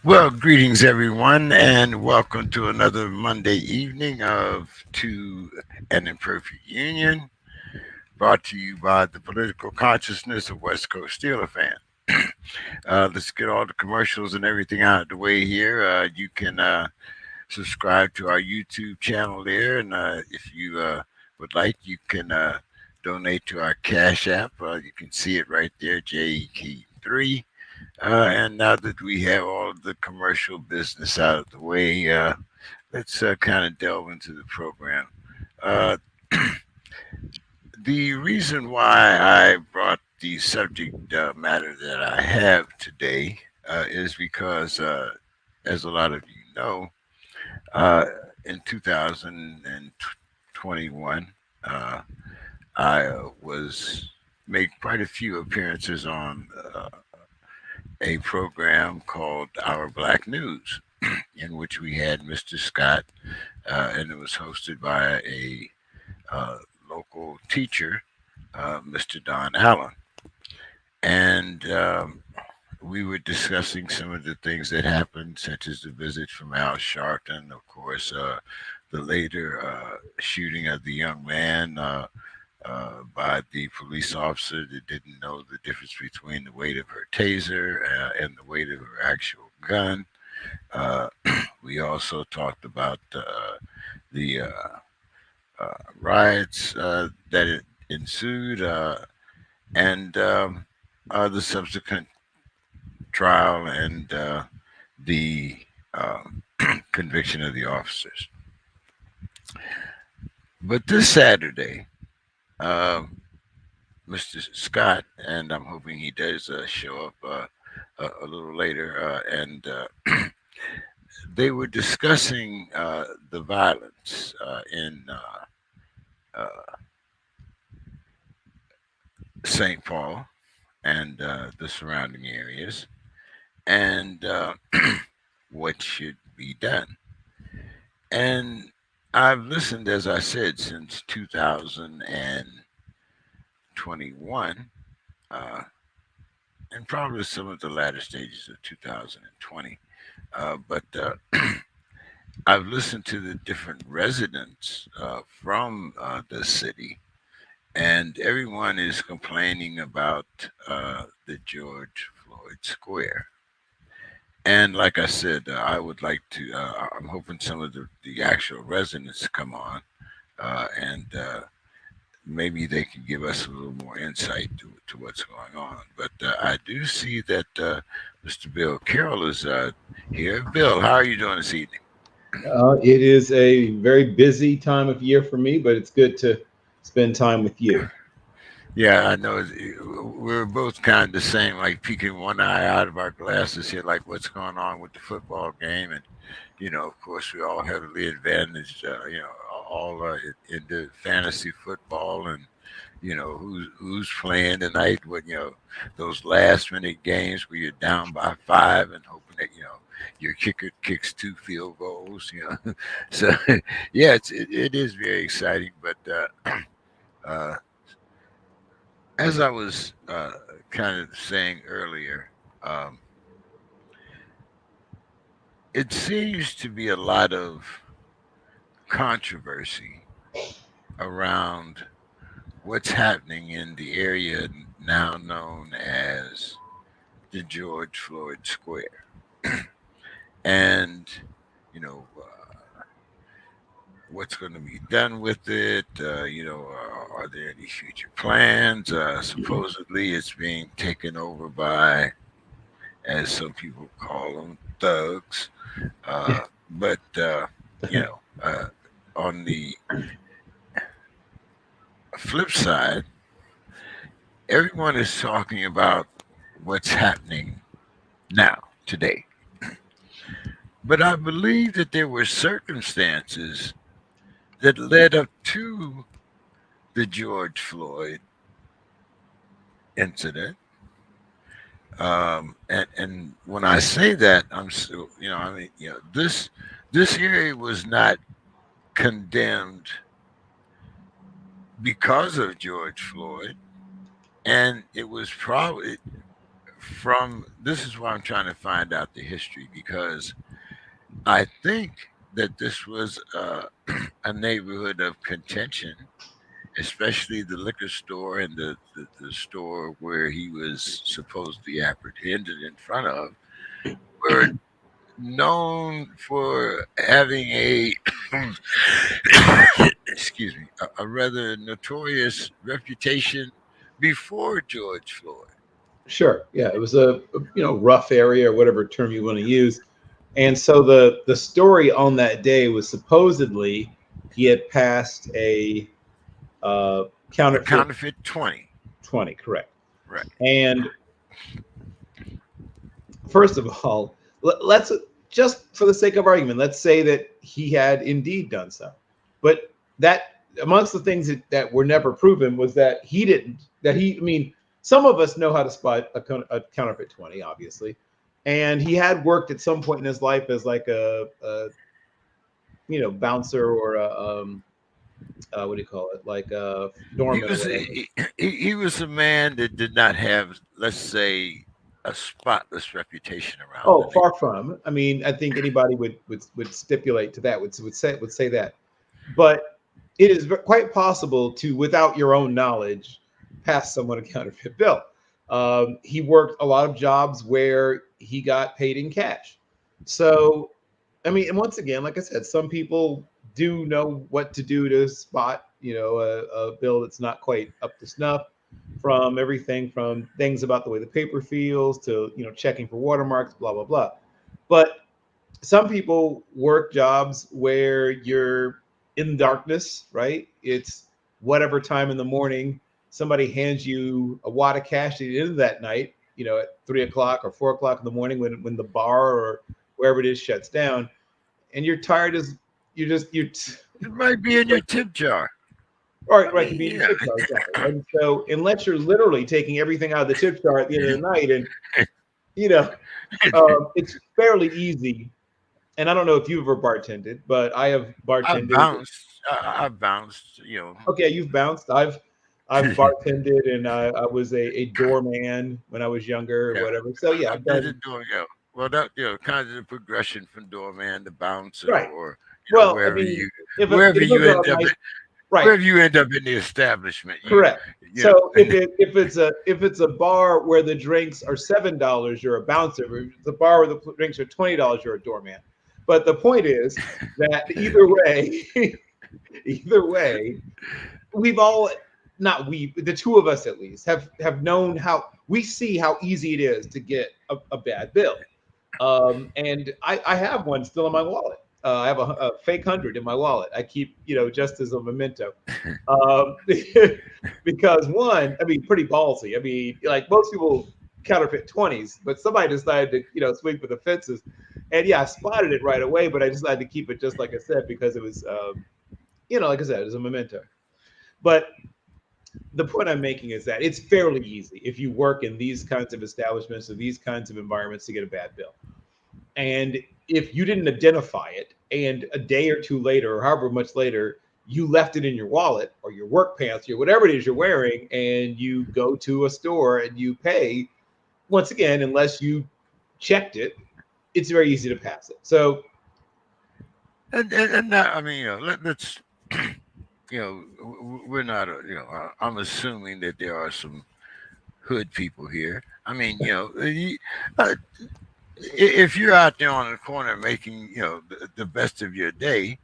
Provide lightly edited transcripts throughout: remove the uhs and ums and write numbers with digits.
Well, greetings everyone, and welcome to another Monday evening of To an Imperfect Union, brought to you by the political consciousness of West Coast Steeler fan. Let's get all the commercials and everything out of the way here. You can subscribe to our YouTube channel there, and if you would like, you can donate to our Cash App. You can see it right there, JEK3. And now that we have all of the commercial business out of the way, let's kind of delve into the program. Uh, the reason why I brought the subject matter that I have today is because, as a lot of you know, uh, in 2021, uh, I was made quite a few appearances on a program called Our Black News, in which we had Mr. Scott, and it was hosted by a uh, local teacher, Mr. Don Allen. And we were discussing some of the things that happened, such as the visit from Al Sharpton, of course, the later shooting of the young man. By the police officer that didn't know the difference between the weight of her taser and the weight of her actual gun. Uh, we also talked about the riots that ensued and the subsequent trial and the conviction of the officers. But this Saturday, um, Mr. Scott, and I'm hoping he does show up a little later, and they were discussing the violence in uh, St. Paul and the surrounding areas, and what should be done. And I've listened, as I said, since 2021, uh, and probably some of the latter stages of 2020. But I've listened to the different residents from the city, and everyone is complaining about the George Floyd Square. And like I said, I would like to. I'm hoping some of the actual residents come on, and maybe they can give us a little more insight to what's going on. But I do see that Mr. Bill Carroll is here. Bill, how are you doing this evening? It is a very busy time of year for me, but it's good to spend time with you. Yeah, I know we're both kind of the same, like peeking one eye out of our glasses here, like what's going on with the football game. And, of course, we all heavily advantaged, all into fantasy football and, who's playing tonight with, those last minute games where you're down by five and hoping that, your kicker kicks two field goals, So, yeah, it is very exciting. But uh, as I was kind of saying earlier, um, it seems to be a lot of controversy around what's happening in the area now known as the George Floyd Square. And, you know, what's going to be done with it? Are there any future plans? Supposedly it's being taken over by, as some people call them, thugs. But on the flip side, everyone is talking about what's happening now, today. But I believe that there were circumstances that led up to the George Floyd incident. And when I say that, I'm so, I mean, this area was not condemned because of George Floyd, and it was probably from this is why I'm trying to find out the history, because I think that this was a neighborhood of contention, especially the liquor store and the store where he was supposedly apprehended in front of, were known for having a excuse me, a rather notorious reputation before George Floyd. Sure. Yeah, it was a rough area or whatever term you want to use. And so the story on that day was supposedly he had passed a A counterfeit counterfeit 20. 20, correct. Right. And first of all, let's just for the sake of argument, let's say that he had indeed done so. But that amongst the things that were never proven was that he didn't. That he, I mean, some of us know how to spot a counterfeit 20, obviously, and he had worked at some point in his life as like a bouncer or a what do you call it, like a He doorman or was whatever. he was a man that did not have, let's say, a spotless reputation around the Oh, neighborhood. far from. I mean, I think anybody would stipulate to that, would say that. But it is quite possible to, without your own knowledge, pass someone a counterfeit bill. He worked a lot of jobs where he got paid in cash. So, I mean, and once again, like I said, some people do know what to do to spot, a bill that's not quite up to snuff, from everything from things about the way the paper feels to, checking for watermarks, blah, blah, blah. But some people work jobs where you're in darkness, right? It's whatever time in the morning somebody hands you a wad of cash at the end of that night, at 3 o'clock or 4 o'clock in the morning when the bar or wherever it is shuts down, and you're tired as you're It might be in your tip jar. right, I right, to mean, be in your yeah. tip jar, exactly. And so unless you're literally taking everything out of the tip jar at the end of the night, and you know, it's fairly easy. And I don't know if you've ever bartended, but I have I've bartended. bounced. I've bounced. Okay, you've bounced. I've bartended, and I was a doorman when I was younger or Yeah, whatever. So yeah, I I've did done. it doing, well, that, kind of the progression from doorman to bouncer, Right. or Well, I wherever mean, you if a job might, right. wherever you end up in the establishment, Correct. you know So if it's a bar where the drinks are $7, you're a bouncer. If it's a bar where the drinks are $20, you're a doorman. But the point is that either way, either way, we've all, not we, the two of us at least, have known how we see how easy it is to get a bad bill. And I have one still in my wallet. I have a fake 100 in my wallet. I keep, just as a memento. Um, because one, I mean, pretty ballsy. I mean, like most people counterfeit 20s, but somebody decided to, swing for the fences. And yeah, I spotted it right away, but I decided to keep it just like I said, because it was, like I said, it was a memento. But the point I'm making is that it's fairly easy if you work in these kinds of establishments or these kinds of environments to get a bad bill. And if you didn't identify it, and a day or two later, or however much later, you left it in your wallet or your work pants or whatever it is you're wearing, and you go to a store and you pay, once again, unless you checked it, it's very easy to pass it. So, and that, I mean, let's, we're not, I'm assuming that there are some hood people here. I mean, uh, if you're out there on the corner making, the best of your day,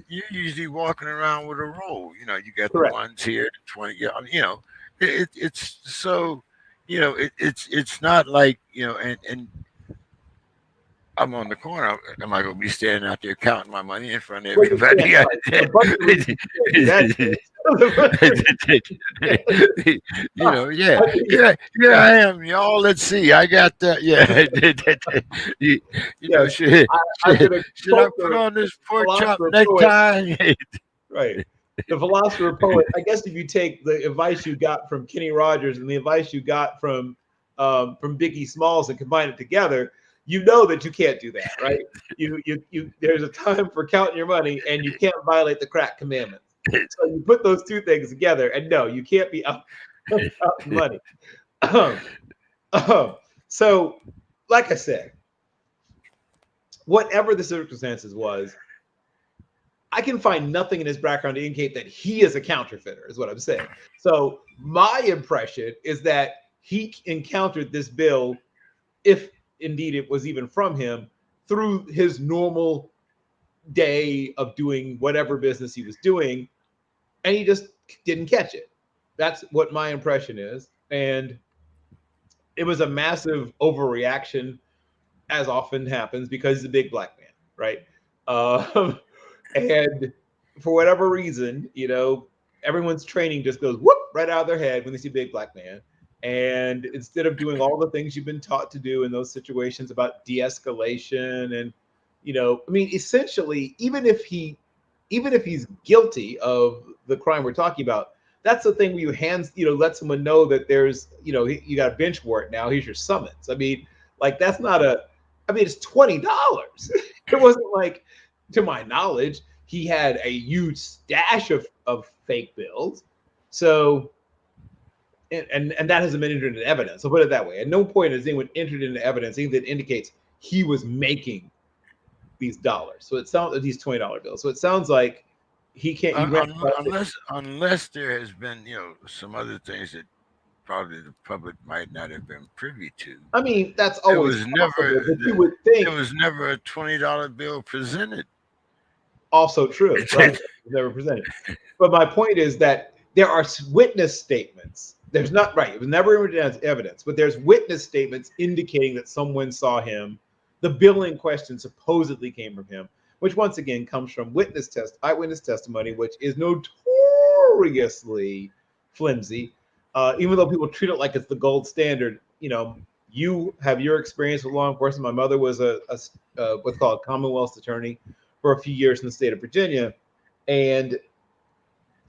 you're usually walking around with a roll. You got the correct. ones here, the 20. Yeah, it's so, it's not like, and I'm on the corner. Am I going to be standing out there counting my money in front of Well, you can't. everybody? Right. A bunch of reasons you can't do that, James. Yeah, I mean, here I am, y'all. Let's see. I got that. Yeah, you, yes, I'm going to should I quote put the on this pork chop philosopher poet. necktie? Right. The philosopher poet. I guess if you take the advice you got from Kenny Rogers and the advice you got from Biggie Smalls and combine it together, you know that you can't do that, right? You. There's a time for counting your money, and you can't violate the crack commandments. So you put those two things together, and no, you can't be out counting money. So, like I said, whatever the circumstances was, I can find nothing in his background to indicate that he is a counterfeiter, is what I'm saying. So my impression is that he encountered this bill, if indeed it was even from him, through his normal day of doing whatever business he was doing, and he just didn't catch it. That's what my impression is. And it was a massive overreaction, as often happens, because he's a big black man, right? And for whatever reason, everyone's training just goes whoop right out of their head when they see a big black man. And instead of doing all the things you've been taught to do in those situations about de-escalation and, I mean, essentially, even if he's guilty of the crime we're talking about, that's the thing where let someone know that there's, you got a bench warrant now. Here's your summons. I mean, like that's not a. I mean, it's $20. It wasn't like, to my knowledge, he had a huge stash of fake bills. So, and that hasn't been entered into evidence. So put it that way. At no point has anyone entered into evidence anything that indicates he was making these dollars. So it sounds these $20 bills. So it sounds like he can't. He ran unless there has been some other things that probably the public might not have been privy to. I mean, that's There always was possible, never but you would think. there was never a $20 bill presented. Also true, right? Never presented. But my point is that there are witness statements. There's not right. It was never evidence, but there's witness statements indicating that someone saw him. The bill in question supposedly came from him, which once again comes from eyewitness testimony, which is notoriously flimsy. Even though people treat it like it's the gold standard, you have your experience with law enforcement. My mother was a what's called a Commonwealth's attorney for a few years in the state of Virginia, and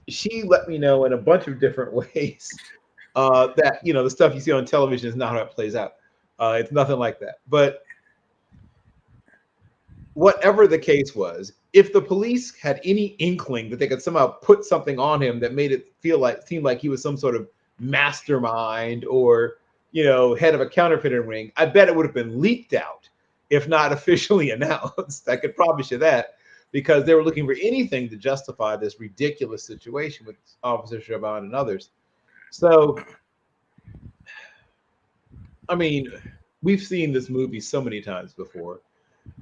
she let me know in a bunch of different ways that the stuff you see on television is not how it plays out. It's nothing like that. But whatever the case was, if the police had any inkling that they could somehow put something on him that made it seem like he was some sort of mastermind or head of a counterfeiting ring, I bet it would have been leaked out, if not officially announced. I could promise you that, because they were looking for anything to justify this ridiculous situation with Officer Chauvin and others. So, I mean, we've seen this movie so many times before,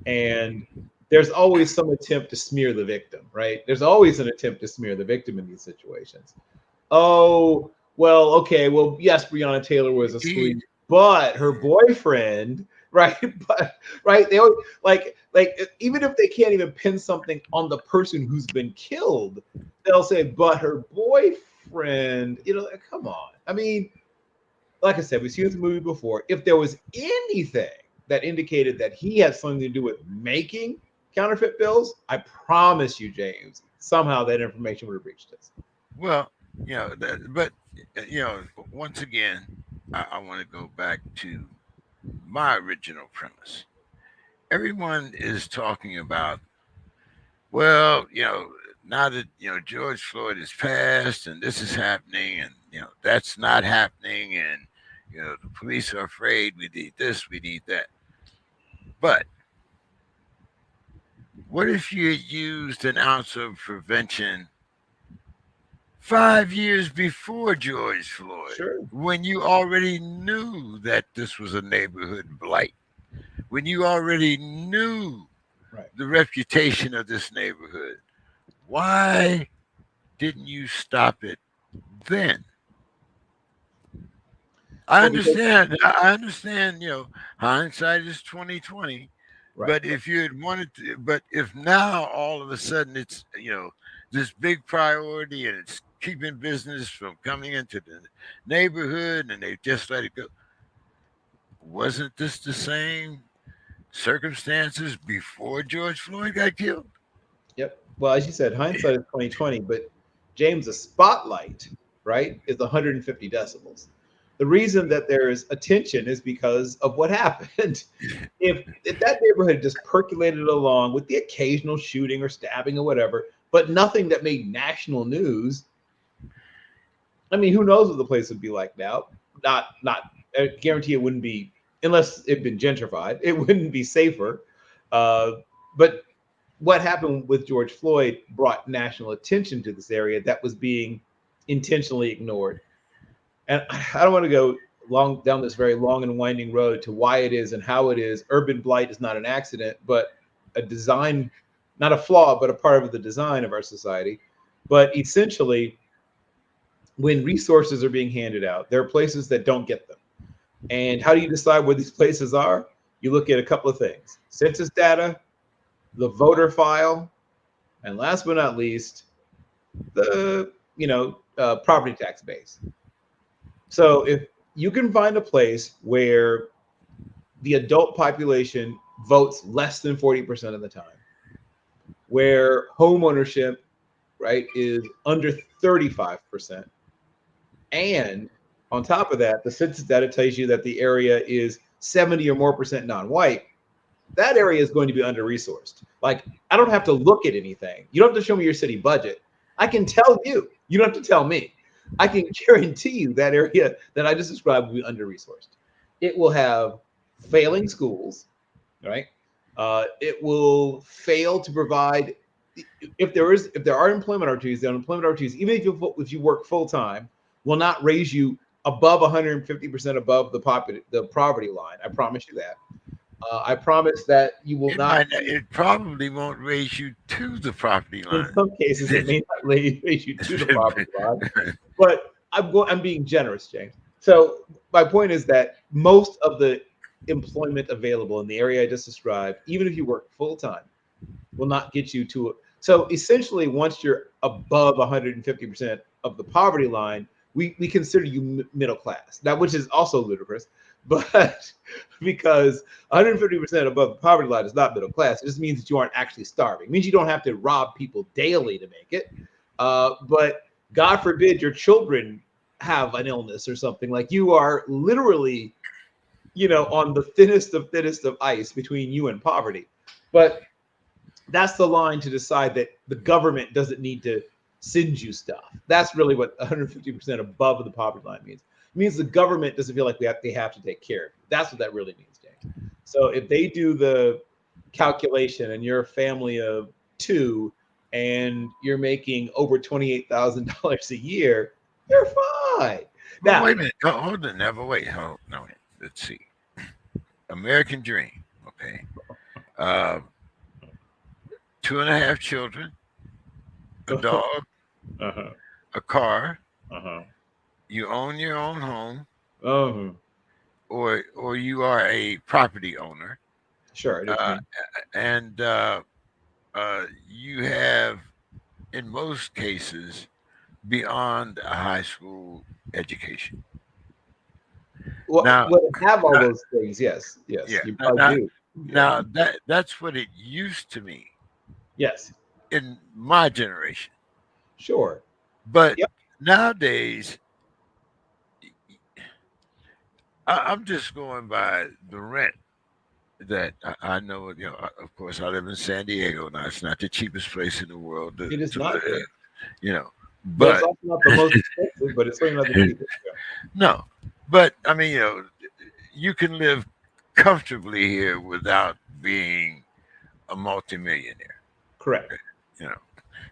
and there's always some attempt to smear the victim, right? There's always an attempt to smear the victim in these situations. Oh, well, okay, well, yes, Breonna Taylor was a squeeze, but her boyfriend, right? But right, they always, like even if they can't even pin something on the person who's been killed, they'll say, but her boyfriend, come on. I mean, like I said, we've seen this movie before. If there was anything that indicated that he had something to do with making counterfeit bills, I promise you, James, somehow that information would have reached us. Well, but once again, I want to go back to my original premise. Everyone is talking about, well, now that George Floyd is passed and this is happening and that's not happening and the police are afraid, we need this, we need that. But what if you had used an ounce of prevention 5 years before George Floyd, Sure, when you already knew that this was a neighborhood blight, when you already knew the reputation of this neighborhood? Why didn't you stop it then? I understand. Hindsight is 2020. Right. But if you had wanted to, but if now all of a sudden it's this big priority and it's keeping business from coming into the neighborhood and they just let it go, wasn't this the same circumstances before George Floyd got killed? Yep. Well, as you said, hindsight is 2020, but James, the spotlight, right, is 150 decibels. The reason that there is attention is because of what happened. If that neighborhood just percolated along with the occasional shooting or stabbing or whatever, but nothing that made national news, I mean, who knows what the place would be like now? I guarantee it wouldn't be unless it had been gentrified. It wouldn't be safer. But what happened with George Floyd brought national attention to this area that was being intentionally ignored. And I don't want to go long down this very long and winding road to why it is and how it is. Urban blight is not an accident, but a design, not a flaw, but a part of the design of our society. But essentially, when resources are being handed out, there are places that don't get them. And how do you decide where these places are? You look at a couple of things: census data, the voter file, and last but not least, the property tax base. So if you can find a place where the adult population votes less than 40% of the time, where home ownership, right, is under 35%, and on top of that, the census data tells you that the area is 70 or more percent non-white, that area is going to be under-resourced. Like, I don't have to look at anything. You don't have to show me your city budget. I can tell you. You don't have to tell me. I can guarantee you that area that I just described will be under-resourced. It will have failing schools, right? It will fail to provide. If there are employment opportunities, the unemployment opportunities, even if you work full time, will not raise you above 150% above the poverty line. I promise you that. I promise that you will not. It probably won't raise you to the property line. In some cases, it may not raise you to the property line, but I'm being generous, James. So my point is that most of the employment available in the area I just described, even if you work full time, will not get you to it. So essentially, once you're above 150% of the poverty line, we consider you middle class. Now, which is also ludicrous, but because 150% above the poverty line is not middle class, it just means that you aren't actually starving. It means you don't have to rob people daily to make it. But God forbid your children have an illness or something. Like, you are literally, on the thinnest of ice between you and poverty. But that's the line to decide that the government doesn't need to send you stuff. That's really what 150% above the poverty line means. It means the government doesn't feel like they have to take care of you. That's what that really means, James. So if they do the calculation and you're a family of two and you're making over $28,000 a year, you're fine. Well, Now, wait a minute. Hold on. Never wait. Hold no. Wait. Let's see. American Dream. Okay. 2.5 children, a dog, uh-huh, a car. uh-huh, You own your own home, uh-huh. or you are a property owner, Sure, I know what you uh, mean. and you have, in most cases, beyond a high school education. Well, Now, have all uh, those things, yes, yeah. you probably do. Yeah. Now that's what it used to mean Yes, in my generation. sure. But Yep. nowadays, I'm just going by the rent that I know. Of course, I live in San Diego. Now, it's not the cheapest place in the world It is to not, live. James. But it's But also not the most expensive, but it's certainly not the cheapest. Yeah. no, but I mean, you can live comfortably here without being a multimillionaire. Correct. You know,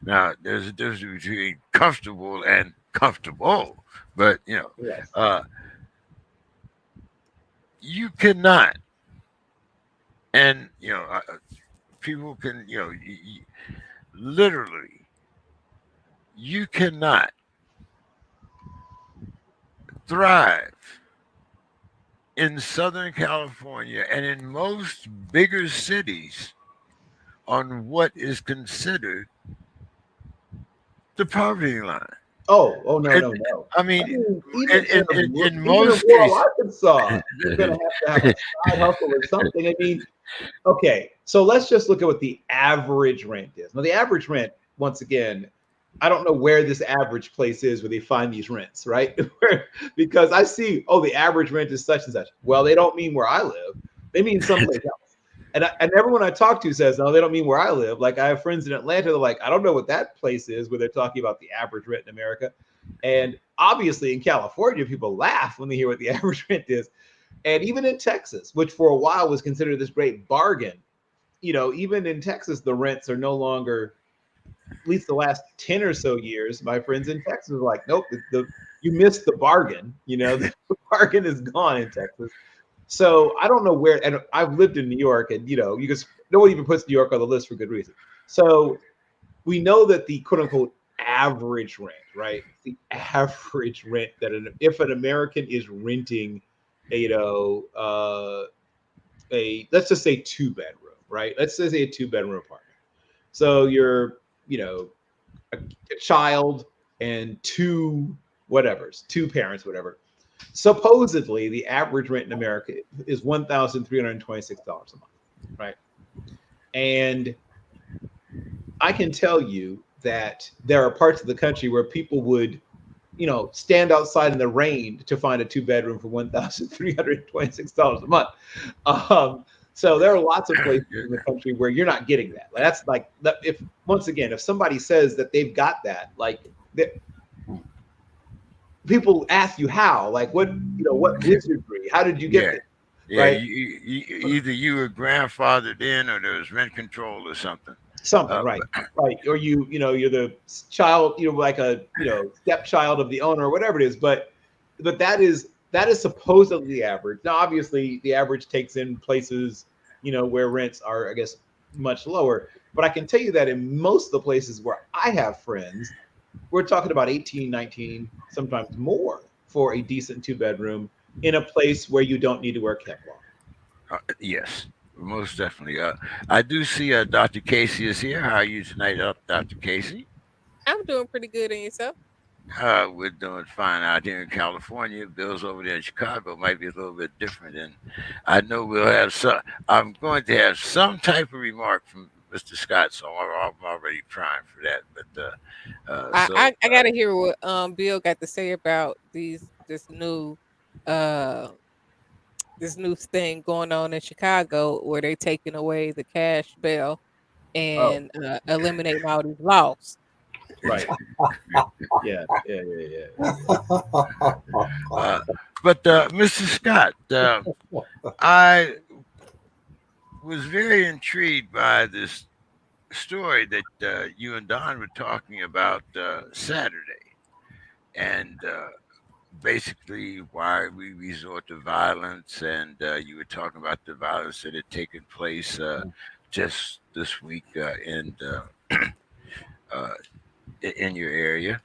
now there's a difference between comfortable and comfortable, but Yes. uh, you cannot, and people can, literally, you cannot thrive in Southern California and in most bigger cities on what is considered the poverty line. Oh no, And, no, no. I I mean, mean, in even in most rural cases, Arkansas, you're gonna have a side hustle or something. I mean, okay, so let's just look at what the average rent is. Now, the average rent, once again, I don't know where this average place is where they find these rents, right? Because I see, oh, the average rent is such and such. Well, they don't mean where I live. They mean someplace else. And everyone I talk to says, no, they don't mean where I live. Like, I have friends in Atlanta, they're like, I don't know what that place is, where they're talking about the average rent in America. And obviously in California, people laugh when they hear what the average rent is. And even in Texas, which for a while was considered this great bargain, even in Texas, the rents are no longer, at least the last 10 or so years, my friends in Texas are like, nope, you missed the bargain. The bargain is gone in Texas. So I don't know where, and I've lived in New York, and you just no one even puts New York on the list for good reason. So we know that the quote unquote average rent, right? The average rent that if an American is renting, a let's just say 2 bedroom, right? Let's just say a 2 bedroom apartment. So you're, a child and two parents, whatever. Supposedly, the average rent in America is $1,326 a month, right? And I can tell you that there are parts of the country where people would, stand outside in the rain to find a 2 bedroom for $1,326 a month. So there are lots of places in the country where you're not getting that. Like, that's like, if once again, if somebody says that they've got that, like people ask you how, like what wizardry, how did you get Yeah. this, Yeah, right? either you were grandfathered in or there was rent control or something. Something, Uh, right? Right, or you're the child, like a stepchild of the owner or whatever it is. But that is supposedly the average. Now, obviously, the average takes in places where rents are, I guess, much lower. But I can tell you that in most of the places where I have friends, we're talking about 18, 19, sometimes more for a decent 2 bedroom in a place where you don't need to wear Kevlar. yes, most definitely. I do see Dr. Casey is here. How are you tonight, Dr. Casey? I'm doing pretty good in yourself. We're doing fine out here in California. Bills over there in Chicago might be a little bit different, and I know we'll have some. I'm going to have some type of remark from Mr. Scott, so I'm already primed for that. But I, so I, I gotta hear what Bill got to say about uh this new thing going on in Chicago where they taking away the cash bail Oh, and eliminating all these laws. right. Yeah, yeah, yeah, yeah. Uh, but Mr. Scott, I was very intrigued by this story that you and Don were talking about Saturday, and basically why we resort to violence. And you were talking about the violence that had taken place just this week uh, in your area.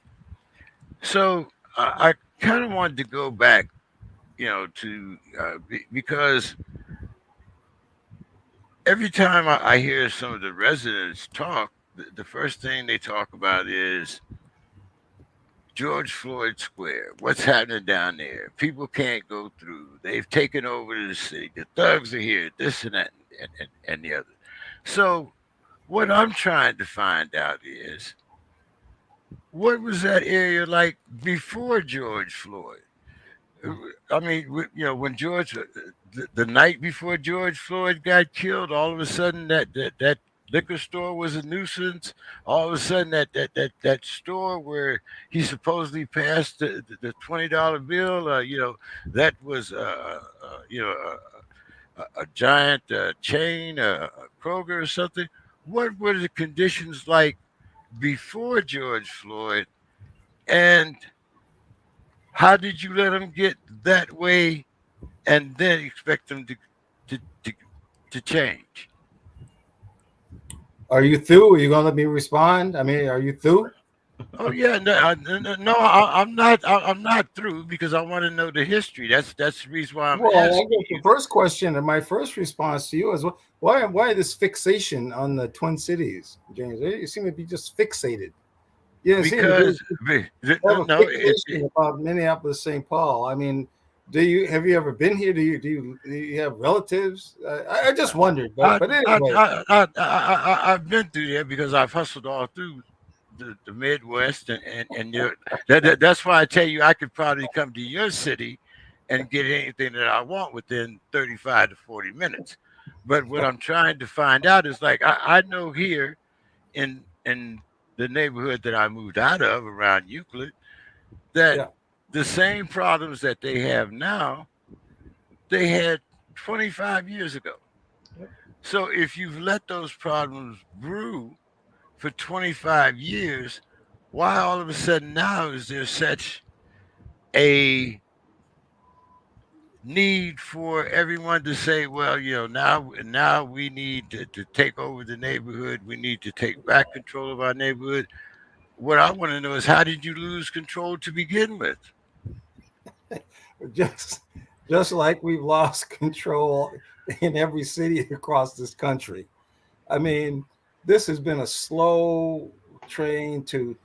So I kind of wanted to go back, to because every time I hear some of the residents talk, the first thing they talk about is George Floyd Square. What's happening down there? People can't go through. They've taken over the city. The thugs are here. This and that and the other. So what I'm trying to find out is what was that area like before George Floyd? I mean, when the night before George Floyd got killed, all of a sudden that liquor store was a nuisance. All of a sudden that store where he supposedly passed the $20 bill, that was a giant chain, a Kroger or something. What were the conditions like before George Floyd, and how did you let him get that way and then expect them to to, to change? Are you through? Are you gonna let me respond? I mean, are you through? Oh yeah, no, no, I'm not. I'm not through because I want to know the history. That's the reason why I'm Well, I asking guess the you. first question and my first response to you is why this fixation on the Twin Cities, James? You seem to be just fixated. You seem to Because have no, a no, fixation about Minneapolis, St. Paul. I mean, have you ever been here? Do you have relatives? I just wondered, but anyway, I've been through there because I've hustled all through the Midwest, and that's why I tell you I could probably come to your city and get anything that I want within 35 to 40 minutes. But what I'm trying to find out is like I know here in the neighborhood that I moved out of around Euclid that yeah. the same problems that they have now they had 25 years ago. Yep. So if you've let those problems brew for 25 years, why all of a sudden now is there such a need for everyone to say, well, now we need to take over the neighborhood. We need to take back control of our neighborhood. What I want to know is how did you lose control to begin with? just just like we've lost control in every city across this country. I mean, this has been a slow train to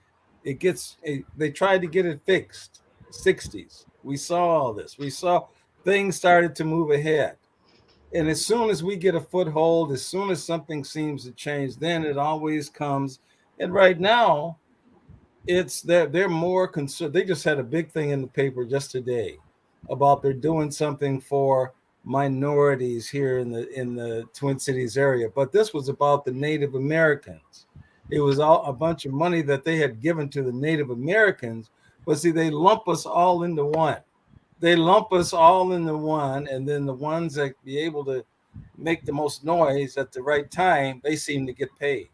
they tried to get it fixed 60s. We saw all this. We saw things started to move ahead. And as soon as we get a foothold, as soon as something seems to change, then it always comes. And right now, it's that they're more concerned. They just had a big thing in the paper just today about they're doing something for minorities here in the Twin Cities area. But this was about the Native Americans. It was all a bunch of money that they had given to the Native Americans. But see, they lump us all into one. They lump us all into one, and then the ones that be able to make the most noise at the right time, they seem to get paid.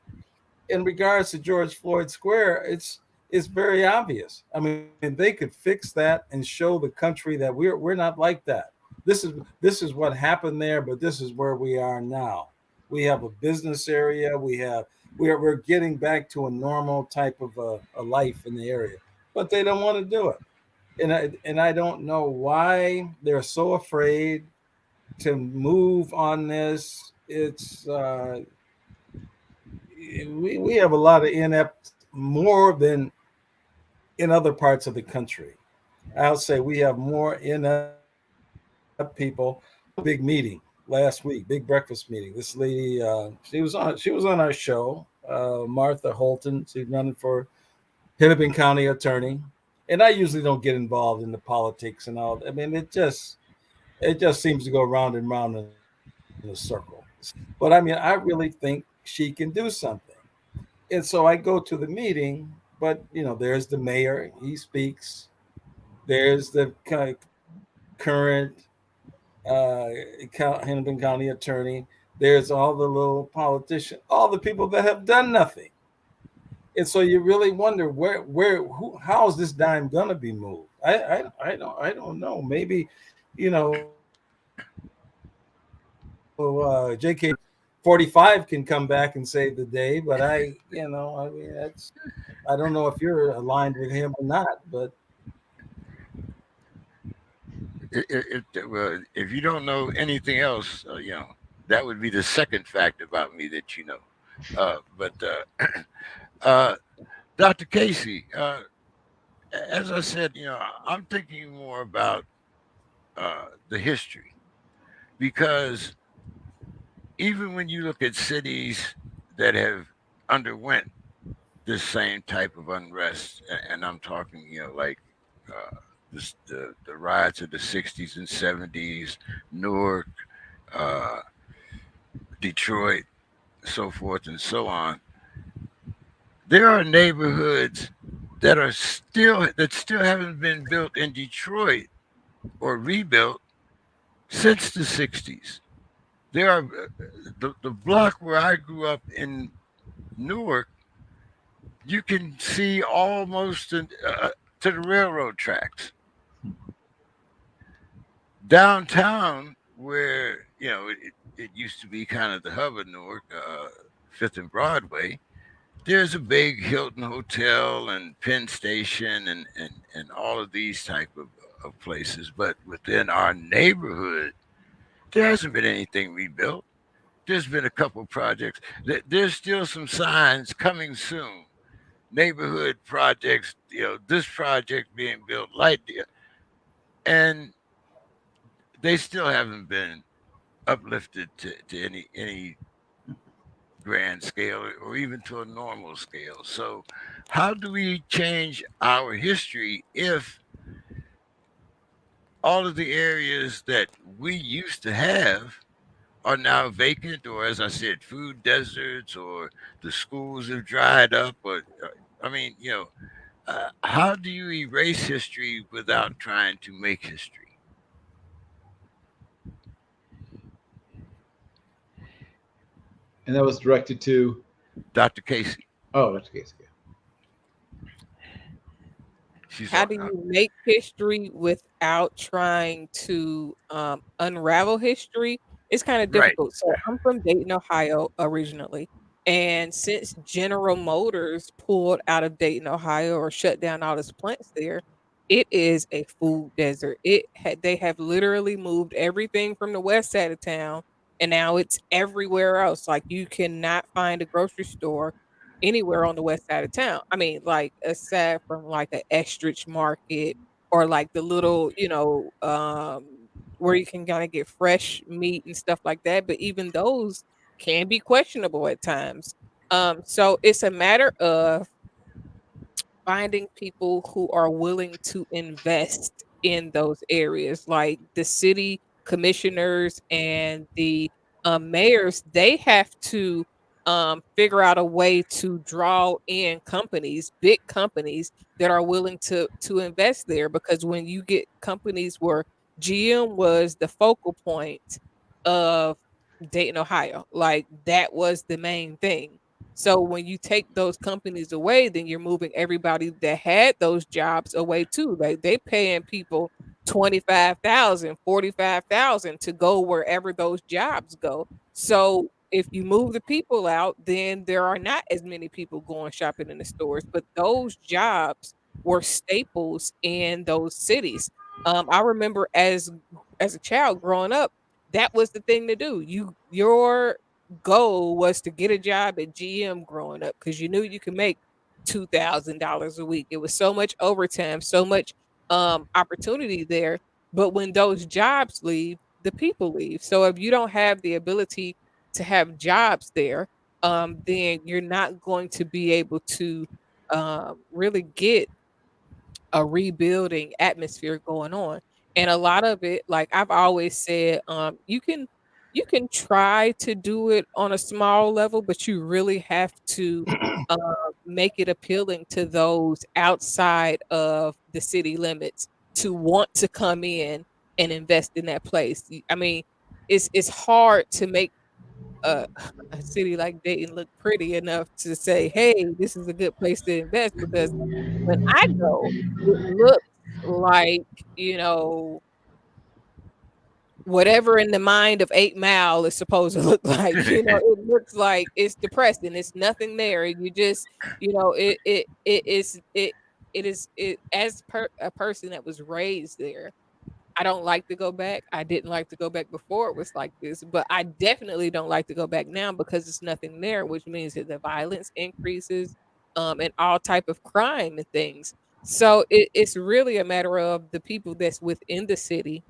In regards to George Floyd Square, it's very obvious. I mean, they could fix that and show the country that we're not like that. This is what happened there, but this is where we are now. We have a business area. We're getting back to a normal type of a life in the area, but they don't want to do it. And I don't know why they're so afraid to move on this. It's we have a lot of inept, more than in other parts of the country. I'll say we have more inept people. Big meeting last week, big breakfast meeting. This lady, she was on our show. Martha Holton, she's running for Hennepin County attorney. And I usually don't get involved in the politics and all. I mean, it just seems to go round and round in a circle. But I mean, I really think she can do something. And so I go to the meeting, but there's the mayor, he speaks. There's the current Hennepin County attorney. There's all the little politicians, all the people that have done nothing. And so you really wonder how is this dime gonna be moved? I don't know. Maybe, J.K. 45 can come back and save the day, but I mean, I don't know if you're aligned with him or not, but Well, if you don't know anything else, that would be the second fact about me that you know. But uh, Dr. Casey, as I said, I'm thinking more about the history because even when you look at cities that have underwent this same type of unrest, and I'm talking, like the riots of the '60s and '70s, Newark, uh, Detroit, so forth and so on. There are neighborhoods that still haven't been built in Detroit or rebuilt since the '60s. There are the block where I grew up in Newark. You can see almost to the railroad tracks. Downtown, where it used to be kind of the hub of Newark, Fifth and Broadway. There's a big Hilton Hotel and Penn Station and all of these type of places. But within our neighborhood, there hasn't been anything rebuilt. There's been a couple projects. There's still some signs coming soon. Neighborhood projects, this project being built light, and they still haven't been uplifted to any grand scale or even to a normal scale. So, how do we change our history if all of the areas that we used to have are now vacant, or as I said, food deserts, or the schools have dried up, or I mean, how do you erase history without trying to make history? And that was directed to Dr. Casey. Dr. Casey. She's How do you make history without trying to unravel history? It's kind of right. difficult. So I'm from Dayton, Ohio originally. And since General Motors pulled out of Dayton, Ohio, or shut down all its plants there, it is a food desert. They have literally moved everything from the west side of town, and now it's everywhere else. Like you cannot find a grocery store anywhere on the west side of town. I mean, like aside from like a Estrich market or like the little, where you can kind of get fresh meat and stuff like that. But even those can be questionable at times. So it's a matter of finding people who are willing to invest in those areas, like the city commissioners and the mayors. They have to figure out a way to draw in companies, big companies that are willing to invest there. Because when you get companies where GM was the focal point of Dayton, Ohio, like that was the main thing. So when you take those companies away, then you're moving everybody that had those jobs away too. Like they paying people 25,000, 45,000 to go wherever those jobs go. So if you move the people out, then there are not as many people going shopping in the stores. But those jobs were staples in those cities. I remember as a child growing up, that was the thing to do. Your goal was to get a job at GM growing up because you knew you could make $2,000 a week. It was so much overtime, so much opportunity there. But when those jobs leave, the people leave. So if you don't have the ability to have jobs there, then you're not going to be able to really get a rebuilding atmosphere going on. And a lot of it, like I've always said, you can try to do it on a small level, but you really have to uh, make it appealing to those outside of the city limits to want to come in and invest in that place. I mean, it's hard to make a, a city like Dayton look pretty enough to say, "Hey, this is a good place to invest." Because when I go, it looks like, you know, whatever in the mind of 8 Mile is supposed to look like. It looks like it's depressing. It's nothing there. You just, it as a person that was raised there. I don't like to go back. I didn't like to go back before it was like this, but I definitely don't like to go back now because there's nothing there, which means that the violence increases, and all type of crime and things. So it's really a matter of the people that's within the city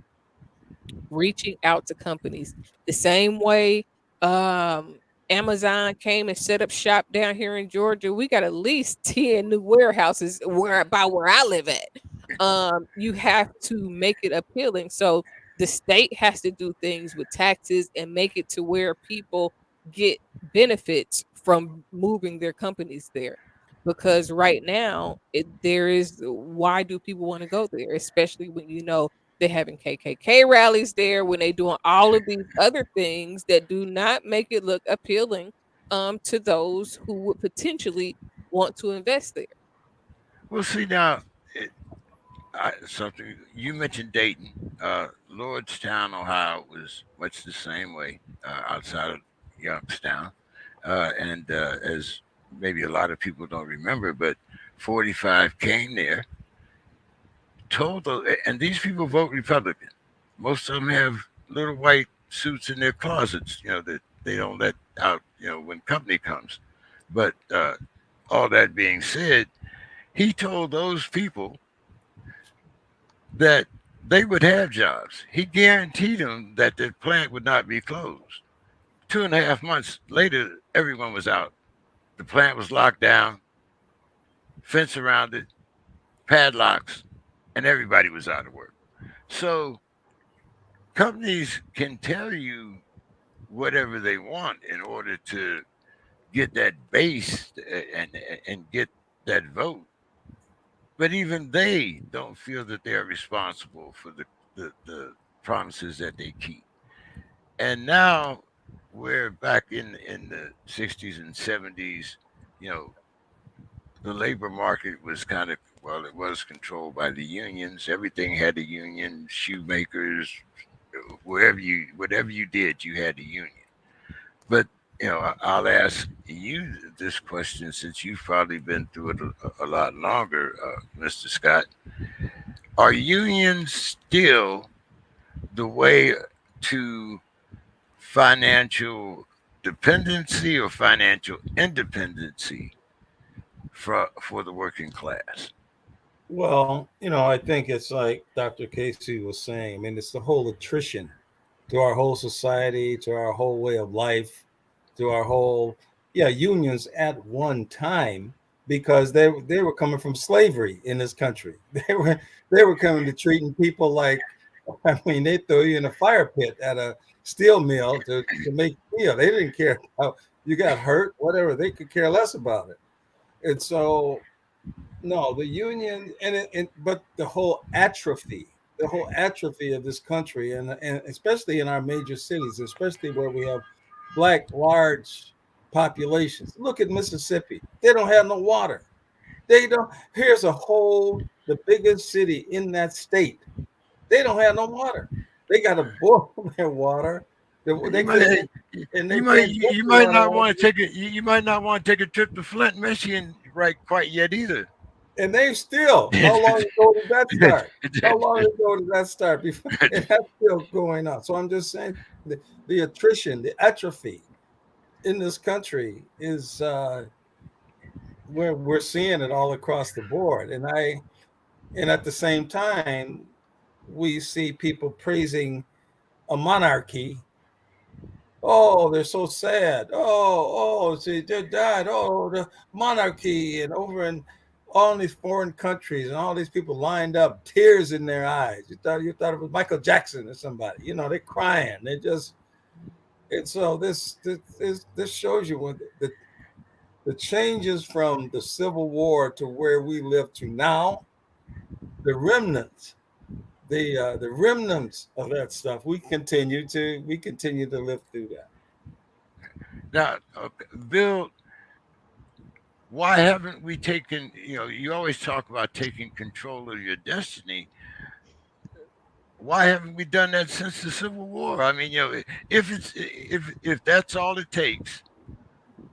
reaching out to companies the same way Amazon came and set up shop down here in Georgia. We got at least 10 new warehouses where I live at. You have to make it appealing. So the state has to do things with taxes and make it to where people get benefits from moving their companies there. Because right now, there is why do people want to go there, especially when they're having KKK rallies there, when they're doing all of these other things that do not make it look appealing to those who would potentially want to invest there. Well, see now, something you mentioned Dayton, Lordstown, Ohio was much the same way outside of Youngstown, and as maybe a lot of people don't remember, but 45 came there, and these people vote Republican. Most of them have little white suits in their closets, that they don't let out, when company comes. But all that being said, he told those people that they would have jobs. He guaranteed them that the plant would not be closed. 2.5 months later, everyone was out. The plant was locked down, fence around it, padlocks, and everybody was out of work. So companies can tell you whatever they want in order to get that base and get that vote. But even they don't feel that they're responsible for the promises that they keep. And now where back in the 60s and 70s, you know, the labor market was kind of, well, it was controlled by the unions. Everything had a union. Shoemakers, whatever you did, you had a union. But I'll ask you this question since you've probably been through it a lot longer, Mr. Scott. Are unions still the way to financial dependency or financial independency for the working class? Well, I think it's like Dr. Casey was saying. I mean, it's the whole attrition to our whole society, to our whole way of life, to our whole, yeah, unions at one time, because they were coming from slavery in this country. They were coming to treating people like, I mean, they throw you in a fire pit at a steel mill to make steel. They didn't care how you got hurt, whatever. They could care less about it. And so, no, the union but the whole atrophy of this country, and especially in our major cities, especially where we have black large populations. Look at Mississippi; they don't have no water. They don't. Here's the biggest city in that state. They don't have no water. They got to boil their water. You They might, can't, and they you might, can't you get you the might water not out. want to take it. You might not want to take a trip to Flint, Michigan, right? Quite yet either. And they still, how long ago did that start? How long ago did that start? Before, and that's still going on. So I'm just saying the attrition, the atrophy in this country is we're seeing it all across the board. And at the same time, we see people praising a monarchy. Oh, they're so sad. See, they died. Oh, the monarchy, and over in all these foreign countries, and all these people lined up, tears in their eyes. You thought it was Michael Jackson or somebody. They're crying. They just and so this shows you what the changes from the Civil War to where we live to now, the remnants, the remnants of that stuff. We continue to live through that. Now, okay, Bill, why haven't we taken? You always talk about taking control of your destiny. Why haven't we done that since the Civil War? I mean, if that's all it takes,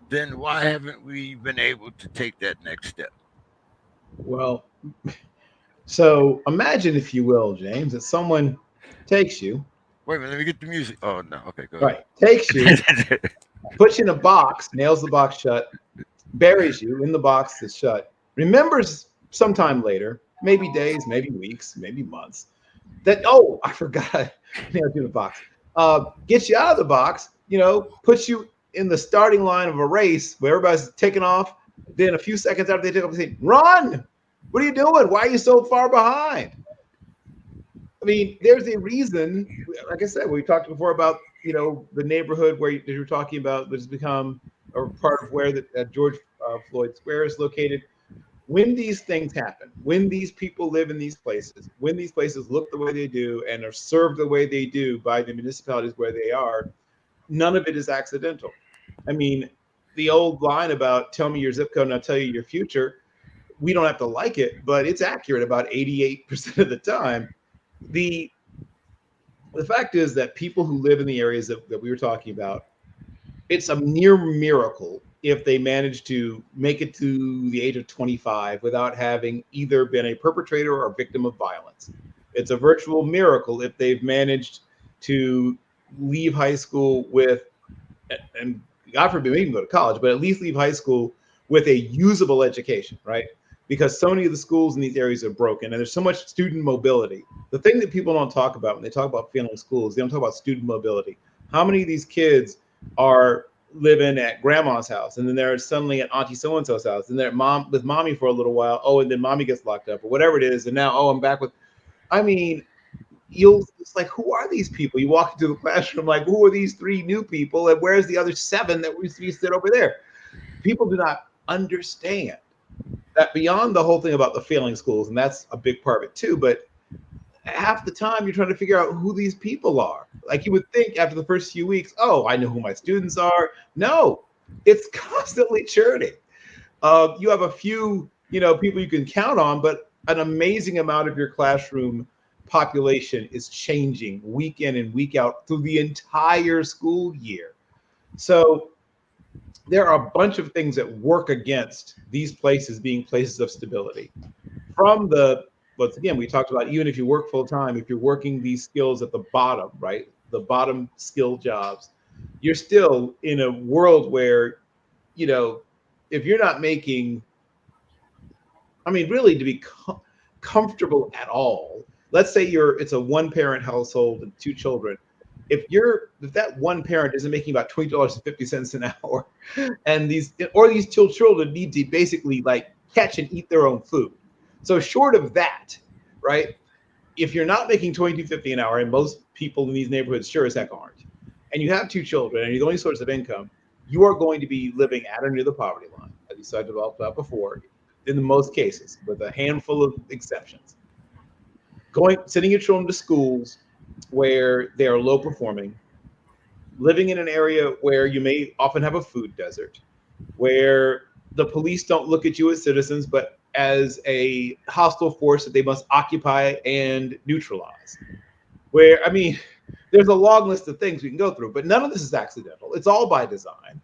then why haven't we been able to take that next step? Well, so imagine, if you will, James, that someone takes you, Wait a minute, let me get the music. Oh no, okay, go right, takes you, ahead. puts you in a box, nails the box shut, buries you in the box that's shut, remembers sometime later, maybe days, maybe weeks, maybe months, that, oh, I forgot I nailed you in the box. Gets you out of the box, puts you in the starting line of a race where everybody's taking off. Then a few seconds after they take off, they say, "Run! What are you doing? Why are you so far behind?" I mean, there's a reason. Like I said, we talked before about the neighborhood where you're talking about, which has become a part of where George Floyd Square is located. When these things happen, when these people live in these places, when these places look the way they do and are served the way they do by the municipalities where they are, none of it is accidental. I mean, the old line about "tell me your zip code and I'll tell you your future," we don't have to like it, but it's accurate about 88% of the time. The fact is that people who live in the areas that we were talking about, it's a near miracle if they manage to make it to the age of 25 without having either been a perpetrator or a victim of violence. It's a virtual miracle if they've managed to leave high school with, and God forbid they even go to college, but at least leave high school with a usable education, right? Because so many of the schools in these areas are broken and there's so much student mobility. The thing that people don't talk about when they talk about failing schools, they don't talk about student mobility. How many of these kids are living at grandma's house and then they're suddenly at auntie so-and-so's house and they're with mommy for a little while, oh, and then mommy gets locked up or whatever it is, and now, oh, I'm back with, I mean, it's like, who are these people? You walk into the classroom like, who are these three new people and where's the other seven that used to be sit over there? People do not understand that beyond the whole thing about the failing schools, and that's a big part of it too, but half the time you're trying to figure out who these people are. Like you would think after the first few weeks, oh, I know who my students are. No, it's constantly churning. You have a few, people you can count on, but an amazing amount of your classroom population is changing week in and week out through the entire school year. So there are a bunch of things that work against these places being places of stability. From once again, we talked about, even if you work full time, if you're working these skills at the bottom, right? The bottom skill jobs, you're still in a world where, if you're not making, really to be comfortable at all, let's say it's a one parent household and two children. If that one parent isn't making about $20.50 an hour, and these two children need to basically like catch and eat their own food. So short of that, right? If you're not making $22.50 an hour, and most people in these neighborhoods sure as heck aren't, and you have two children and you're the only source of income, you are going to be living at or near the poverty line, as you saw developed about before, in most cases, with a handful of exceptions. Sending your children to schools where they are low performing, living in an area where you may often have a food desert, where the police don't look at you as citizens, but as a hostile force that they must occupy and neutralize. Where, there's a long list of things we can go through, but none of this is accidental. It's all by design.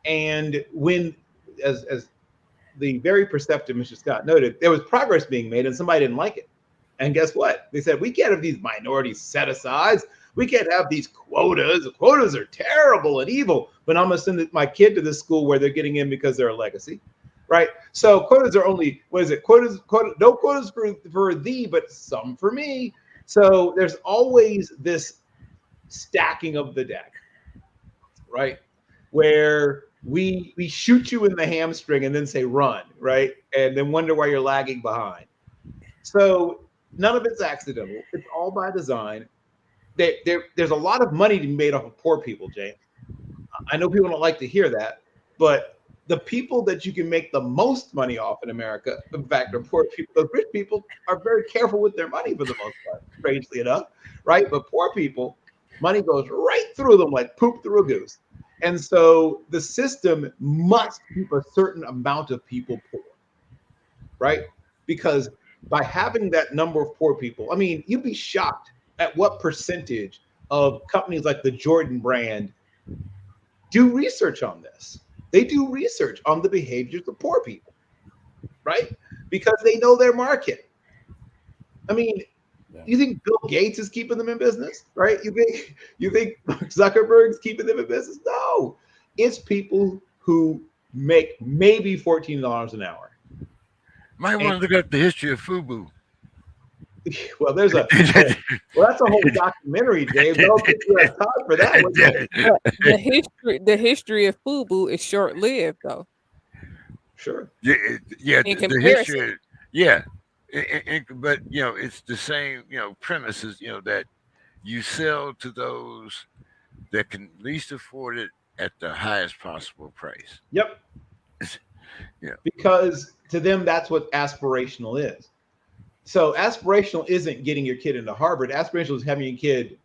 And when, as the very perceptive Mr. Scott noted, there was progress being made and somebody didn't like it. And guess what? They said, we can't have these minority set-asides. We can't have these quotas. The quotas are terrible and evil. But I'm going to send my kid to this school where they're getting in because they're a legacy, right? So quotas are only, no quotas for thee, but some for me. So there's always this stacking of the deck, right? Where we shoot you in the hamstring and then say run, right? And then wonder why you're lagging behind. So none of it's accidental. It's all by design. There's a lot of money to be made off of poor people, James. I know people don't like to hear that, but the people that you can make the most money off in America, in fact, are poor people. Those rich people are very careful with their money for the most part, strangely enough, right? But poor people, money goes right through them like poop through a goose. And so the system must keep a certain amount of people poor, right? Because by having that number of poor people, you'd be shocked at what percentage of companies like the Jordan brand do research on this. They do research on the behaviors of poor people, right? Because they know their market. You think Bill Gates is keeping them in business, right? You think Zuckerberg's keeping them in business? No, it's people who make maybe $14 an hour. Might want to look up the history of FUBU. Well, that's a whole documentary, James. I don't think you have time for that. The history of FUBU is short lived, though. Sure. Yeah. The history. Yeah. But it's the same premises that you sell to those that can least afford it at the highest possible price. Yep. Yeah. Because to them that's what aspirational is. So aspirational isn't getting your kid into Harvard. Aspirational is having your kid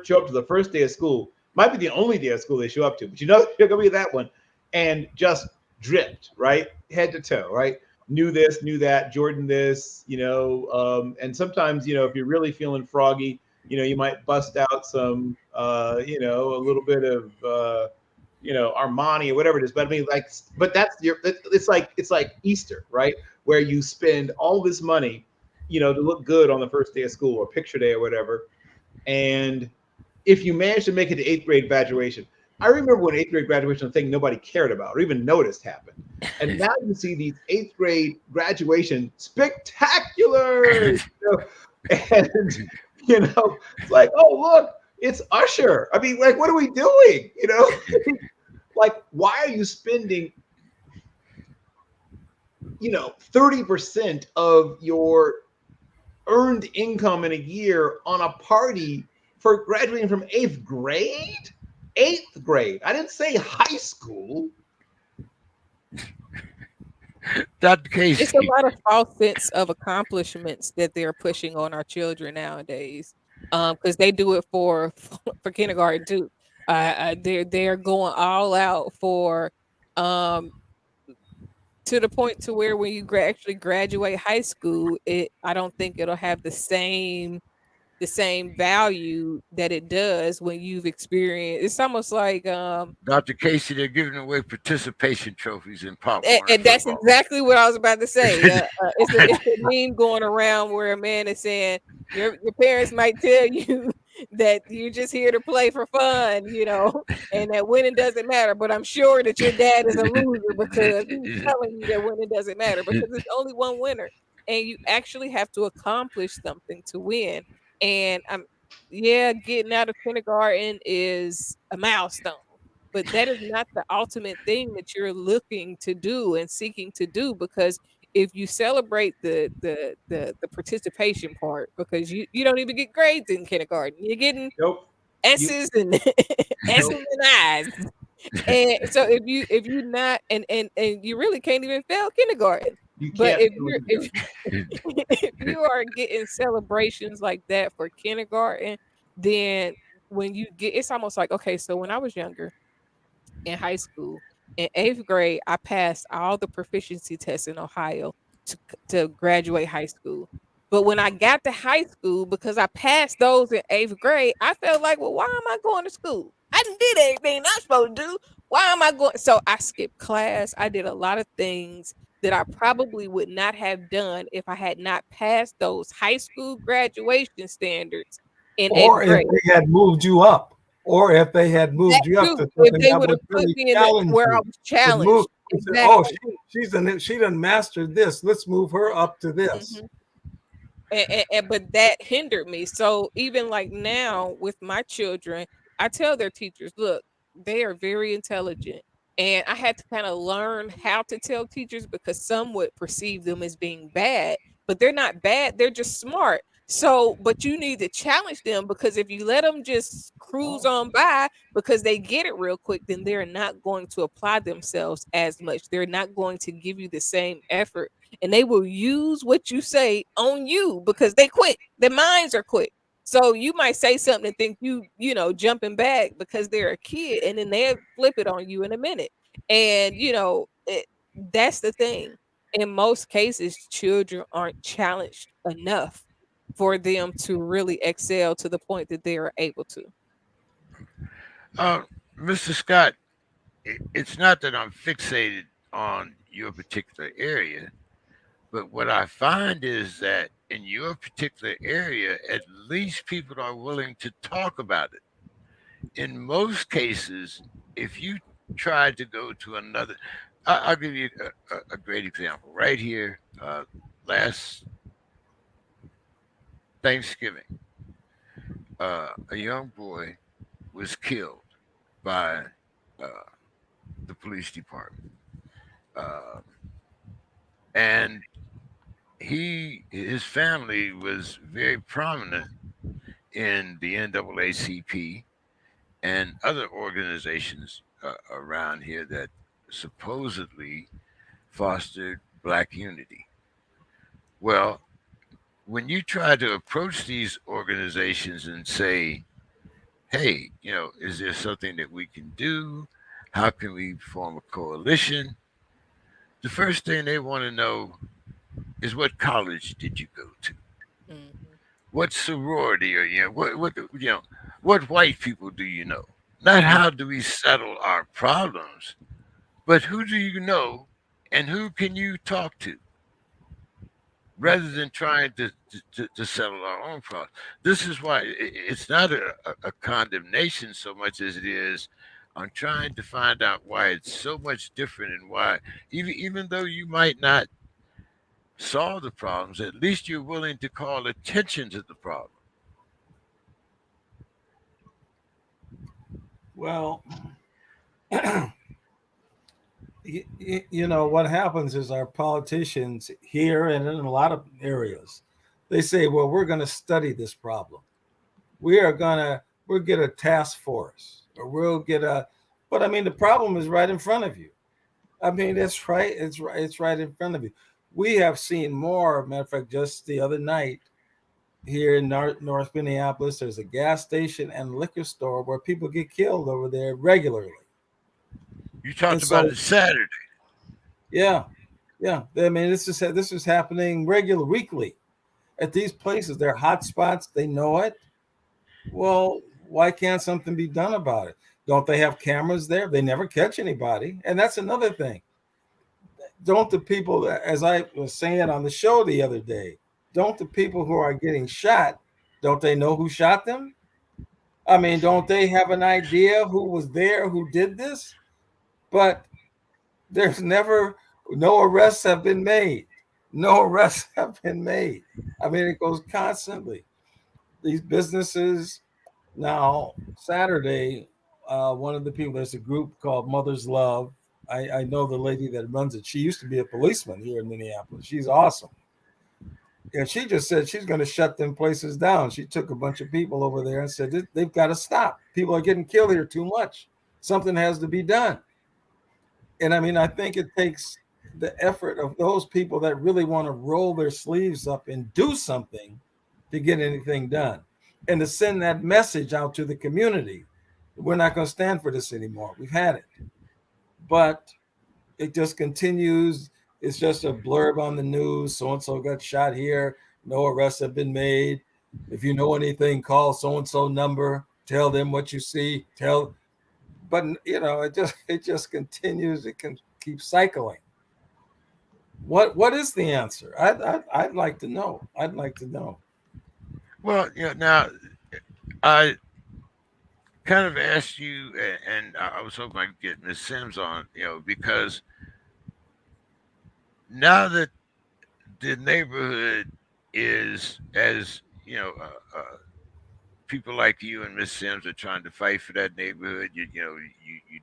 show up to the first day of school. Might be the only day of school they show up to, but you're gonna be that one, and just dripped, right, head to toe, right. Knew this, knew that, Jordan this, and sometimes, if you're really feeling froggy, you might bust out some, a little bit of, Armani or whatever it is. But but it's like Easter, right? Where you spend all this money, to look good on the first day of school or picture day or whatever. And if you manage to make it to 8th grade graduation, I remember when 8th grade graduation, a thing nobody cared about or even noticed happened. And now you see these 8th grade graduation spectacular, and, it's like, oh, look, it's Usher. What are we doing? Why are you spending, 30% of your earned income in a year on a party for graduating from 8th grade? 8th grade. I didn't say high school. Dr. It's a Casey. lot of false sense of accomplishments that they're pushing on our children nowadays, because they do it for for kindergarten too. They're going all out for, um, to the point to where when you actually graduate high school, I don't think it'll have the same value that it does when you've experienced. It's almost like, Dr. Casey, they're giving away participation trophies in Pop Warner and that's football. exactly what I was about to say. It's a meme going around where a man is saying your parents might tell you that you're just here to play for fun, and that winning doesn't matter. But I'm sure that your dad is a loser because he's telling you that winning doesn't matter because there's only one winner, and you actually have to accomplish something to win. And yeah, getting out of kindergarten is a milestone, but that is not the ultimate thing that you're looking to do and seeking to do, because if you celebrate the participation part, because you don't even get grades in kindergarten, you're getting Nope. You S's and S's nope. and I's. And so if you not and you really can't even fail kindergarten. You But can't do it. if you are getting celebrations like that for kindergarten, then when you get, it's almost like, okay, so when I was younger in high school, in 8th grade, I passed all the proficiency tests in Ohio to graduate high school. But when I got to high school, because I passed those in 8th grade, I felt like, well, why am I going to school? I didn't did everything I'm supposed to do. Why am I going? So I skipped class. I did a lot of things that I probably would not have done if I had not passed those high school graduation standards in 8th Or if grade. they had moved you up, or if they had That moved you up too, to if something they that would would have put really me in challenge where I you. was It moved. challenged. You said, "Oh, Exactly. she done mastered this. Let's move her up to this." Mhm. But that hindered me. So even like now with my children, I tell their teachers, look, they are very intelligent. And I had to kind of learn how to tell teachers because some would perceive them as being bad, but they're not bad, they're just smart. So, but you need to challenge them, because if you let them just cruise on by because they get it real quick, then they're not going to apply themselves as much. They're not going to give you the same effort, and they will use what you say on you because they quick. Their minds are quick. So you might say something and think jumping back because they're a kid, and then they'll flip it on you in a minute. And that's the thing. In most cases, children aren't challenged enough for them to really excel to the point that they are able to. Uh, Mr. Scott, it's not that I'm fixated on your particular area, but what I find is that in your particular area, at least people are willing to talk about it. In most cases, if you try to go to another, I'll give you a great example right here. Last Thanksgiving, a young boy was killed by uh, the police department. Uh, and his family was very prominent in the NAACP and other organizations around here that supposedly fostered black unity. Well, when you try to approach these organizations and say, hey, is there something that we can do? How can we form a coalition? The first thing they want to know is, what college did you go to? Mhm. What sorority are you? What white people do you know? Not how do we settle our problems, but who do you know, and who can you talk to, rather than trying to settle our own problems. This is why it's not a condemnation so much as it is. I'm trying to find out why it's so much different, and why even though you might not solve the problems, at least you're willing to call attention to the problem. Well, what happens is our politicians here and in a lot of areas, they say, well, we're going to study this problem. We'll get a task force, or we'll get a, but I mean, the problem is right in front of you. I mean, it's right. It's right. It's right in front of you. We have seen more. Matter of fact, just the other night here in North Minneapolis, there's a gas station and liquor store where people get killed over there regularly. You And talked about so, it Saturday. yeah, yeah. I mean, this is happening regular, weekly at these places. They're hot spots. They know it. Well, why can't something be done about it? Don't they have cameras there? They never catch anybody, and that's another thing. Don't the people, as I was saying on the show the other day, don't the people who are getting shot, don't they know who shot them? I mean, don't they have an idea who was there, who did this? But there's never, no arrests have been made. No arrests have been made. I mean, it goes constantly. These businesses. Now, Saturday, one of the people, there's a group called Mother's Love. I know the lady that runs it. She used to be a policeman here in Minneapolis. She's awesome. And she just said she's going to shut them places down. She took a bunch of people over there and said they've got to stop. People are getting killed here too much. Something has to be done. And I mean, I think it takes the effort of those people that really want to roll their sleeves up and do something to get anything done and to send that message out to the community. We're not going to stand for this anymore. We've had it. But it just continues. It's just a blurb on the news. So and so got shot here. No arrests have been made. If you know anything, call so and so number. Tell them what you see. But it just continues. It can keep cycling. What is the answer? I'd like to know. I'd like to know. Well, now I kind of asked you, and I was hoping I could get Miss Sims on, because now that the neighborhood is, as people like you and Miss Sims are trying to fight for that neighborhood. You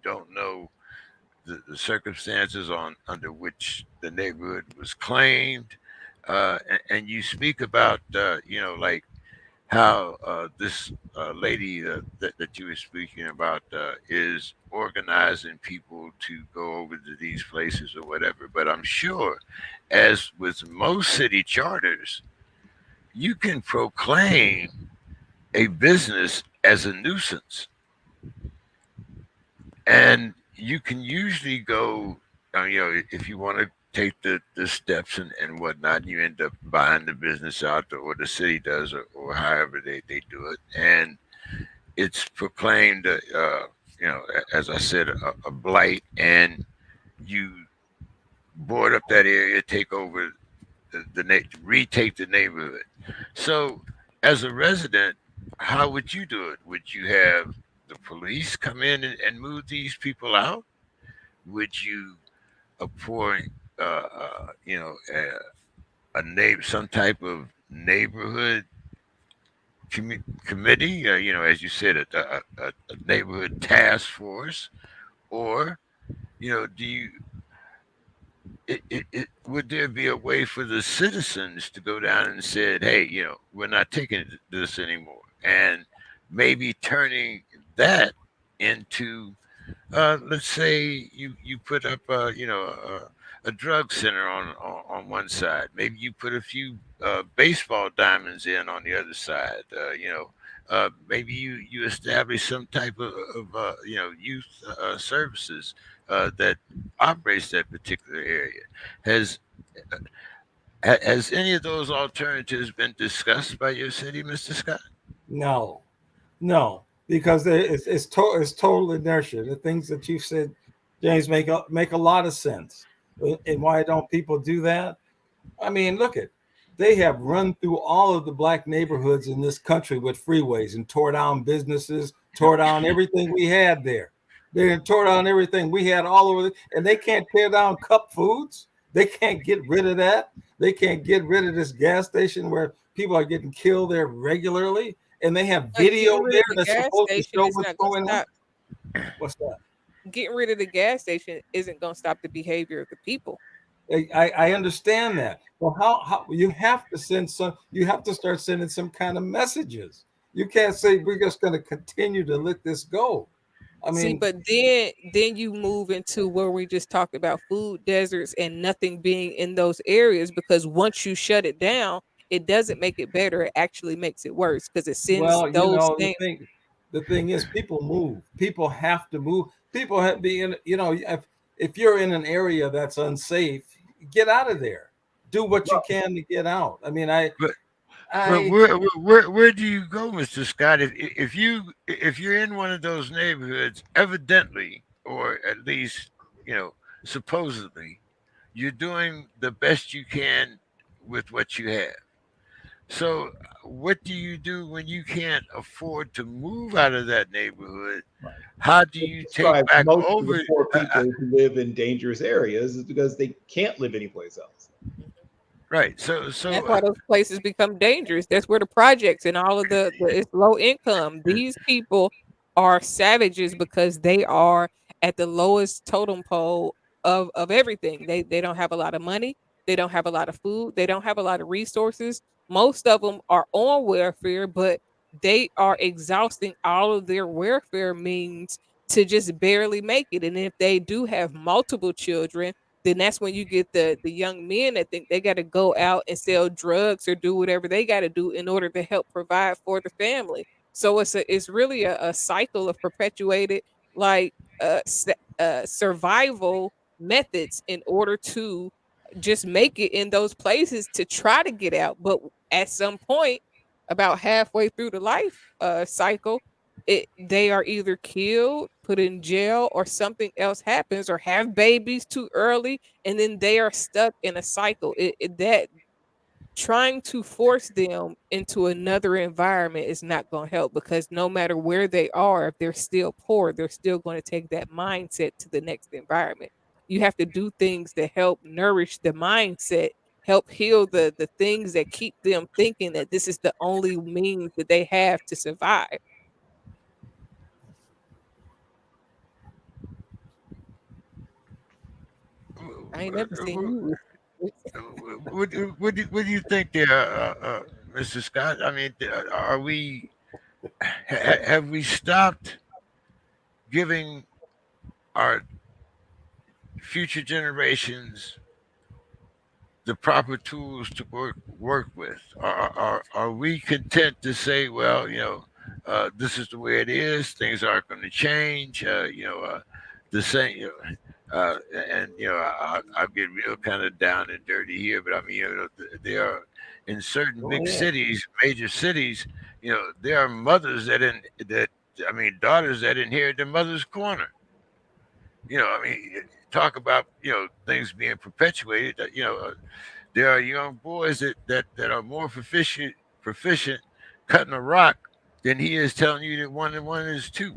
don't know the circumstances on under which the neighborhood was claimed, and you speak about like how this lady that you were speaking about is organizing people to go over to these places or whatever. But I'm sure, as with most city charters, you can proclaim a business as a nuisance, and you can usually go, if you want to take the steps and whatnot, you end up buying the business out, or the city does, or however they do it, and it's proclaimed, as I said, a blight, and you board up that area, take over retake the neighborhood. So, as a resident, how would you do it? Would you have the police come in and move these people out? Would you appoint, a neighbor, some type of neighborhood committee? As you said, a neighborhood task force, or do you would there be a way for the citizens to go down and said, hey, we're not taking this anymore, and maybe turning that into, let's say you put up, a drug center on one side. Maybe you put a few baseball diamonds in on the other side. Maybe you establish some type of youth services that operates that particular area. Has has any of those alternatives been discussed by your city, Mr. Scott? No, no, because it's total inertia. The things that you said, James, make a lot of sense. And why don't people do that? I mean, look at, they have run through all of the black neighborhoods in this country with freeways and tore down businesses, tore down everything we had there. They tore down everything we had all over, and they can't tear down Cup Foods. They can't get rid of that. They can't get rid of this gas station where people are getting killed there regularly, and they have video Getting rid there of the that's gas supposed to station show is what's not going to going on. stop. What's that? Getting rid of the gas station isn't going to stop the behavior of the people. I understand that. Well, how you have to you have to start sending some kind of messages. You can't say we're just going to continue to let this go. I See, mean, but then you move into where we just talked about food deserts and nothing being in those areas, because once you shut it down, it doesn't make it better. It actually makes it worse because it sends well, those the things. thing is, people move. People have to move. People have be in. If you're in an area that's unsafe, get out of there. Do what you Well, can to get out. I mean, But but I where do you go, Mister Scott? If you're in one of those neighborhoods, evidently, or at least you know supposedly, you're doing the best you can with what you have. So, what do you do when you can't afford to move out of that neighborhood? right. How do It you take describes back most of the over? poor Uh, uh, people who live in dangerous areas is because they can't live anyplace else. right. And that's why those places become dangerous. That's where the projects and all of the it's low income. These people are savages because they are at the lowest totem pole of everything. They don't have a lot of money. They don't have a lot of food. They don't have a lot of resources. Most of them are on welfare, but they are exhausting all of their welfare means to just barely make it. And if they do have multiple children, then that's when you get the young men that think they got to go out and sell drugs or do whatever they got to do in order to help provide for the family. So it's really a cycle of perpetuated like survival methods in order to just make it in those places to try to get out. But at some point, about halfway through the life cycle, they are either killed, put in jail, or something else happens, or have babies too early, and then they are stuck in a cycle. That trying to force them into another environment is not going to help, because no matter where they are, if they're still poor, they're still going to take that mindset to the next environment. You have to do things that help nourish the mindset, help heal the things that keep them thinking that this is the only means that they have to survive. I ain't never seen you. what do you think there, Mr. Scott? I mean, are we have we stopped giving our future generations the proper tools to work with? Are we content to say, well, this is the way it is. Things aren't going to change. The same. And I'll get real kind of down and dirty here, but I mean, there are in certain go big ahead. cities, major cities, there are mothers that I mean, daughters that inherit their mother's corner. I mean, talk about things being perpetuated. There are young boys that are more proficient cutting a rock than he is telling you that one and one is two.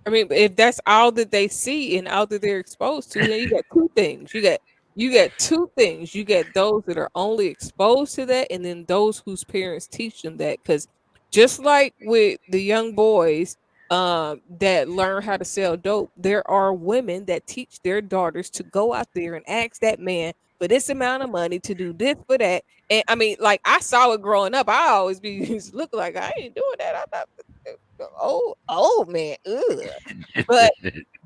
I mean, if that's all that they see and all that they're exposed to, then you got two things. You got two things. You got those that are only exposed to that, and then those whose parents teach them that. Because just like with the young boys that learn how to sell dope, there are women that teach their daughters to go out there and ask that man for this amount of money to do this for that. And I mean, like I saw it growing up. I always be look like I ain't doing that. I'm not old man. Ugh. But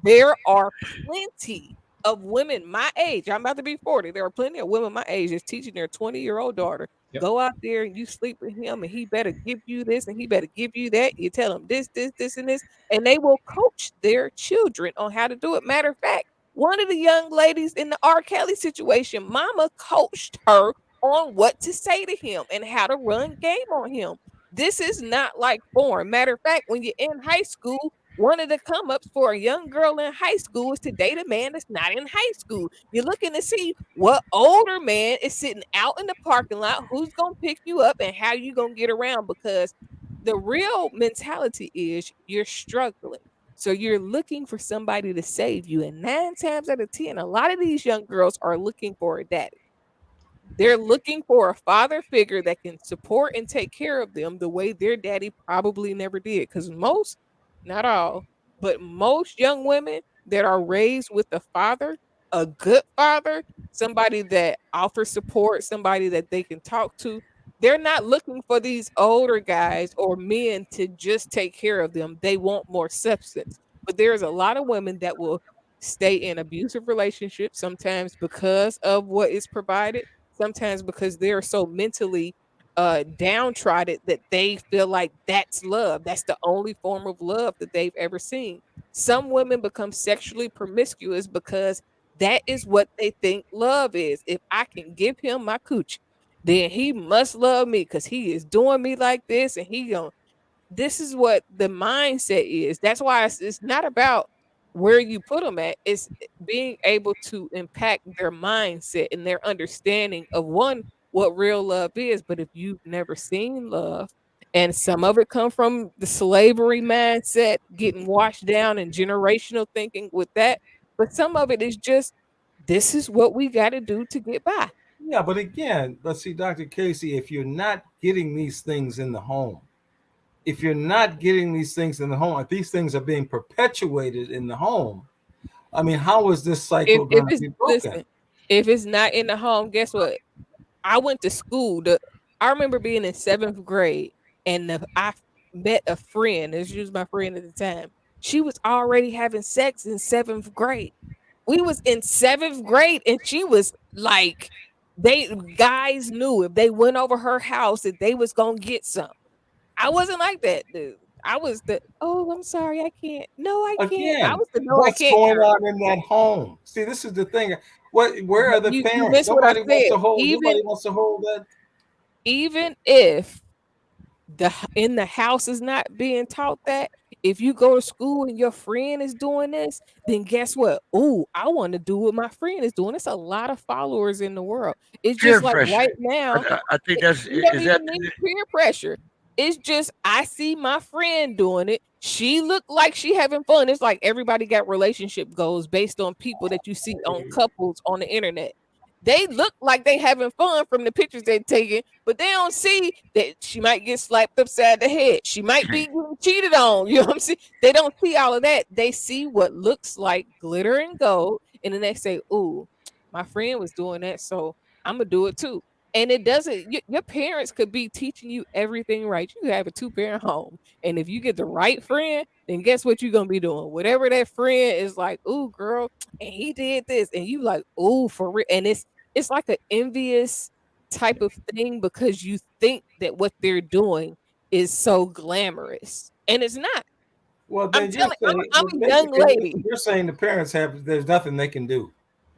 there are plenty of women my age. I'm about to be 40. There are plenty of women my age that's teaching their 20-year-old daughter, Yep. go out there and you sleep with him and he better give you this and he better give you that. You tell him this, and this, and they will coach their children on how to do it. Matter of fact, one of the young ladies in the R. Kelly situation, mama coached her on what to say to him and how to run game on him. This is not like foreign. Matter of fact, when you're in high school, one of the come ups for a young girl in high school is to date a man that's not in high school. You're looking to see what older man is sitting out in the parking lot, who's going to pick you up, and how you going to get around, because the real mentality is you're struggling. So you're looking for somebody to save you. And 9 times out of 10, a lot of these young girls are looking for a daddy. They're looking for a father figure that can support and take care of them the way their daddy probably never did. Because most, not all, but most young women that are raised with a father, a good father, somebody that offers support, somebody that they can talk to, They're not looking for these older guys or men to just take care of them. They want more substance. But there's a lot of women that will stay in abusive relationships, sometimes because of what is provided, sometimes because they're so mentally downtrodden that they feel like that's love. That's the only form of love that they've ever seen. Some women become sexually promiscuous because that is what they think love is. If I can give him my coochie, then he must love me because he is doing me like this, and he going this is what the mindset is. That's why it's not about where you put them at. It's being able to impact their mindset and their understanding of one, what real love is. But if you've never seen love, and some of it come from the slavery mindset, getting washed down and generational thinking with that, but some of it is just this is what we got to do to get by. Yeah, but again, let's see, Dr. Casey, if you're not getting these things in the home, if you're not getting these things in the home, if these things are being perpetuated in the home, I mean, how is this cycle If going to it's be broken? listen, if it's not in the home, guess what? I went to school. I remember being in 7th grade, and I met a friend, and she was my friend at the time. She was already having sex in 7th grade. We was in 7th grade, and she was like, they guys knew if they went over her house that they was gonna get some. I wasn't like that, dude. I was the oh, I'm sorry, I can't. No, I can't. I Again, was the no, I what's can't going girl. on in that home? See, this is the thing. Where But are the you parents? missed what I Nobody wants said. to hold. Nobody wants to hold that. Even if in the house is not being taught that, if you go to school and your friend is doing this, then guess what? Oh, I want to do what my friend is doing. It's a lot of followers in the world. It's Peer just like pressure. right now, I think that's you don't is that even need peer pressure. It's just I see my friend doing it. She looked like she having fun. It's like everybody got relationship goals based on people that you see on couples on the internet. They look like they having fun from the pictures they're taking, but they don't see that she might get slapped upside the head. She might be getting cheated on. You know what I'm saying? They don't see all of that. They see what looks like glitter and gold, and then they say, "Ooh, my friend was doing that, so I'm gonna do it too." And it doesn't. Your parents could be teaching you everything right. You have a 2-parent home, and if you get the right friend, then guess what you're gonna be doing? Whatever that friend is like, "Ooh, girl," and he did this, and you like, "Ooh, for real," and it's like an envious type of thing because you think that what they're doing is so glamorous, and it's not. Well, I'm then you're telling I'm saying, I'm well, a young basically, lady. you're saying the parents have. There's nothing they can do.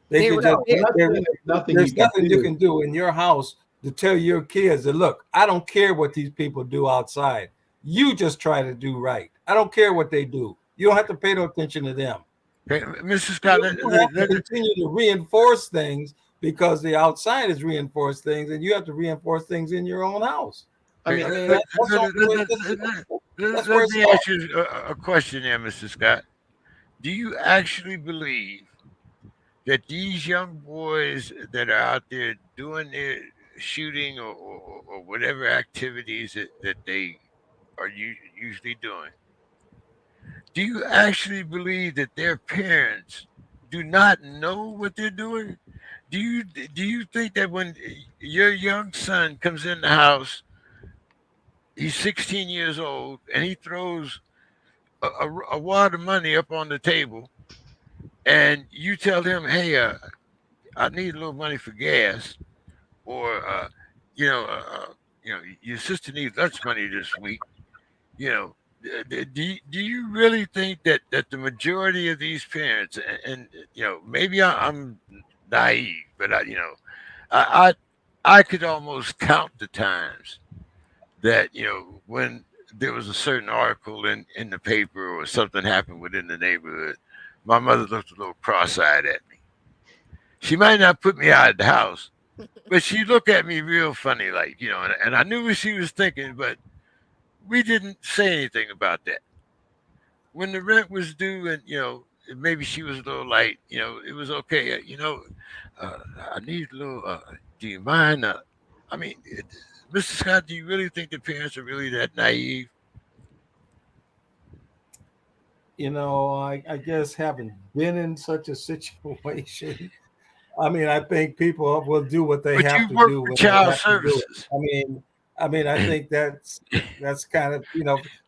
They They could were just. No, I'm there. not saying there's nothing you There's can nothing you do. can do in your house to tell your kids that look. I don't care what these people do outside. You just try to do right. I don't care what they do. You don't have to pay no attention to them. okay, Mr. Scott? You have to continue to reinforce things because the outside is reinforced things, and you have to reinforce things in your own house. I mean, I mean, Let, that's the let, only way. That's where let it me starts. ask you a question there, Mr. Scott. Do you actually believe that these young boys that are out there doing their shooting or whatever activities that they are usually doing, do you actually believe that their parents do not know what they're doing? Do you think that when your young son comes in the house, he's 16 years old, and he throws a wad of money up on the table, and you tell him, "Hey, I need a little money for gas," or you know, your sister needs lunch money this week. You know, do you really think that the majority of these parents, and maybe I'm naive, but I I could almost count the times that when there was a certain article in the paper or something happened within the neighborhood, my mother looked a little cross-eyed at me. She might not put me out of the house, but she looked at me real funny, like, and I knew what she was thinking, but we didn't say anything about that. When the rent was due, and maybe she was a little light, it was okay. Uh, I need a little. Do you mind? I mean, Mr. Scott, do you really think the parents are really that naive? I guess having been in such a situation, I mean, I think people will do what they But have you to work do for when they child have to do it. services. I mean, I mean, I think that's kind of,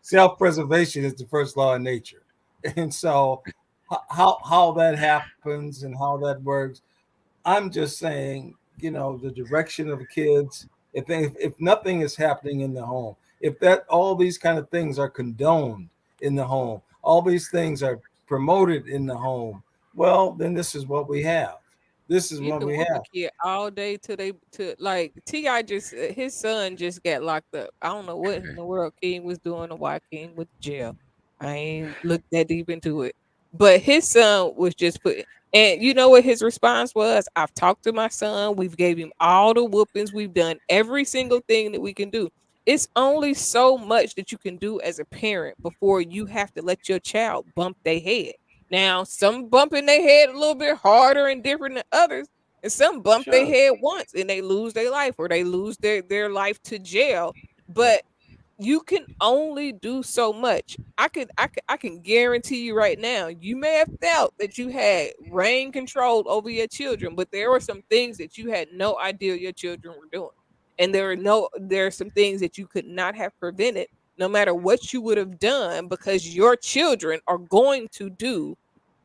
self-preservation is the first law of nature. And so how that happens and how that works, I'm just saying, the direction of kids, if nothing is happening in the home, if that all these kind of things are condoned in the home, all these things are promoted in the home, well, then this is what we have. This is You what can we whoop a have. kid all day till they to like Ti just his son just got locked up. I don't know what in the world King was doing or why King went to jail. I ain't looked that deep into it. But his son was just put, and you know what his response was? I've talked to my son. We've gave him all the whoopings. We've done every single thing that we can do. It's only so much that you can do as a parent before you have to let your child bump their head. Now, some bumping their head a little bit harder and different than others, and some bump their Sure. head once and they lose their life or they lose their life to jail. But you can only do so much. I can guarantee you right now, you may have felt that you had reign control over your children, but there were some things that you had no idea your children were doing. And there are some things that you could not have prevented no matter what you would have done because your children are going to do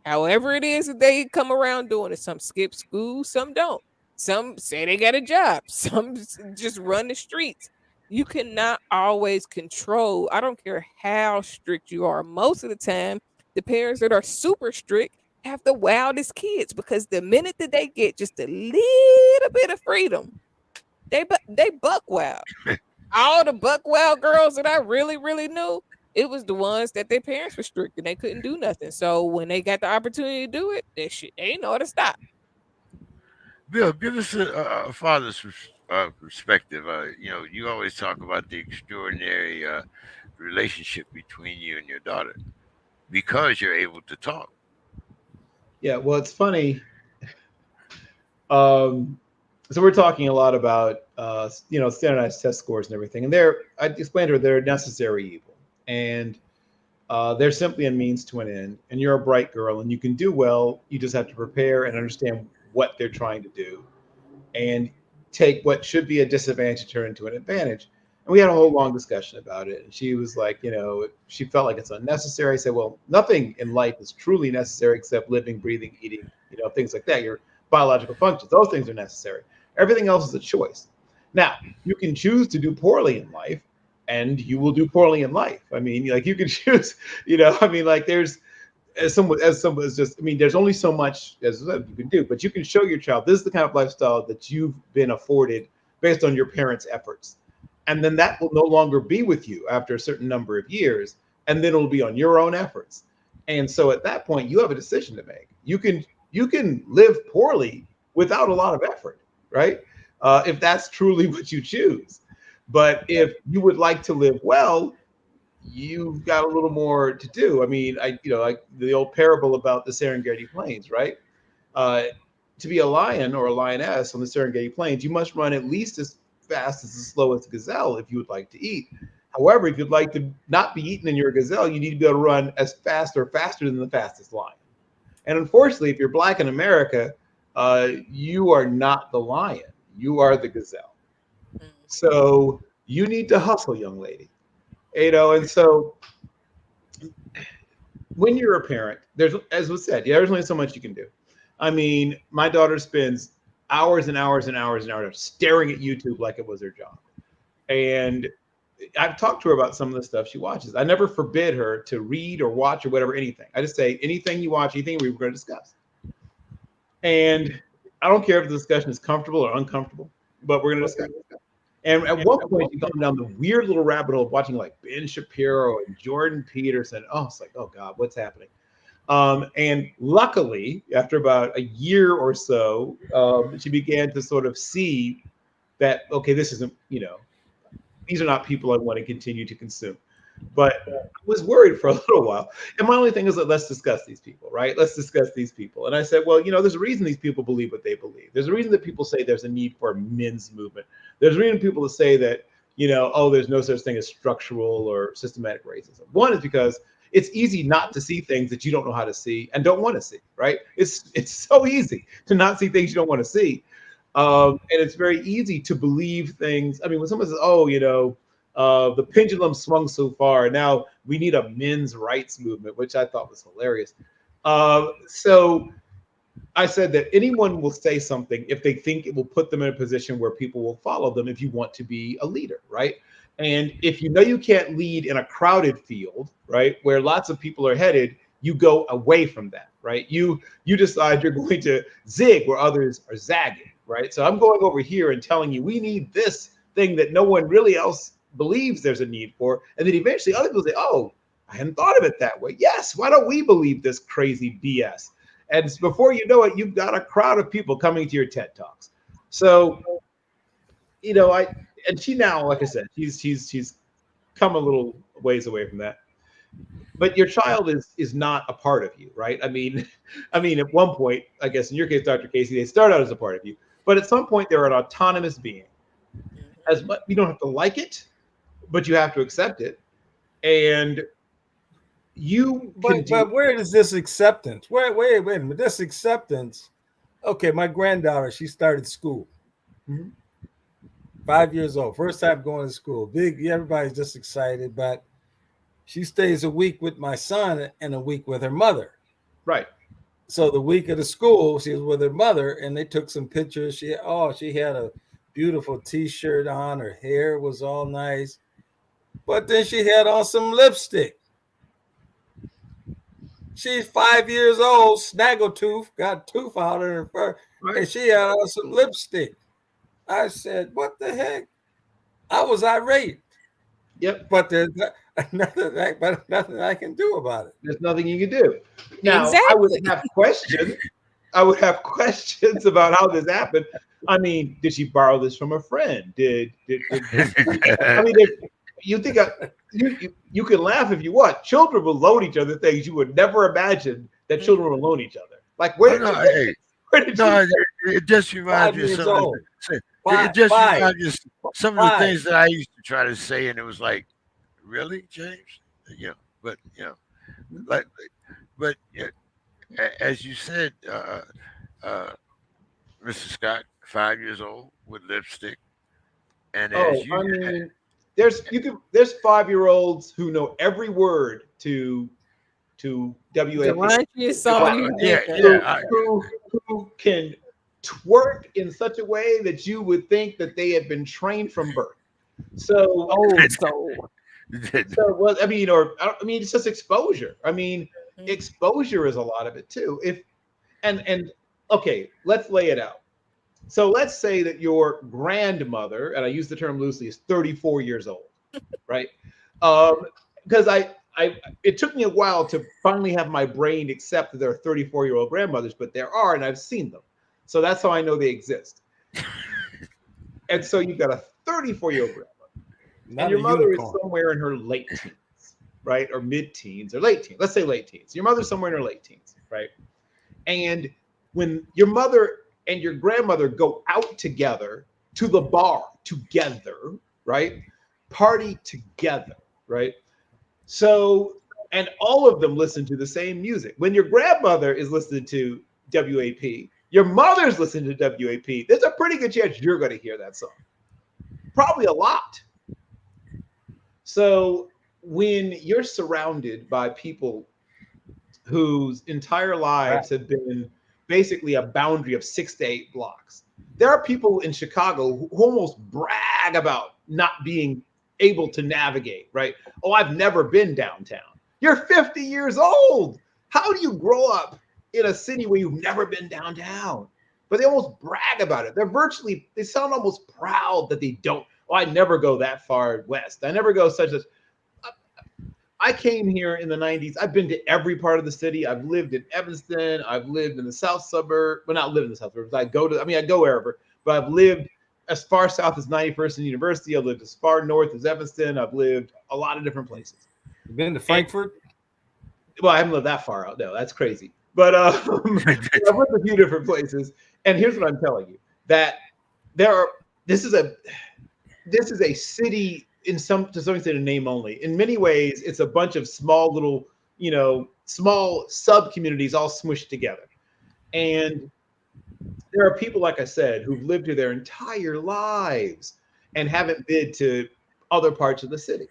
however it is that they come around doing it. Some skip school, some don't. Some say they got a job, some just run the streets. You cannot always control. I don't care how strict you are. Most of the time, the parents that are super strict have the wildest kids because the minute that they get just a little bit of freedom, they buck wild. All the buck wild girls that I really, really knew, it was the ones that their parents were strict and they couldn't do nothing. So when they got the opportunity to do it, they know how to stop. Bill, give us a father's perspective. You always talk about the extraordinary relationship between you and your daughter because you're able to talk. Yeah, well, it's funny. Um, so we're talking a lot about standardized test scores and everything, and I explained to her they're necessary evil, and they're simply a means to an end. And you're a bright girl, and you can do well. You just have to prepare and understand what they're trying to do, and take what should be a disadvantage turn into an advantage. And we had a whole long discussion about it. And she was like, she felt like it's unnecessary. I said, well, nothing in life is truly necessary except living, breathing, eating, things like that. Your biological functions, those things are necessary. Everything else is a choice. Now, you can choose to do poorly in life, and you will do poorly in life. I mean, like you can choose, like there's as someone is just, I mean, there's only so much as you can do, but you can show your child this is the kind of lifestyle that you've been afforded based on your parents' efforts. And then that will no longer be with you after a certain number of years. And then it'll be on your own efforts. And so at that point, you have a decision to make. You can live poorly without a lot of effort, right? If that's truly what you choose. But if you would like to live well, you've got a little more to do. I mean, like the old parable about the Serengeti Plains, right? Uh, to be a lion or a lioness on the Serengeti Plains, you must run at least as fast as slow as a gazelle if you would like to eat. However, if you'd like to not be eaten in your gazelle, you need to be able to run as fast or faster than the fastest lion. And unfortunately, if you're black in America, you are not the lion. You are the gazelle. Mm. So you need to hustle, young lady. And so when you're a parent, there's, as was said, yeah, there's only so much you can do. I mean, my daughter spends hours and hours and hours and hours staring at YouTube like it was her job. And I've talked to her about some of the stuff she watches. I never forbid her to read or watch or whatever, anything. I just say, anything you watch, anything we're going to discuss. And I don't care if the discussion is comfortable or uncomfortable, but we're going to discuss. And at one point, you gone down the weird little rabbit hole of watching like Ben Shapiro and Jordan Peterson. Oh, it's like, oh God, what's happening? And luckily, after about a year or so, she began to sort of see that, okay, this isn't, these are not people I want to continue to consume. But I was worried for a little while. And my only thing is that let's discuss these people, right? Let's discuss these people. And I said, well, there's a reason these people believe what they believe. There's a reason that people say there's a need for a men's movement. There's a reason people to say that, there's no such thing as structural or systematic racism. One is because it's easy not to see things that you don't know how to see and don't want to see, right? It's so easy to not see things you don't want to see. And it's very easy to believe things. I mean, when someone says, "Oh, the pendulum swung so far. Now we need a men's rights movement," which I thought was hilarious. So I said that anyone will say something if they think it will put them in a position where people will follow them if you want to be a leader, right? And if you know you can't lead in a crowded field, right, where lots of people are headed, you go away from that, right? You decide you're going to zig where others are zagging, right? So I'm going over here and telling you we need this thing that no one really else believes there's a need for. And then eventually other people say, "Oh, I hadn't thought of it that way. Yes, why don't we believe this crazy BS?" And before you know it, you've got a crowd of people coming to your TED Talks. So, and she now, like I said, she's come a little ways away from that. But your child is not a part of you, right? I mean, at one point, I guess in your case, Dr. Casey, they start out as a part of you, but at some point they're an autonomous being. As much you don't have to like it, but you have to accept it, and you can do. But where is this acceptance? Wait a minute. This acceptance. Okay, my granddaughter, she started school. Mhm. 5 years old, first time going to school. Big, everybody's just excited, but she stays a week with my son and a week with her mother. Right. So the week of the school, she was with her mother, and they took some pictures. She had a beautiful T-shirt on. Her hair was all nice, but then she had on some lipstick. She's 5 years old, snaggletooth, got tooth out of her fur, Right. and she had on some lipstick. I said, "What the heck?" I was irate. Yep. But there's nothing I can do about it. There's nothing you can do. Now, Exactly. I would have questions. I would have questions about how this happened. I mean, did she borrow this from a friend? I mean, you think you can laugh if you want. Children will loan each other things you would never imagine that children will loan each other. Like where did it just reminds 5 me of years some of old. it just Five. reminds me of some of the things that I used to try to say, and it was like, really, James? But like, but as you said, Mr. Scott, 5 years old with lipstick, and as you, I mean, there's 5-year-olds who know every word to WAP. Delonte saw Well, you yeah, nigga. Who can twerk in such a way that you would think that they had been trained from birth. So, well, I mean, it's just exposure. I mean, exposure is a lot of it too. And okay, let's lay it out. So let's say that your grandmother, and I use the term loosely, is 34 years old, right? Because it took me a while to finally have my brain accept that there are 34-year-old grandmothers, but there are, and I've seen them. So that's how I know they exist. And so you've got a 34-year-old grandmother, and your mother is somewhere in her late teens, right? Or mid-teens or late teens. Let's say late teens. Your mother's somewhere in her late teens, right? And when your mother and your grandmother go out together to the bar together, right? Party together, right? So, and all of them listen to the same music. When your grandmother is listening to WAP, your mother's listening to WAP, there's a pretty good chance you're going to hear that song. Probably a lot. So when you're surrounded by people whose entire lives have been basically a boundary of 6 to 8 blocks. There are people in Chicago who almost brag about not being able to navigate, right? Oh, I've never been downtown. You're 50 years old. How do you grow up in a city where you've never been downtown? But they almost brag about it. They sound almost proud that they don't. Oh, I never go that far west. I never go such as. I came here in the 90s. I've been to every part of the city. I've lived in Evanston. I've lived in the south suburb. Well, not live in the south suburbs. I go wherever, but I've lived as far south as 91st and University. I've lived as far north as Evanston. I've lived a lot of different places. You've been to Frankfurt? Well, I haven't lived that far out. No, that's crazy. But I've lived a few different places. And here's what I'm telling you: that this is a city to some extent in name only. In many ways, it's a bunch of small little, small sub communities all smushed together. And there are people, like I said, who've lived here their entire lives and haven't been to other parts of the city,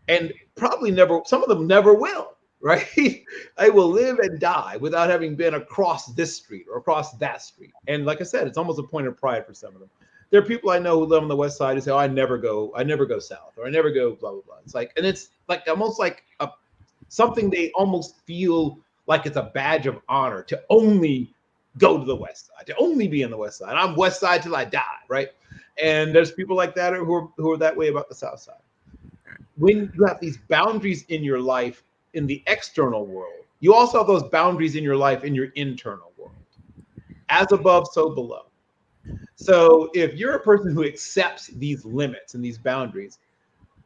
and probably never. Some of them never will. Right? I will live and die without having been across this street or across that street. And like I said, it's almost a point of pride for some of them. There are people I know who live on the west side who say, "Oh, I never go south, or I never go blah blah blah." It's like, and it's like almost like a something they almost feel like it's a badge of honor to only go to the west side, to only be on the west side. I'm west side till I die, right? And there's people like that who are that way about the south side. When you have these boundaries in your life in the external world, you also have those boundaries in your life in your internal world. As above, so below. So if you're a person who accepts these limits and these boundaries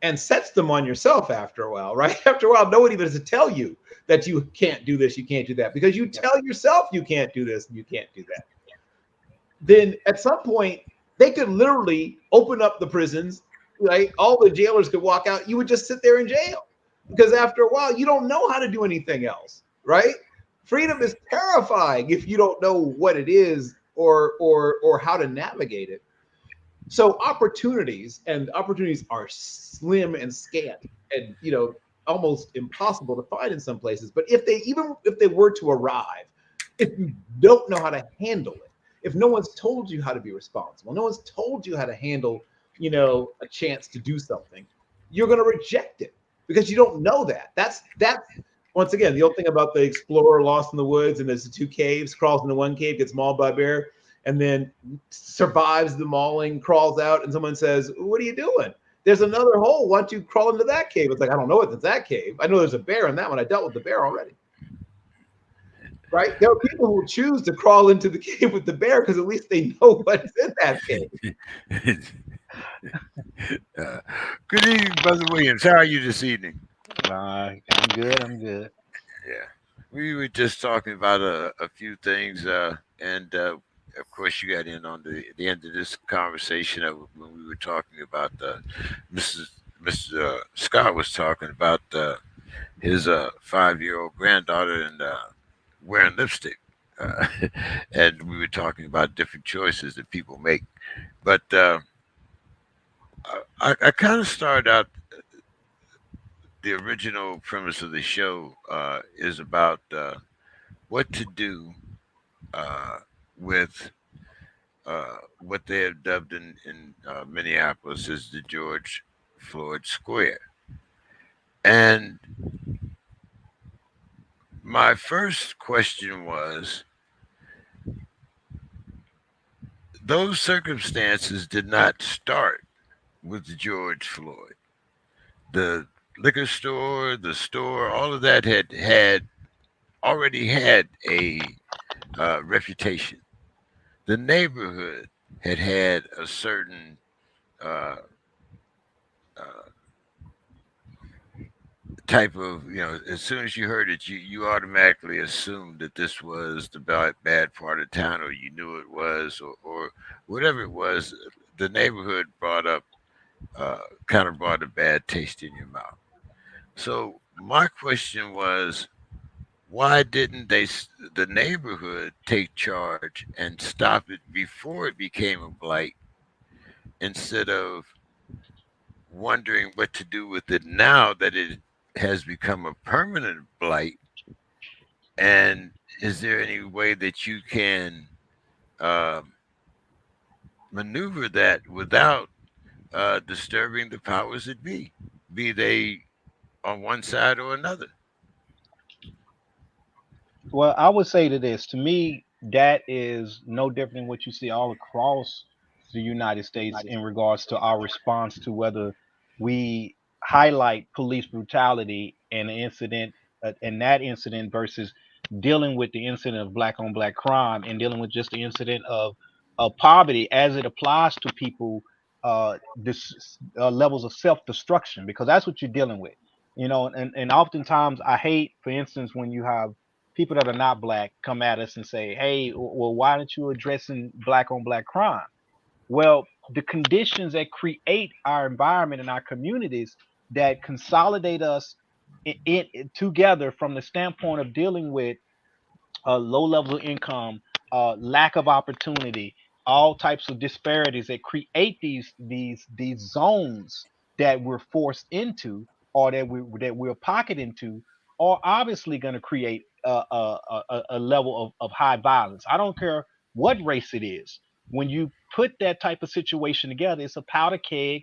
and sets them on yourself after a while, right? After a while, nobody even has to tell you that you can't do this, you can't do that, because you tell yourself you can't do this and you can't do that. Then at some point, they could literally open up the prisons, right? All the jailers could walk out. You would just sit there in jail because after a while, you don't know how to do anything else, right? Freedom is terrifying if you don't know what it is or how to navigate it. So opportunities are slim and scant, and almost impossible to find in some places. But if they were to arrive, if you don't know how to handle it, if no one's told you how to be responsible, no one's told you how to handle, a chance to do something, you're going to reject it because you don't know that. That's once again the old thing about the explorer lost in the woods, and there's the two caves, crawls into one cave, gets mauled by a bear, and then survives the mauling, crawls out, and someone says, "What are you doing? There's another hole. Why don't you crawl into that cave?" It's like, I don't know what's in that cave. I know there's a bear in that one. I dealt with the bear already. Right? There are people who choose to crawl into the cave with the bear because at least they know what's in that cave. Good evening, Brother Williams. How are you this evening? I'm good. Yeah. We were just talking about a few things, and of course, you got in on the end of this conversation when we were talking about Mr. Scott was talking about his 5-year-old granddaughter and wearing lipstick. Uh, and we were talking about different choices that people make. But I kind of started out the original premise of the show is about what to do uh, with what they have dubbed in Minneapolis as the George Floyd Square. And my first question was, those circumstances did not start with George Floyd. The liquor store, the store, all of that had already had a reputation. The neighborhood had a certain uh, uh, type of, as soon as you heard it, you automatically assumed that this was the bad part of town, or you knew it was, or whatever it was. The neighborhood kind of brought a bad taste in your mouth. So my question was, why didn't the neighborhood take charge and stop it before it became a blight, instead of wondering what to do with it now that it has become a permanent blight? And is there any way that you can um, maneuver that without disturbing the powers that be they on one side or another? Well, I would say to this, to me, that is no different than what you see all across the United States in regards to our response to whether we highlight police brutality and the incident and that incident versus dealing with the incident of black on black crime and dealing with just the incident of poverty as it applies to people this levels of self-destruction, because that's what you're dealing with, and oftentimes I hate, for instance, when you have people that are not black come at us and say, "Hey, well, why aren't you addressing black on black crime?" Well, the conditions that create our environment and our communities that consolidate us together from the standpoint of dealing with low levels of income, lack of opportunity, all types of disparities that create these zones that we're forced into, or that we're pocketed into, are obviously going to create a level of high violence. I don't care what race it is. When you put that type of situation together, it's a powder keg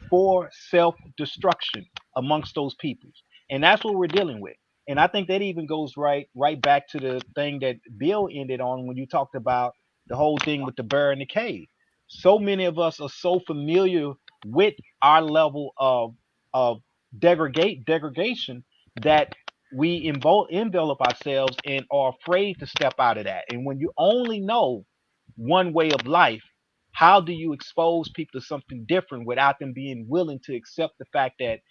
for self destruction amongst those peoples, and that's what we're dealing with. And I think that even goes right back to the thing that Bill ended on when you talked about the whole thing with the bear in the cave. So many of us are so familiar with our level of degradation that we envelop ourselves and are afraid to step out of that. And when you only know one way of life, how do you expose people to something different without them being willing to accept the fact that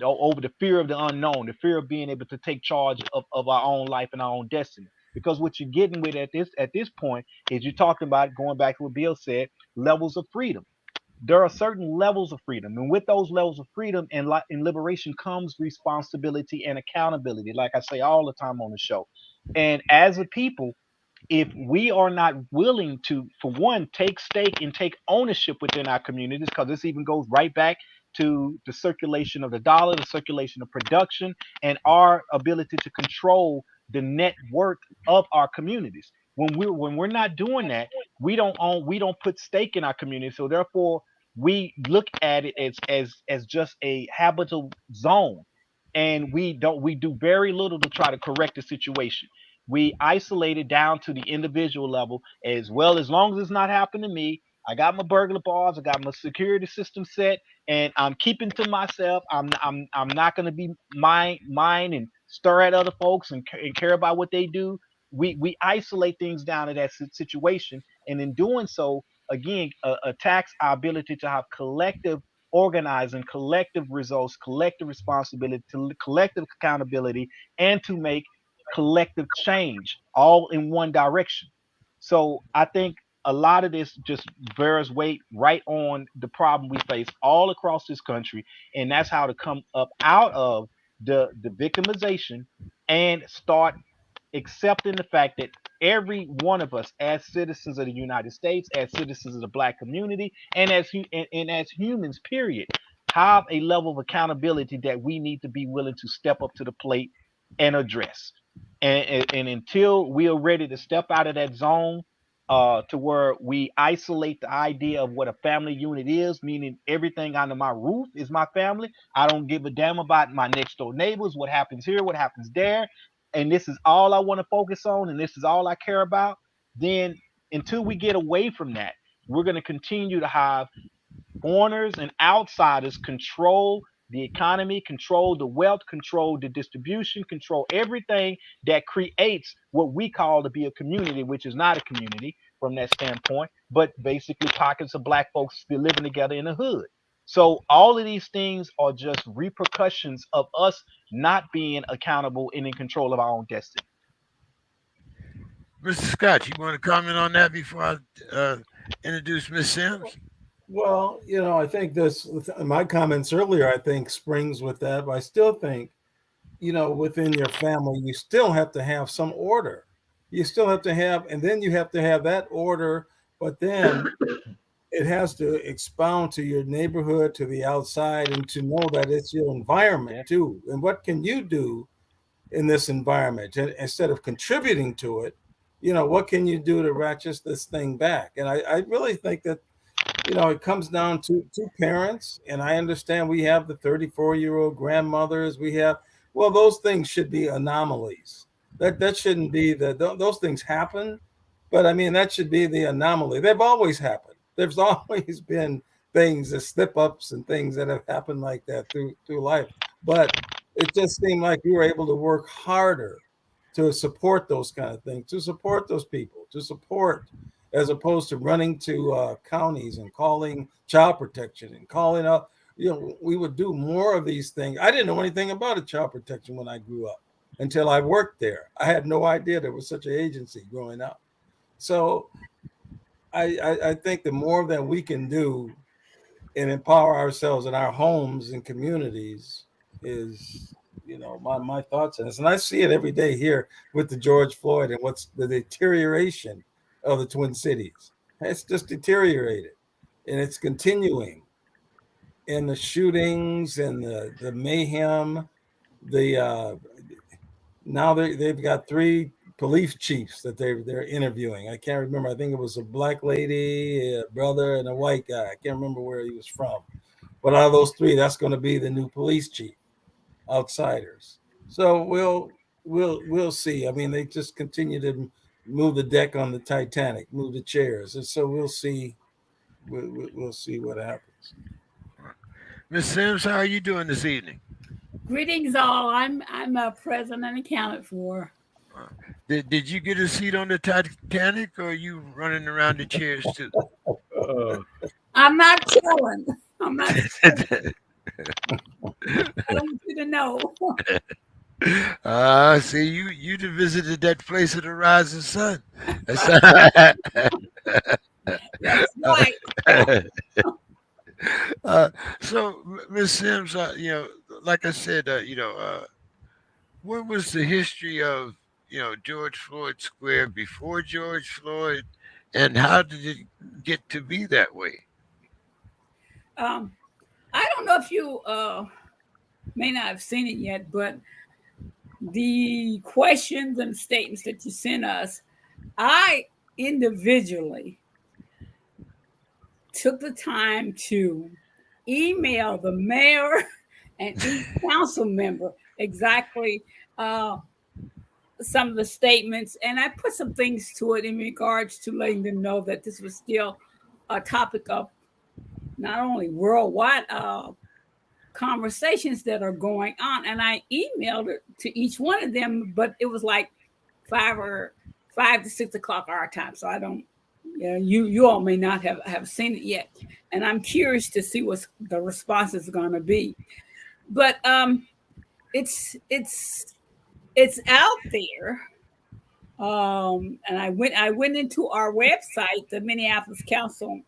over the fear of the unknown, the fear of being able to take charge of our own life and our own destiny? Because what you're getting with at this point is you're talking about, going back to what Bill said, levels of freedom. There are certain levels of freedom, and with those levels of freedom and liberation comes responsibility and accountability, like I say all the time on the show. And as a people, if we are not willing to, for one, take stake and take ownership within our communities, because this even goes right back to the circulation of the dollar, the circulation of production, and our ability to control the net worth of our communities. When we're not doing that, we don't put stake in our community. So therefore, we look at it as just a habitable zone, and we do very little to try to correct the situation. We isolate it down to the individual level. As well, as long as it's not happening to me, I got my burglar bars, I got my security system set, and I'm keeping to myself. I'm not going to be mine and stir at other folks and care about what they do. We isolate things down to that situation, and in doing so, again, attacks our ability to have collective organizing, collective results, collective responsibility, collective accountability, and to make collective change all in one direction. So I think a lot of this just bears weight right on the problem we face all across this country, and that's how to come up out of the victimization and start accepting the fact that every one of us, as citizens of the United States, as citizens of the Black community, and and as humans, period, have a level of accountability that we need to be willing to step up to the plate and address. And until we are ready to step out of that zone, to where we isolate the idea of what a family unit is, meaning everything under my roof is my family. I don't give a damn about my next door neighbors, what happens here, what happens there, and this is all I want to focus on, and this is all I care about. Then until we get away from that, we're going to continue to have foreigners and outsiders control the economy, control the wealth, control the distribution, control everything that creates what we call to be a community, which is not a community from that standpoint, but basically pockets of Black folks still living together in the hood. So all of these things are just repercussions of us not being accountable and in control of our own destiny. Mr. Scott, you want to comment on that before I introduce Miss Sims? Well, I think this, my comments earlier, I think springs with that, but I still think, within your family, you still have to have some order. You still have to have, and then you have to have that order, but then it has to expound to your neighborhood, to the outside, and to know that it's your environment Yeah. too. And what can you do in this environment? And instead of contributing to it, what can you do to ratchet this thing back? And I really think that it comes down to parents. And I understand we have the 34-year-old grandmothers. We have, well, those things should be anomalies. That shouldn't be those things happen, but I mean that should be the anomaly. They've always happened. There's always been things, the slip ups and things that have happened like that through life. But it just seemed like we were able to work harder to support those kind of things, to support those people, to support, as opposed to running to counties and calling child protection and calling up. We would do more of these things. I didn't know anything about a child protection when I grew up until I worked there. I had no idea there was such an agency growing up. So I think the more that we can do and empower ourselves in our homes and communities is, my thoughts on this. And I see it every day here with the George Floyd and what's the deterioration of the Twin Cities. It's just deteriorated, and it's continuing. And the shootings and the mayhem, the now they've got three police chiefs that they're interviewing. I can't remember. I think it was a black lady, a brother, and a white guy. I can't remember where he was from. But out of those three, that's going to be the new police chief. Outsiders. So we'll see. I mean, they just continue to move the deck on the Titanic, move the chairs, and so we'll see. We'll see what happens. Miss Sims, how are you doing this evening? Greetings, all. I'm present and accounted for. Uh, did you get a seat on the Titanic, or are you running around the chairs too? I'm not telling. I'm not. I want you to know. See, you visited that place of the rising sun. That's right. So, Miss Sims, like I said, what was the history of George Floyd Square before George Floyd, and how did it get to be that way? Um, I don't know if you may not have seen it yet, but the questions and statements that you sent us, I individually took the time to email the mayor and each council member exactly some of the statements, and I put some things to it in regards to letting them know that this was still a topic of not only worldwide conversations that are going on. And I emailed it to each one of them, but it was like 5 to 6 o'clock our time. So I don't, you all may not have seen it yet. And I'm curious to see what the response is going to be. But it's out there. And I went into our website, the Minneapolis Council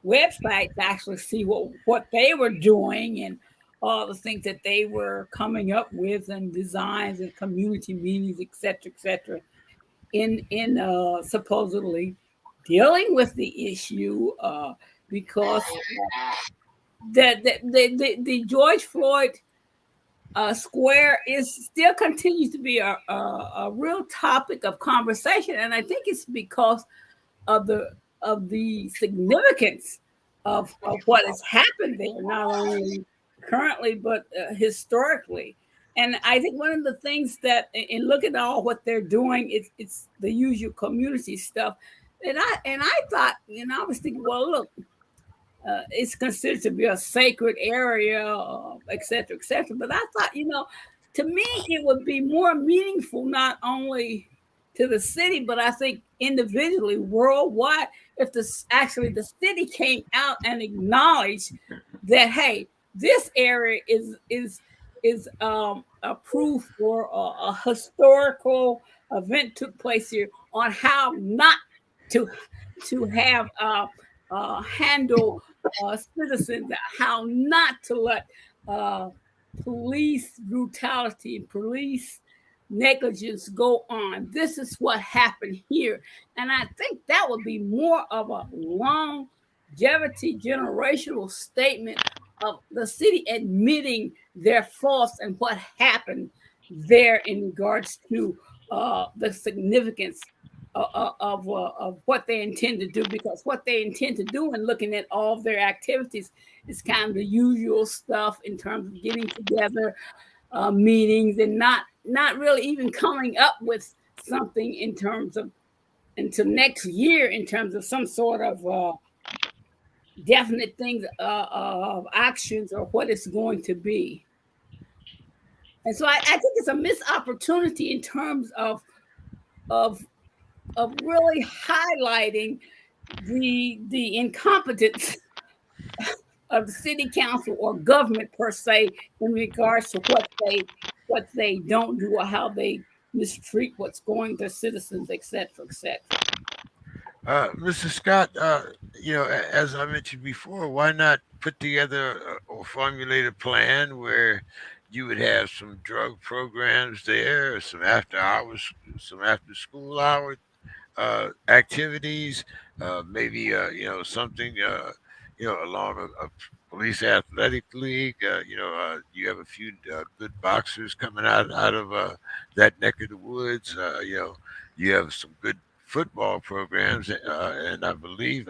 website, to actually see what they were doing and all the things that they were coming up with, and designs and community meetings, et cetera, in supposedly dealing with the issue, because the George Floyd Square is still continues to be a real topic of conversation, and I think it's because of the significance of what has happened there, not only currently but historically. And I think one of the things that, in looking at all what they're doing, it's the usual community stuff. And I thought, I was thinking, well, look, it's considered to be a sacred area, et cetera, et cetera. But I thought, to me, it would be more meaningful, not only to the city, but I think individually, worldwide, if the city came out and acknowledged that, hey, this area is a proof for a historical event took place here, on how not to have handle citizens, how not to let police brutality and police negligence go on. This is what happened here. And I think that would be more of a longevity generational statement of the city admitting their faults and what happened there in regards to the significance of what they intend to do, because what they intend to do in looking at all of their activities is kind of the usual stuff in terms of getting together, meetings, and not really even coming up with something in terms of until next year in terms of some sort of definite things of actions or what it's going to be. And so I think it's a missed opportunity in terms of really highlighting the incompetence of the city council or government per se in regards to what they don't do or how they mistreat what's going to citizens, et cetera, et cetera. Mr. Scott, as I mentioned before, why not put together or formulate a plan where you would have some drug programs there, some after hours, some after school hours activities, maybe something along a police athletic league. You have a few good boxers coming out of that neck of the woods. You have some good football programs, and I believe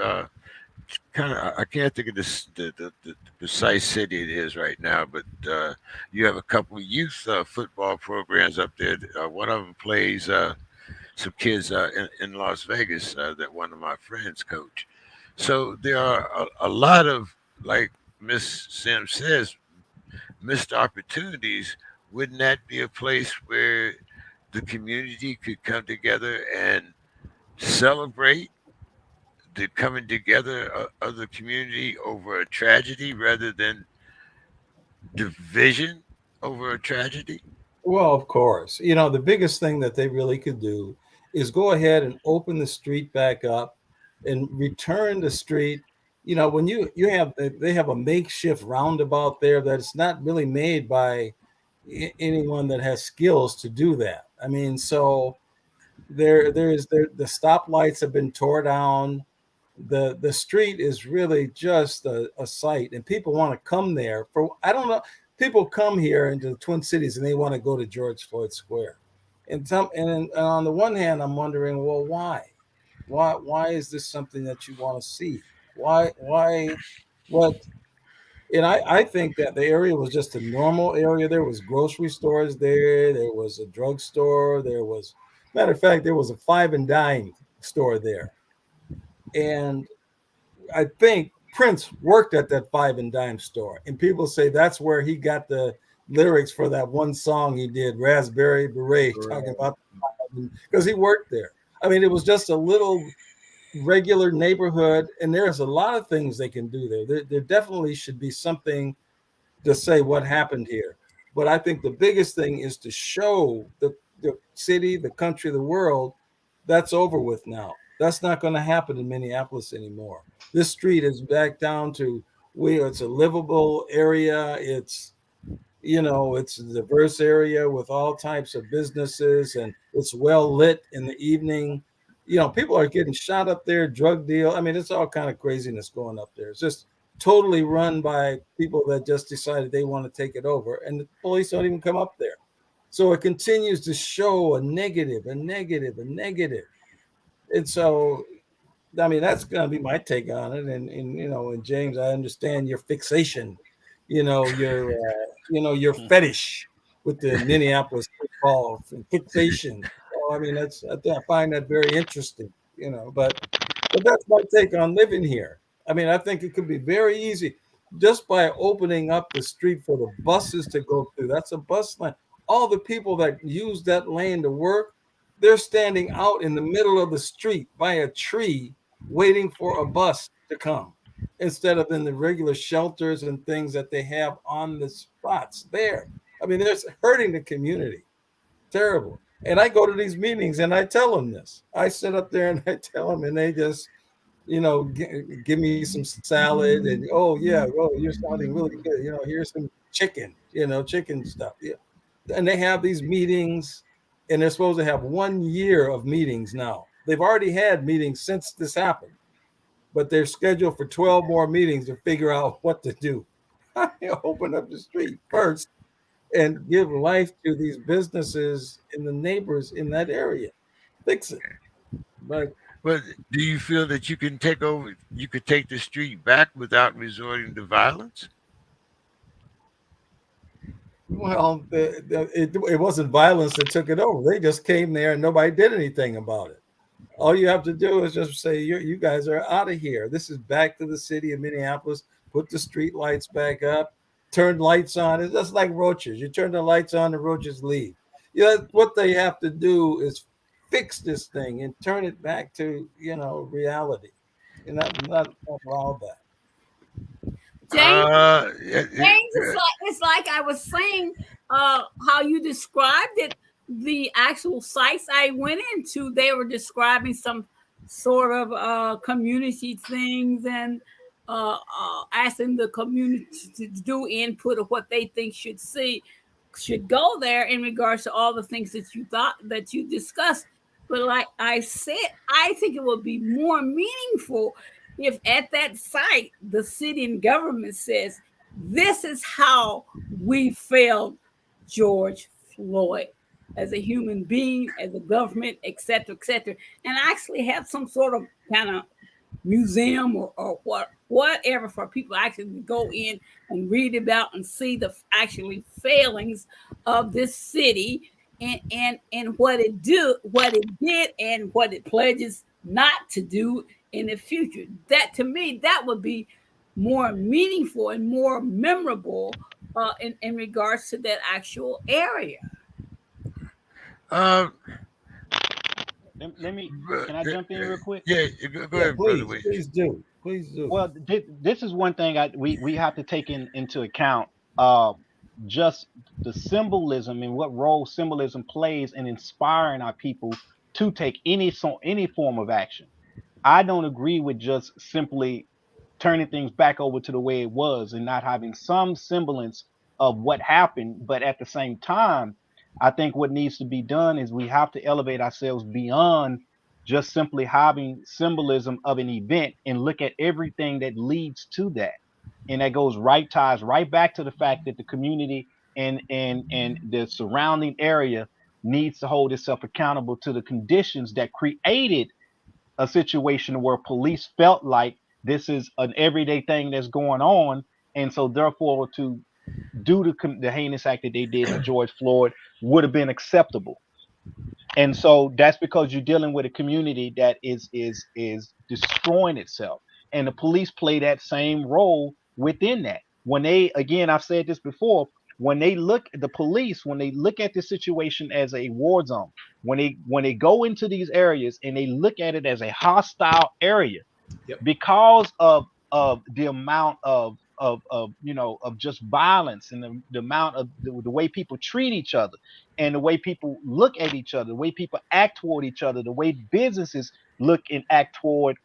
kind of I can't think of the precise city it is right now, but you have a couple of youth football programs up there. One of them plays some kids in Las Vegas that one of my friends coach. So there are a lot of, like Miss Sim says, missed opportunities. Wouldn't that be a place where the community could come together and celebrate the coming together of the community over a tragedy rather than division over a tragedy? Well, of course. The biggest thing that they really could do is go ahead and open the street back up and return the street. When you have they have a makeshift roundabout there that's not really made by anyone that has skills to do that. I mean, so the stoplights have been tore down. The street is really just a sight, and people want to come there for, I don't know, people come here into the Twin Cities and they want to go to George Floyd Square, and on the one hand I'm wondering, well, why is this something that you want to see? Why what And I think that the area was just a normal area. There was grocery stores there was a drugstore, matter of fact, there was a five and dime store there. And I think Prince worked at that five and dime store, and people say that's where he got the lyrics for that one song he did, Raspberry Beret, talking about because he worked there. I mean, it was just a little regular neighborhood, and there's a lot of things they can do there. There definitely should be something to say what happened here. But I think the biggest thing is to show the city, the country, the world that's over with now. That's not going to happen in Minneapolis anymore. This street is back down to it's a livable area. It's a diverse area with all types of businesses, and it's well lit in the evening. People are getting shot up there, drug deal. I mean, it's all kind of craziness going up there. It's just totally run by people that just decided they want to take it over, and the police don't even come up there. So it continues to show a negative, a negative, a negative. And so, I mean, that's going to be my take on it. And James, I understand your fixation, your fetish with the Minneapolis football fixation. So, I mean, I find that very interesting, but that's my take on living here. I mean, I think it could be very easy just by opening up the street for the buses to go through. That's a bus lane. All the people that use that lane to work, they're standing out in the middle of the street by a tree waiting for a bus to come instead of in the regular shelters and things that they have on the spots there. I mean, they're hurting the community. Terrible. And I go to these meetings and I tell them this. I sit up there and I tell them, and they just, give me some salad and, oh yeah, oh, you're sounding really good. Here's some chicken, chicken stuff. Yeah. And they have these meetings, and they're supposed to have 1 year of meetings now. They've already had meetings since this happened, but they're scheduled for 12 more meetings to figure out what to do. Open up the street first and give life to these businesses and the neighbors in that area. Fix it. But But do you feel that you can take over? You could take the street back without resorting to violence? well, it wasn't violence that took it over. They just came there and nobody did anything about it. All you have to do is just say, you guys are out of here. This is back to the city of Minneapolis. Put the street lights back up. Turn lights on. It's just like roaches. You turn the lights on, the roaches leave. What they have to do is fix this thing and turn it back to reality. And not allow that. James, Yeah, James, it's like I was saying, how you described it. The actual sites I went into, they were describing some sort of community things and asking the community to do input of what they think should go there in regards to all the things that you discussed. But like I said, I think it would be more meaningful if at that site the city and government says, this is how we failed George Floyd as a human being, as a government, etc., and actually have some sort of kind of museum or whatever for people actually to go in and read about and see the actually failings of this city and what it did and what it pledges not to do in the future. That to me, that would be more meaningful and more memorable in regards to that actual area. Uh, Let me. uh, Can I jump in real quick? yeah, go Yeah, ahead, brother. please, Wait. please do. Please do. Well, this is one thing we have to take into account. Uh, just the symbolism and what role symbolism plays in inspiring our people to take any form of action. I don't agree with just simply turning things back over to the way it was and not having some semblance of what happened. But at the same time, I think what needs to be done is we have to elevate ourselves beyond just simply having symbolism of an event and look at everything that leads to that. And that ties right back to the fact that the community and the surrounding area needs to hold itself accountable to the conditions that created a situation where police felt like this is an everyday thing that's going on, and so therefore to do the heinous act that they did to George Floyd would have been acceptable. And so that's because you're dealing with a community that is destroying itself, and the police play that same role within that. When they, again, I've said this before, when they look the police, when they look at the situation as a war zone, when they go into these areas and they look at it as a hostile area, Yep. because of the amount of just violence and the amount of the way people treat each other and the way people look at each other, the way people act toward each other, the way businesses look and act toward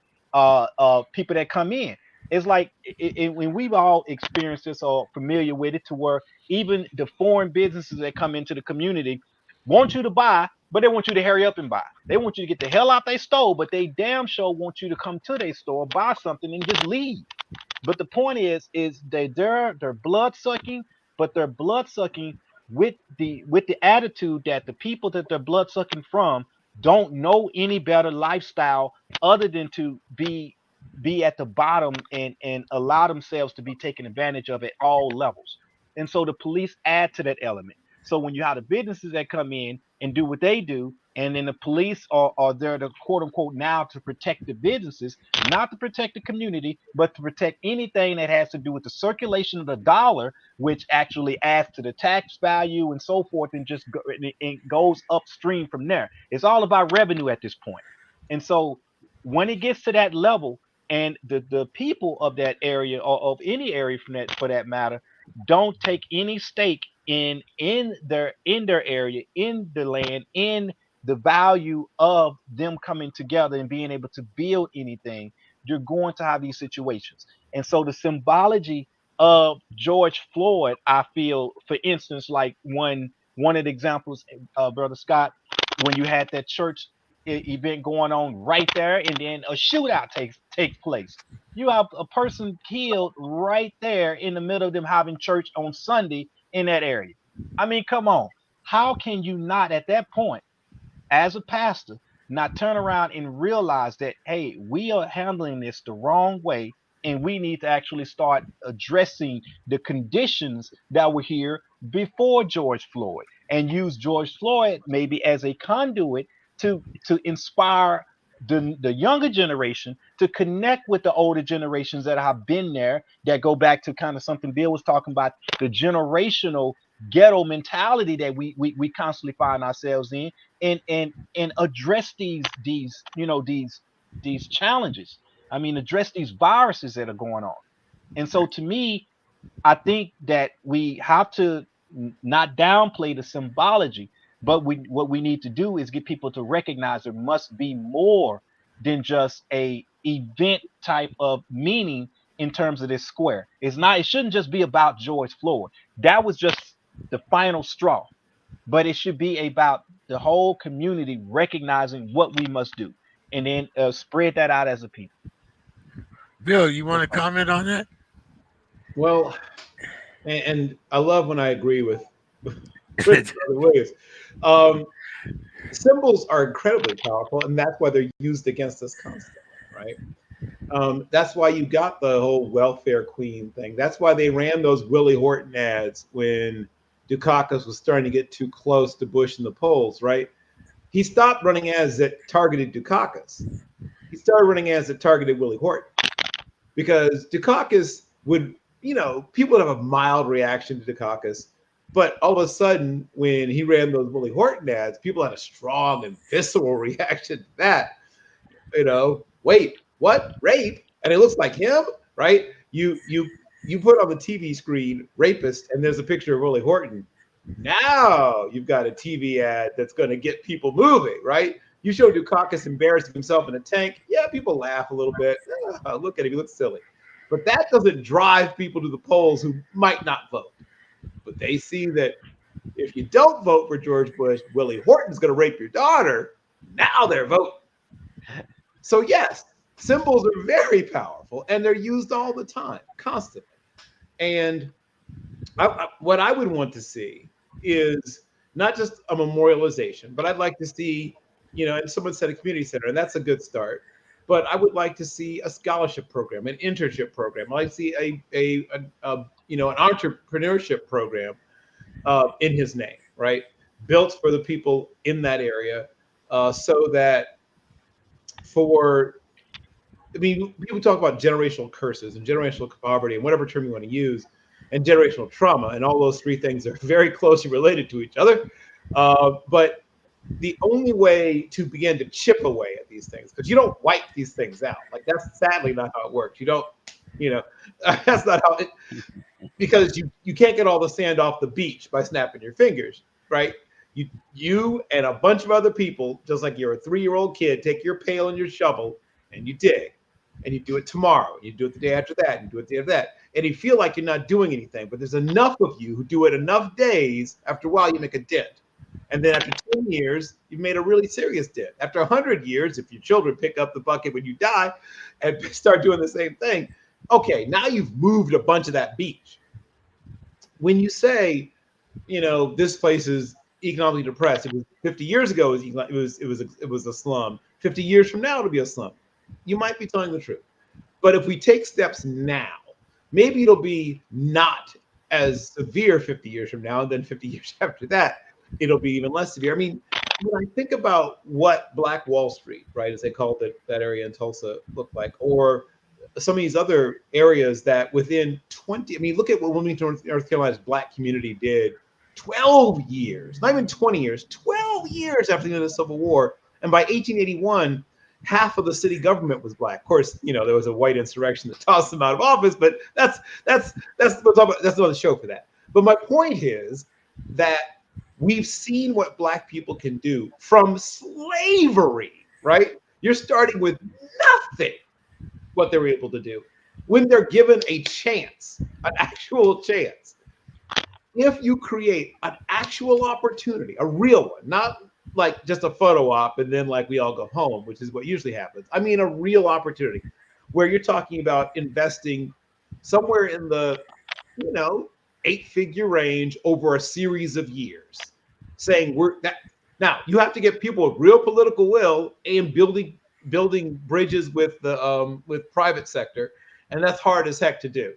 people that come in. It's like when we've all experienced this or familiar with it, to where even the foreign businesses that come into the community want you to buy, but they want you to hurry up and buy. They want you to get the hell out they store, but they damn sure want you to come to their store, buy something, and just leave. But the point is they're blood sucking, but they're blood sucking with the attitude that the people that they're blood sucking from don't know any better lifestyle other than to be at the bottom and allow themselves to be taken advantage of at all levels. And so the police add to that element. So when you have the businesses that come in and do what they do, and then the police are there to quote unquote now to protect the businesses, not to protect the community, but to protect anything that has to do with the circulation of the dollar, which actually adds to the tax value and so forth, and it goes upstream from there. It's all about revenue at this point. And so when it gets to that level, and the people of that area or of any area from that for that matter don't take any stake in their area, in the land, in the value of them coming together and being able to build anything, you're going to have these situations. And so the symbology of George Floyd, I feel, for instance, like one of the examples, Brother Scott, when you had that church event going on right there, and then a shootout takes place. You have a person killed right there in the middle of them having church on Sunday in that area. I mean, come on. How can you not at that point, as a pastor, not turn around and realize that, hey, we are handling this the wrong way, and we need to actually start addressing the conditions that were here before George Floyd, and use George Floyd maybe as a conduit to inspire the younger generation to connect with the older generations that have been there, that go back to kind of something Bill was talking about, the generational ghetto mentality that we constantly find ourselves in, and address these challenges. I mean, address these viruses that are going on. And so to me, I think that we have to not downplay the symbology, but what we need to do is get people to recognize there must be more than just a event type of meaning in terms of this square. It shouldn't just be about George Floyd. That was just the final straw, but it should be about the whole community recognizing what we must do, and then spread that out as a people. Bill, you want to comment on that? Well, and I love when I agree with Brother Williams. Um, Symbols are incredibly powerful, and that's why they're used against us constantly, right? That's why you got the whole welfare queen thing. That's why they ran those Willie Horton ads when Dukakis was starting to get too close to Bush in the polls, right? He stopped running ads that targeted Dukakis. He started running ads that targeted Willie Horton because Dukakis would, people would have a mild reaction to Dukakis. But all of a sudden, when he ran those Willie Horton ads, people had a strong and visceral reaction to that. Wait, what? Rape? And it looks like him, right? You put on the TV screen rapist, and there's a picture of Willie Horton. Now you've got a TV ad that's going to get people moving, right? You show Dukakis embarrassing himself in a tank. Yeah, people laugh a little bit. Look at him, he looks silly. But that doesn't drive people to the polls who might not vote. But they see that if you don't vote for George Bush, Willie Horton's going to rape your daughter. Now they're voting. So yes, symbols are very powerful, and they're used all the time, constantly. And what I would want to see is not just a memorialization, but I'd like to see, and someone said a community center, and that's a good start. But I would like to see a scholarship program, an internship program. I'd like to see an entrepreneurship program in his name, right? Built for the people in that area, so that people talk about generational curses and generational poverty and whatever term you want to use, and generational trauma, and all those three things are very closely related to each other. But the only way to begin to chip away at these things, because you don't wipe these things out. Like, that's sadly not how it works. You don't, that's not how it, because you can't get all the sand off the beach by snapping your fingers, right? You and a bunch of other people, just like you're a 3-year-old kid, take your pail and your shovel and you dig, and you do it tomorrow. You do it the day after that, and you do it the day after that. And you feel like you're not doing anything, but there's enough of you who do it enough days, after a while you make a dent. And then after 10 years, you've made a really serious dent. After 100 years, if your children pick up the bucket when you die and start doing the same thing, okay, now you've moved a bunch of that beach. When you say, this place is economically depressed, it was 50 years ago, it was a slum. 50 years from now, it'll be a slum. You might be telling the truth. But if we take steps now, maybe it'll be not as severe 50 years from now, and then 50 years after that, it'll be even less severe. I mean, when I think about what Black Wall Street, right, as they called it, that area in Tulsa, looked like, or some of these other areas that within 20, look at what Wilmington, North Carolina's Black community did 12 years, not even 20 years, 12 years after the end of the Civil War. And by 1881, half of the city government was Black. Of course, there was a white insurrection that tossed them out of office, but that's another show for that. But my point is that we've seen what Black people can do from slavery, right? You're starting with nothing, what they were able to do when they're given a chance, an actual chance. If you create an actual opportunity, a real one, not like just a photo op and then like we all go home, which is what usually happens. I mean, a real opportunity where you're talking about investing somewhere in the, 8-figure range over a series of years, saying now you have to get people with real political will and building bridges with the with private sector, and that's hard as heck to do.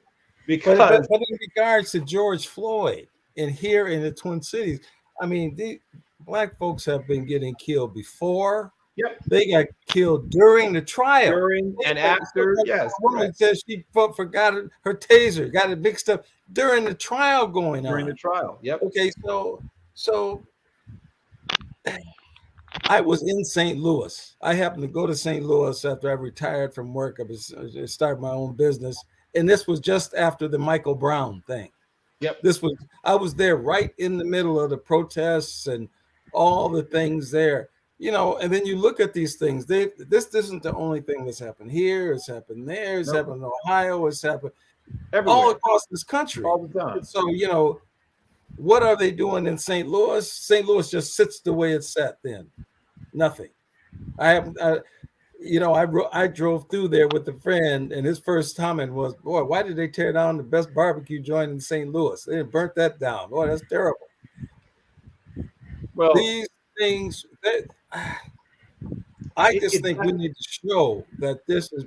Because but in regards to George Floyd, and here in the Twin Cities, the Black folks have been getting killed before. Yep. They got killed during the trial. During and after, yes. A woman says she forgot her taser, got it mixed up during the trial going on. During the trial, yep. Okay, so I was in St. Louis. I happened to go to St. Louis after I retired from work. I started my own business. And this was just after the Michael Brown thing. Yep. I was there right in the middle of the protests and all the things there, and then you look at these things. This isn't the only thing that's happened here. It's happened there. It's happened in Ohio. It's happened everywhere, all across this country. All the time. So, What are they doing in St. Louis? St. Louis just sits the way it's sat. Then nothing. I have, I drove through there with a friend, and his first comment was, "Boy, why did they tear down the best barbecue joint in St. Louis? They burnt that down. Boy, that's terrible." Well, These things, I just it's think we need to show that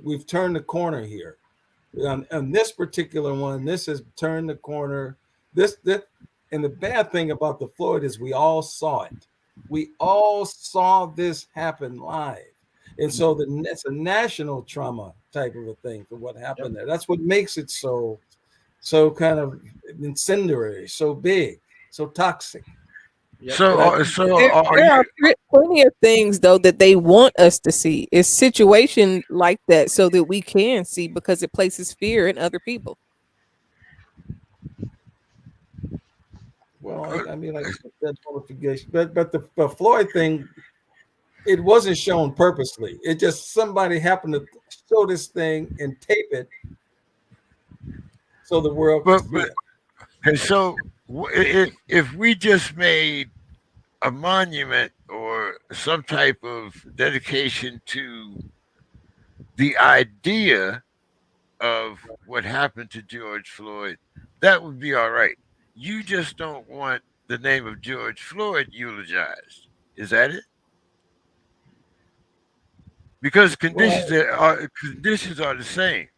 we've turned the corner here. On this particular one, this has turned the corner. This, and the bad thing about the Floyd is we all saw it. We all saw this happen live. And so it's a national trauma type of a thing for what happened there. That's what makes it so kind of incendiary, so big, so toxic. yep. But I think Are There are you? plenty of things though that they want us to see. It's situation like that so that we can see because it places fear in other people. well, I mean, like that qualification, but the Floyd thing, it wasn't shown purposely. It just somebody happened to show this thing and tape it so the world could But see but it. and so if we just made a monument or some type of dedication to the idea of what happened to George Floyd, that would be all right. You just don't want the name of George Floyd eulogized. Is that it? Because Well, conditions are the same.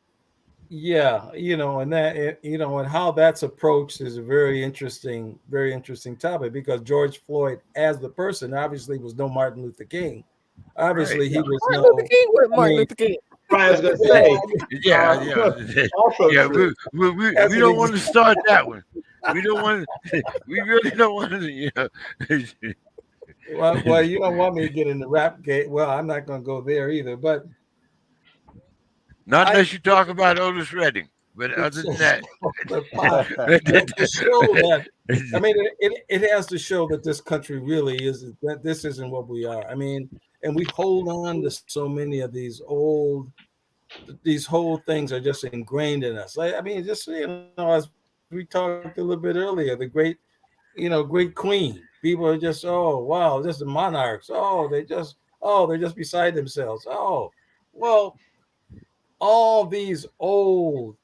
yeah, and that and how that's approached is a very interesting topic because George Floyd, as the person, obviously was no Martin Luther King. Right. Obviously, he was Martin Luther no. King with I Martin mean, Luther King. I was going to well, say, Yeah, uh, also yeah. true. as We an don't want to start that one. We don't want. We really don't want to. well, you don't want me to get in the rap game. Well, I'm not going to go there either. But Not I unless you talk about Otis Redding. But other than that, but to show that, I mean, it has to show that this country really is that this isn't what we are. I mean, and we hold on to so many of these whole things are just ingrained in us. Like, I mean, just as we talked a little bit earlier, great queen. People are just, oh wow, just the monarchs. They're just beside themselves. Oh, well, all these old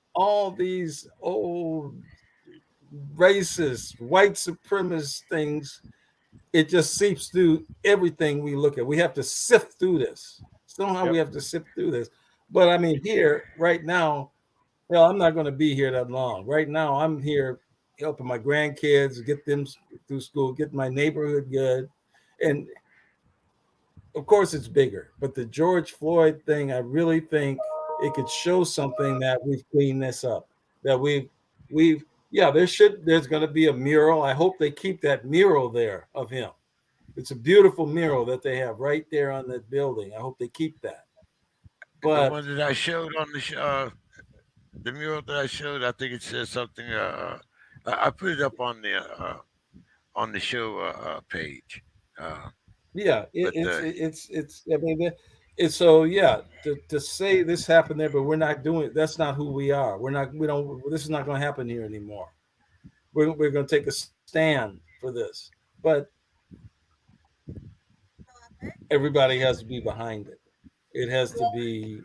racist, white supremacist things, it just seeps through everything we look at. We have to sift through this. Somehow we Yep. have to sift through this. But I mean, here, right now, well, I'm not going to be here that long. Right now, I'm here helping my grandkids get them through school, get my neighborhood good. And of course, it's bigger. But the George Floyd thing, I really think it could show something that we've cleaned this up. That yeah, there's going to be a mural. I hope they keep that mural there of him. It's a beautiful mural that they have right there on that building. I hope they keep that. the But one that I showed on the mural that I showed, I think it says something. I put it up on the show page. Uh, yeah, but it's. I mean, it's so yeah. To say this happened there, but we're not doing. That's not who we are. We're not. We don't. This is not going to happen here anymore. We're going to take a stand for this, but everybody has to be behind it. It has to be,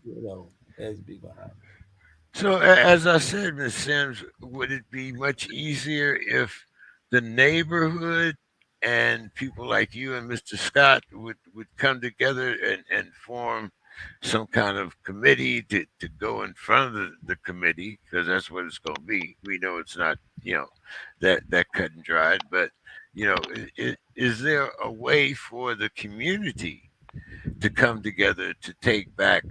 it has to be behind it. so, as I said, Miss Sims, would it be much easier if the neighborhood and people like you and Mr. Scott would come together and form some kind of committee to go in front of the committee, because that's what it's going to be. We know it's not, that cut and dried, but is there a way for the community to come together to take back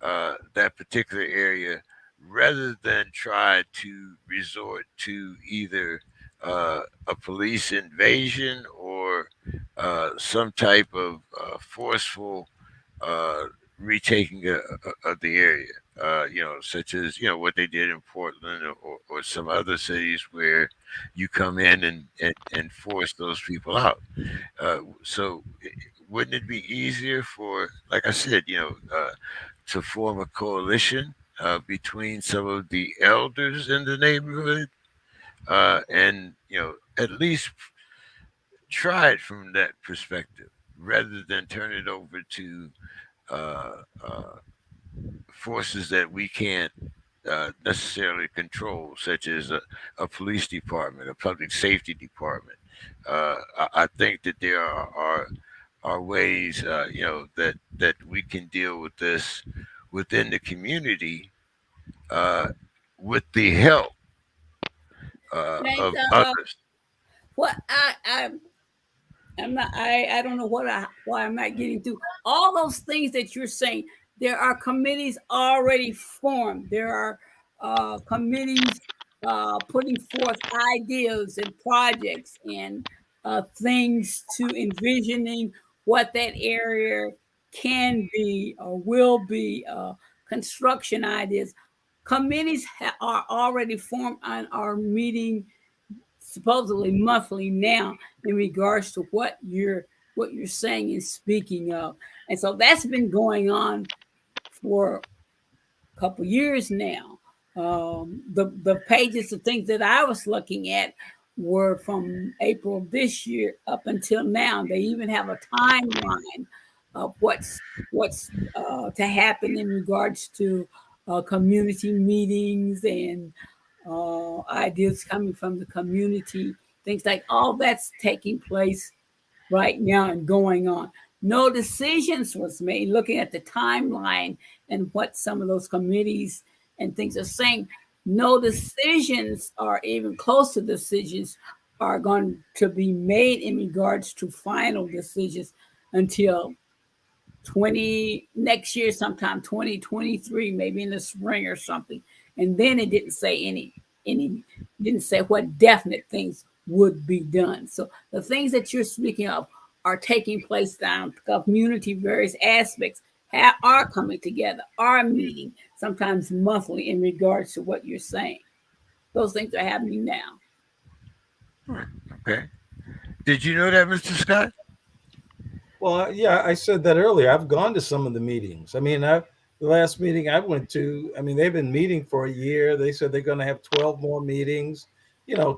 that particular area, rather than try to resort to either a police invasion or some type of forceful uh, retaking of the area? Such as what they did in Portland, or some other cities where you come in and force those people out. So wouldn't it be easier for, like I said, to form a coalition between some of the elders in the neighborhood, and at least try it from that perspective rather than turn it over to uh, uh, forces that we can't necessarily control, such as a police department, a public safety department. I think that there are ways, that we can deal with this within the community uh, with the help Thanks. of others. What I'm not. I don't know why I'm not getting through all those things that you're saying. There are committees already formed. There are committees putting forth ideas and projects and things to envisioning what that area can be or will be. Construction ideas. Committees are already formed and are meeting supposedly monthly now in regards to what you're saying and speaking of. And so that's been going on for a couple years now. The pages of things that I was looking at were from April this year up until now. They even have a timeline of what's to happen in regards to community meetings and ideas coming from the community, things like all that's taking place right now and going on. No decisions was made. Looking at the timeline and what some of those committees and things are saying, no decisions or even close to decisions are going to be made in regards to final decisions until 20 next year, sometime 2023, maybe in the spring or something. And then it didn't say any didn't say what definite things would be done. So the things that you're speaking of are taking place down community, various aspects are coming together, are meeting sometimes monthly in regards to what you're saying. Those things are happening now. Okay. Did you know that, Mr. Scott? Well, yeah, I said that earlier. I've gone to some of the meetings. I mean, the last meeting I went to, I mean, they've been meeting for a year. They said they're going to have 12 more meetings,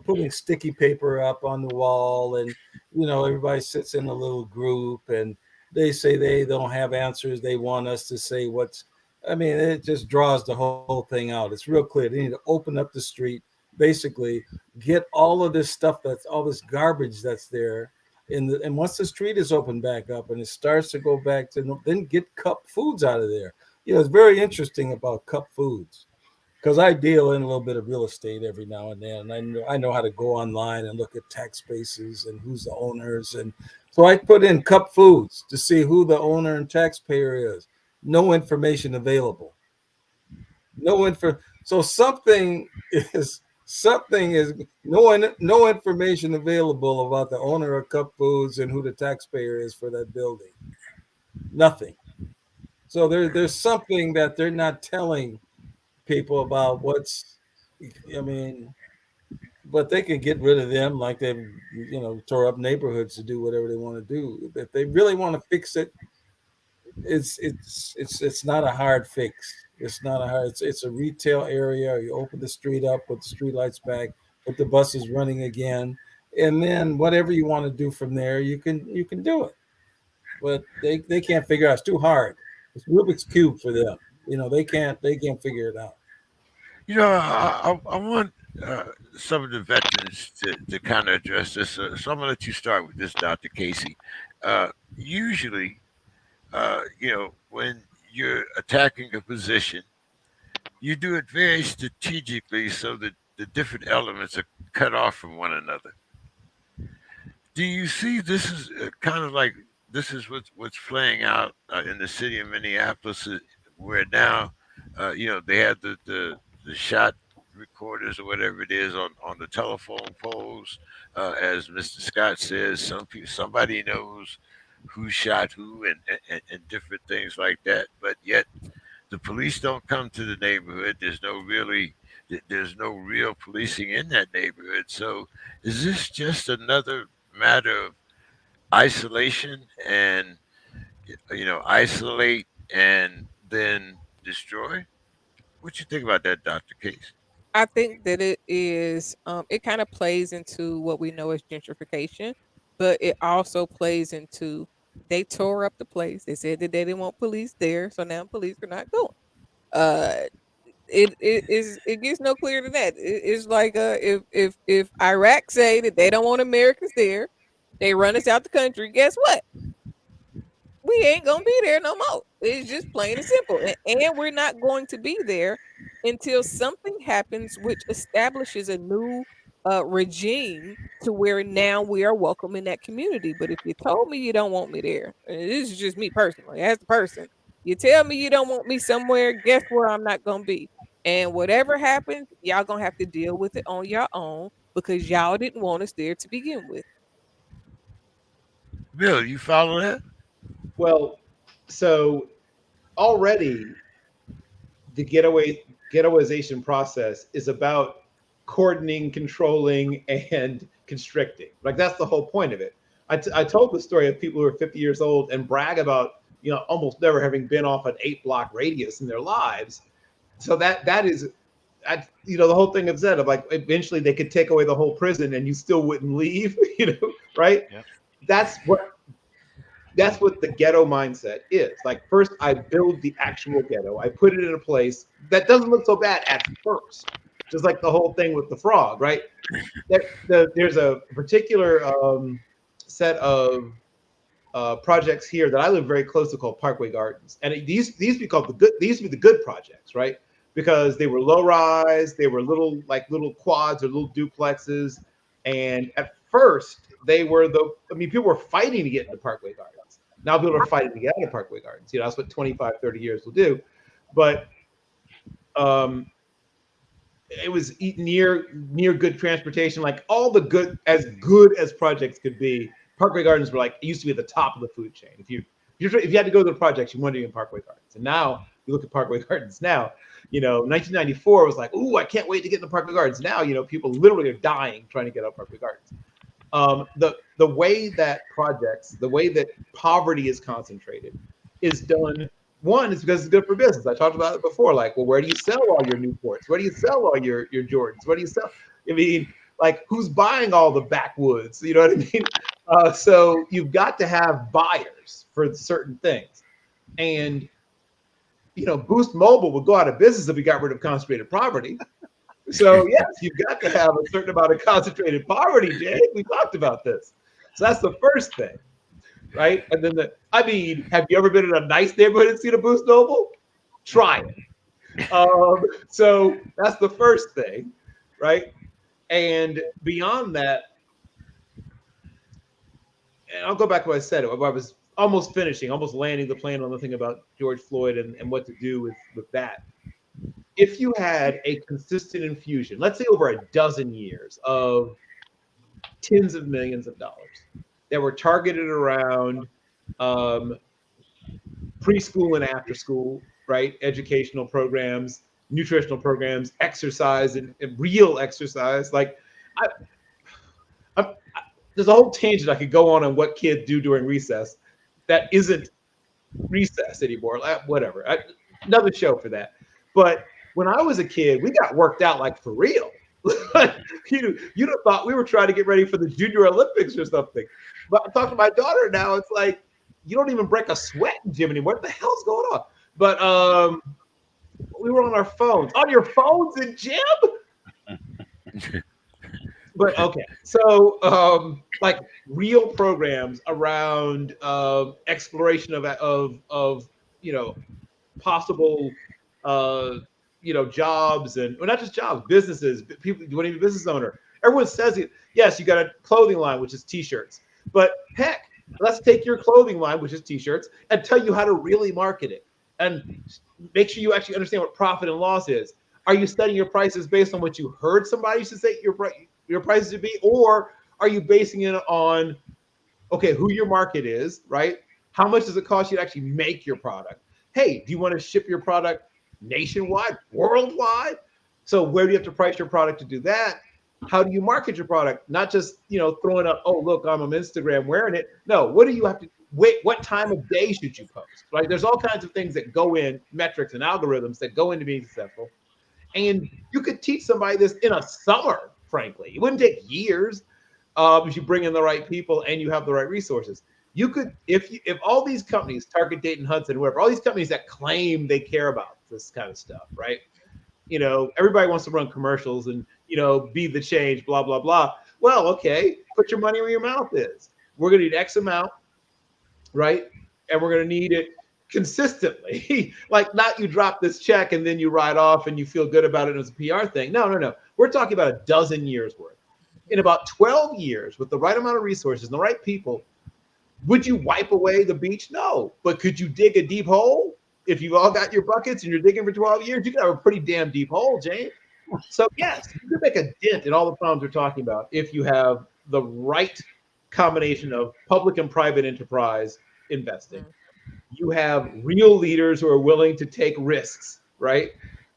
putting sticky paper up on the wall. And, everybody sits in a little group and they say they don't have answers. They want us to say I mean, it just draws the whole thing out. It's real clear. They need to open up the street, basically, get all of this stuff all this garbage that's there and once the street is opened back up and it starts to go back to then get cup foods out of there. It's very interesting about cup foods because I deal in a little bit of real estate every now and then. And I know how to go online and look at tax bases and who's the owners. And so I put in cup foods to see who the owner and taxpayer is. No information available. No info. So something is no information available about the owner of Cup Foods and who the taxpayer is for that building. Nothing. So there's something that they're not telling people about I mean, but they can get rid of them like they've tore up neighborhoods to do whatever they want to do. If they really want to fix it, it's not a hard fix. It's not a hard. It's a retail area. You open the street up, put the street lights back, put the buses running again, and then whatever you want to do from there, you can do it. But they can't figure out. It's too hard. It's Rubik's cube for them. They can't figure it out. I want some of the veterans to kind of address this. So I'm going to let you start with this, Dr. Casey. Usually, when you're attacking a position, you do it very strategically so that the different elements are cut off from one another. Do you see this is kind of like this is what's playing out in the city of Minneapolis, where now, they have the shot recorders or whatever it is on the telephone poles. As Mr. Scott says, somebody knows who shot who and different things like that. But yet the police don't come to the neighborhood. There's no real policing in that neighborhood. So is this just another matter of isolation and isolate and then destroy? What you think about that, Dr. Case? I think that it is it kind of plays into what we know as gentrification, but it also plays into they tore up the place. They said that they didn't want police there, so now police are not going. Uh it gets no clearer than that. It's like if Iraq say that they don't want Americans there, they run us out the country. Guess what? We ain't gonna be there no more. It's just plain and simple. And we're not going to be there until something happens which establishes a new regime to where now we are welcome in that community. But if you told me you don't want me there, and this is just me personally, as the person, you tell me you don't want me somewhere, guess where I'm not gonna be. And whatever happens, y'all gonna have to deal with it on your own because y'all didn't want us there to begin with. Bill, you follow that? Well, so already the ghettoization process is about cordoning, controlling, and constricting. Like that's the whole point of it. I told the story of people who are 50 years old and brag about almost never having been off an 8-block radius in their lives. So that is, the whole thing is said of like eventually they could take away the whole prison and you still wouldn't leave. Right? Yep. That's what the ghetto mindset is. Like, first, I build the actual ghetto. I put it in a place that doesn't look so bad at first. Just like the whole thing with the frog, right? There's a particular set of projects here that I live very close to called Parkway Gardens, and these be called the good. These would be the good projects, right? Because they were low rise, they were little quads or little duplexes, and at first they were people were fighting to get into Parkway Gardens. Now people are fighting to get out of Parkway Gardens. That's what 25, 30 years will do. But it was near good transportation, like all the good as projects could be. Parkway Gardens were like, it used to be at the top of the food chain. If you had to go to the projects, you wanted to be in Parkway Gardens. And now you look at Parkway Gardens now, 1994 was like, ooh, I can't wait to get into Parkway Gardens. Now, people literally are dying trying to get out Parkway Gardens. The way that poverty is concentrated is done. One is because it's good for business. I talked about it before. Like, well, where do you sell all your Newports? Where do you sell all your Jordans? Where do you sell? I mean, like, who's buying all the backwoods? You know what I mean? So you've got to have buyers for certain things. And, Boost Mobile would go out of business if we got rid of concentrated poverty. So yes, you've got to have a certain amount of concentrated poverty, Jay. We talked about this. So that's the first thing, right? And then have you ever been in a nice neighborhood and seen a Boost Mobile? Try it. So that's the first thing, right? And beyond that, and I'll go back to what I said. I was almost landing the plane on the thing about George Floyd and what to do with that. If you had a consistent infusion, let's say over a dozen years of tens of millions of dollars that were targeted around preschool and after school, right? Educational programs, nutritional programs, exercise and real exercise. Like, there's a whole tangent I could go on what kids do during recess that isn't recess anymore. Whatever. Another show for that. But when I was a kid, we got worked out like for real. You'd have thought we were trying to get ready for the Junior Olympics or something. But I talk to my daughter now, it's like, you don't even break a sweat in gym anymore. What the hell's going on? But we were on our phones. On your phones in gym? But okay, so like real programs around exploration of possible jobs and not just jobs, businesses, people. You want to be a business owner. Everyone says it. Yes, you got a clothing line, which is T-shirts. But heck, let's take your clothing line, which is T-shirts, and tell you how to really market it and make sure you actually understand what profit and loss is. Are you setting your prices based on what you heard somebody used to say your prices would be, or are you basing it on, okay, who your market is, right? How much does it cost you to actually make your product? Hey, do you want to ship your product nationwide, worldwide? So where do you have to price your product to do that? How do you market your product? Not just, throwing up, oh, look, I'm on Instagram wearing it. No, what do you have to wait? What time of day should you post? Right? There's all kinds of things that go in, metrics and algorithms that go into being successful. And you could teach somebody this in a summer, frankly. It wouldn't take years if you bring in the right people and you have the right resources. You could, if all these companies, Target, Dayton, Hudson, whoever, all these companies that claim they care about this kind of stuff, right? You know, everybody wants to run commercials and, you know, be the change, blah, blah, blah. Well, okay, put your money where your mouth is. We're going to need X amount, right? And we're going to need it consistently. Like, not you drop this check and then you ride off and you feel good about it as a PR thing. No, no, no. We're talking about a dozen years worth. In about 12 years, with the right amount of resources and the right people, would you wipe away the beach? No. But could you dig a deep hole? If you've all got your buckets and you're digging for 12 years, you could have a pretty damn deep hole, James. So, yes, you could make a dent in all the problems we're talking about if you have the right combination of public and private enterprise investing. You have real leaders who are willing to take risks, right?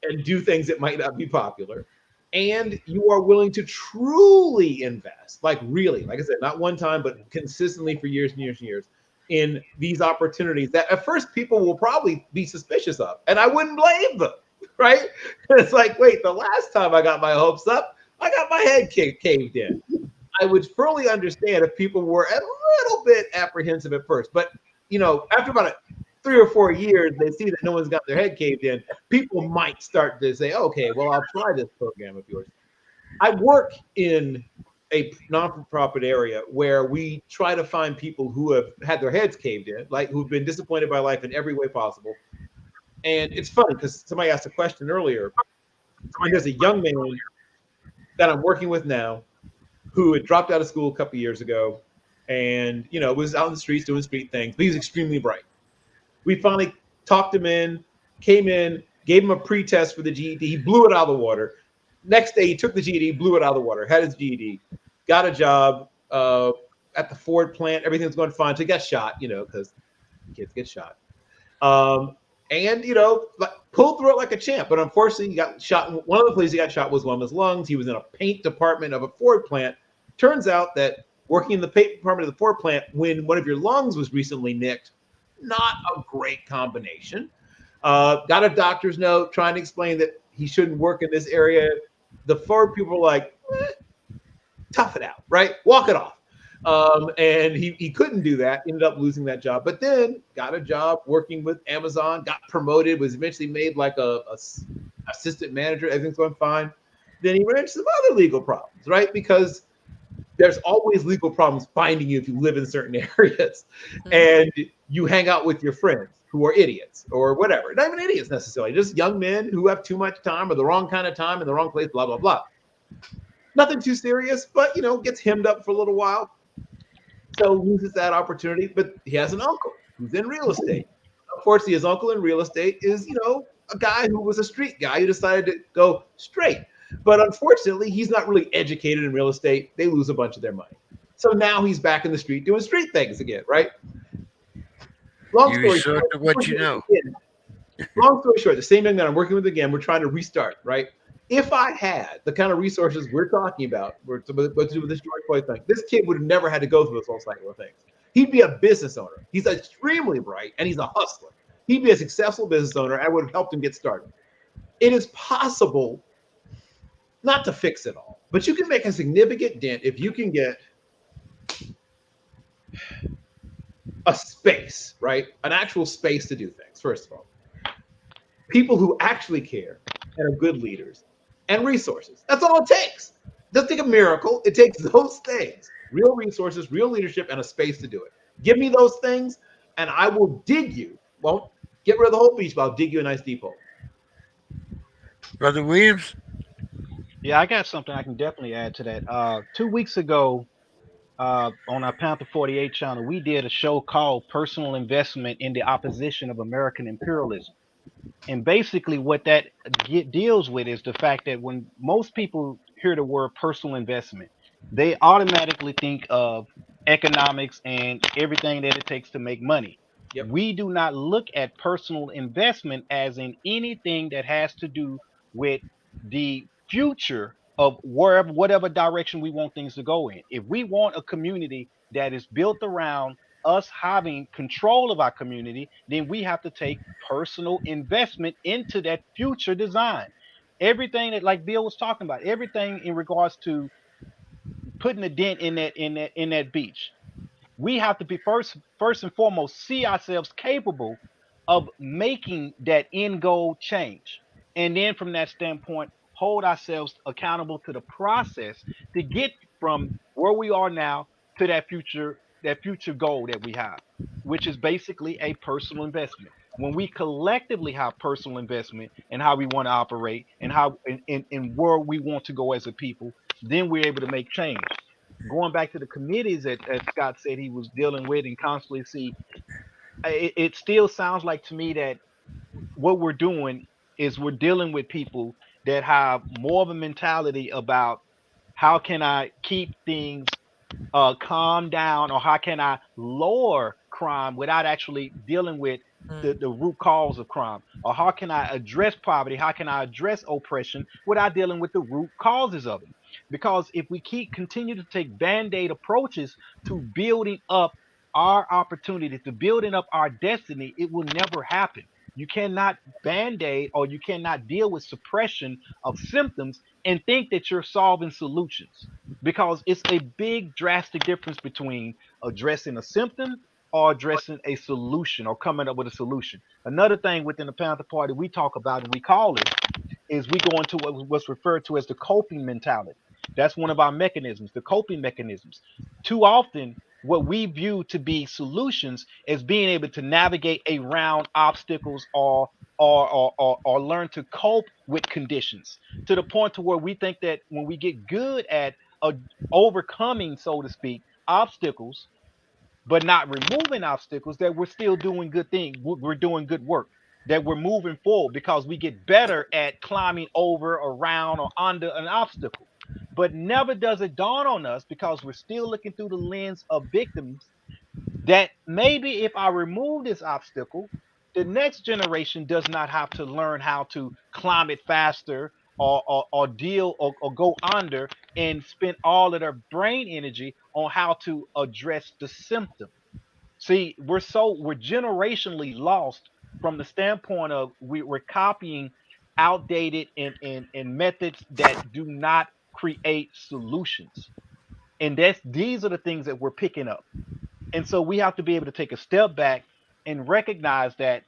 And do things that might not be popular. And you are willing to truly invest, like really, like I said, not one time, but consistently for years and years and years in these opportunities that at first people will probably be suspicious of. And I wouldn't blame them, right? It's like, wait, the last time I got my hopes up, I got my head caved in. I would fully understand if people were a little bit apprehensive at first. But, you know, after about 3 or 4 years, they see that no one's got their head caved in. People might start to say, okay, well, I'll try this program of yours. I work in a non-for-profit area where we try to find people who have had their heads caved in, like who've been disappointed by life in every way possible. And it's funny because somebody asked a question earlier. There's a young man that I'm working with now who had dropped out of school a couple years ago and, you know, was out in the streets doing street things, but he was extremely bright. We finally talked him in, came in, gave him a pre-test for the GED. He blew it out of the water. Next day, he took the GED, blew it out of the water, had his GED, got a job at the Ford plant. Everything was going fine. So he got shot, you know, because kids get shot. And, you know, pulled through it like a champ. But unfortunately, he got shot. One of the places he got shot was one of his lungs. He was in a paint department of a Ford plant. Turns out that working in the paint department of the Ford plant when one of your lungs was recently nicked, not a great combination. Got a doctor's note trying to explain that he shouldn't work in this area. The Ford people were like, tough it out, right? Walk it off. And he couldn't do that, ended up losing that job, but then got a job working with Amazon, got promoted, was eventually made like a assistant manager. Everything's going fine. Then he ran into some other legal problems, right? Because there's always legal problems finding you if you live in certain areas and you hang out with your friends who are idiots or whatever. Not even idiots necessarily, just young men who have too much time or the wrong kind of time in the wrong place, blah, blah, blah. Nothing too serious, but, you know, gets hemmed up for a little while. So loses that opportunity, but he has an uncle who's in real estate. Unfortunately, his uncle in real estate is, you know, a guy who was a street guy who decided to go straight. But unfortunately, he's not really educated in real estate. They lose a bunch of their money. So now he's back in the street doing street things again, right? Long story short, what you know. Long story short, the same thing that I'm working with again, we're trying to restart, right? If I had the kind of resources we're talking about, what to do with this George Floyd thing, this kid would have never had to go through this whole cycle of things. He'd be a business owner. He's extremely bright and he's a hustler. He'd be a successful business owner. I would have helped him get started. It is possible not to fix it all, but you can make a significant dent if you can get a space, right? An actual space to do things, first of all. People who actually care and are good leaders and resources. That's all it takes. It doesn't take a miracle. It takes those things, real resources, real leadership, and a space to do it. Give me those things and I will dig you. Won't get rid of the whole beach, but I'll dig you a nice deep hole. Brother Williams? Yeah, I got something I can definitely add to that. 2 weeks ago, on our Panther 48 channel, we did a show called Personal Investment in the Opposition of American Imperialism. And basically what that deals with is the fact that when most people hear the word personal investment, they automatically think of economics and everything that it takes to make money. Yep. We do not look at personal investment as in anything that has to do with the future of whatever direction we want things to go in. If we want a community that is built around us having control of our community, then we have to take personal investment into that future design. Everything that, like Bill was talking about, everything in regards to putting a dent in that beach. We have to be first and foremost see ourselves capable of making that end goal change, and then from that standpoint hold ourselves accountable to the process to get from where we are now to that future goal that we have, which is basically a personal investment. When we collectively have personal investment in how we want to operate and how in where we want to go as a people, then we're able to make change. Going back to the committees that Scott said he was dealing with and constantly see, it still sounds like to me that what we're doing is we're dealing with people that have more of a mentality about how can I keep things calm down, or how can I lower crime without actually dealing with the root cause of crime, or how can I address poverty, how can I address oppression without dealing with the root causes of it. Because if we continue to take band-aid approaches to building up our opportunity, to building up our destiny, it will never happen. You cannot band-aid, or you cannot deal with suppression of symptoms and think that you're solving solutions, because it's a big drastic difference between addressing a symptom or addressing a solution or coming up with a solution. Another thing within the Panther Party we talk about and we call it is we go into what's referred to as the coping mentality. That's one of our mechanisms, the coping mechanisms. Too often, what we view to be solutions is being able to navigate around obstacles, or learn to cope with conditions, to the point to where we think that when we get good at uh, overcoming, so to speak, obstacles, but not removing obstacles, that we're still doing good things. We're doing good work, that we're moving forward because we get better at climbing over, around, or under an obstacle. But never does it dawn on us, because we're still looking through the lens of victims, that maybe if I remove this obstacle, the next generation does not have to learn how to climb it faster, or deal, or go under and spend all of their brain energy on how to address the symptom. See, we're generationally lost from the standpoint of we're copying outdated and methods that do not create solutions. And these are the things that we're picking up. And so we have to be able to take a step back and recognize that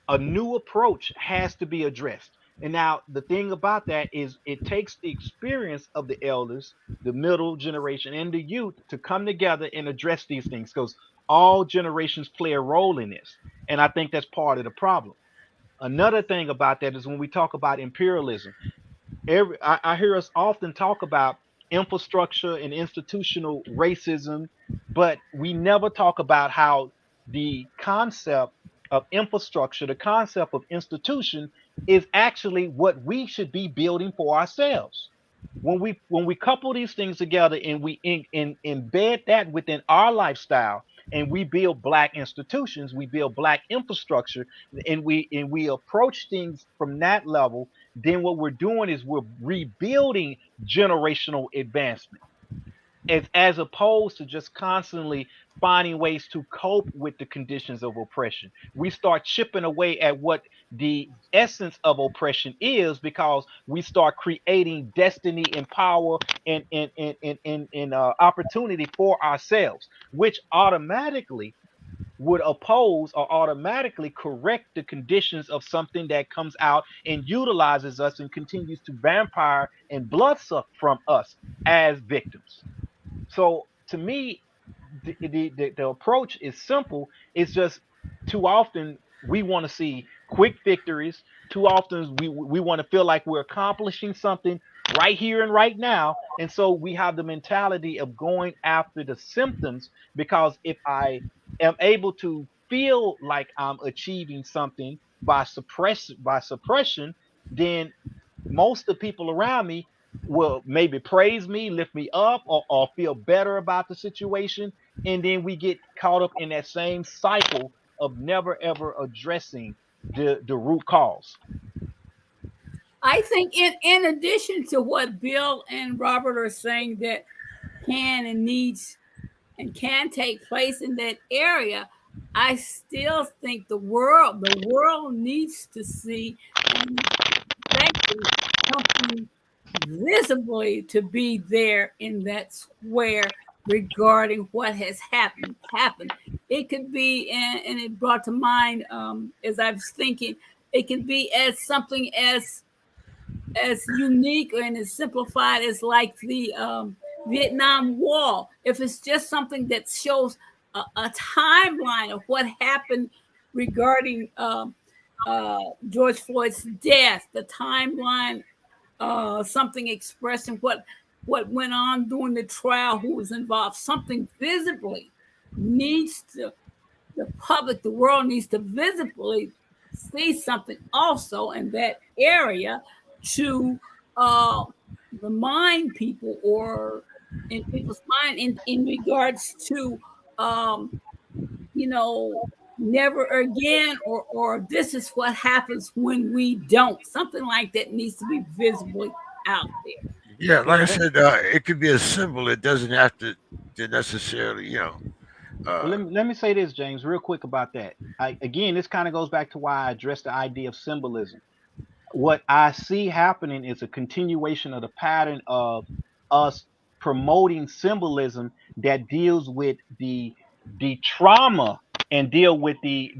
a new approach has to be addressed. And now the thing about that is it takes the experience of the elders, the middle generation, and the youth to come together and address these things, because all generations play a role in this. And I think that's part of the problem. Another thing about that is when we talk about imperialism, I hear us often talk about infrastructure and institutional racism, but we never talk about how the concept of infrastructure, the concept of institution, is actually what we should be building for ourselves. When we couple these things together and we embed that within our lifestyle, and we build black institutions, we build black infrastructure, and we approach things from that level, then what we're doing is we're rebuilding generational advancement, as opposed to just constantly finding ways to cope with the conditions of oppression. We start chipping away at what the essence of oppression is, because we start creating destiny and power and opportunity for ourselves, which automatically would oppose or automatically correct the conditions of something that comes out and utilizes us and continues to vampire and bloodsuck from us as victims. So to me, the approach is simple. It's just too often we want to see quick victories. Too often we want to feel like we're accomplishing something right here and right now. And so we have the mentality of going after the symptoms, because if I am able to feel like I'm achieving something by suppression, then most of the people around me will maybe praise me, lift me up, or feel better about the situation. And then we get caught up in that same cycle of never ever addressing the root cause. I think in addition to what Bill and Robert are saying that can and needs and can take place in that area, I still think the world needs to see, and expecting something visibly to be there in that square regarding what has happened. It could be, and it brought to mind, as I was thinking, it can be as something as unique and as simplified as like the Vietnam War. If it's just something that shows a timeline of what happened regarding George Floyd's death, the timeline, something expressing what went on during the trial, who was involved, something visibly needs to, the public, the world needs to visibly see something also in that area to uh, remind people, or in people's mind, in regards to um, you know, never again, or this is what happens when we don't. Something like that needs to be visibly out there. Yeah, like I Well, said, it could be a symbol. It doesn't have to necessarily, well, uh, let me say this, James, real quick about that. Again, this kind of goes back to why I addressed the idea of symbolism. What I see happening is a continuation of the pattern of us promoting symbolism that deals with the trauma and deal with the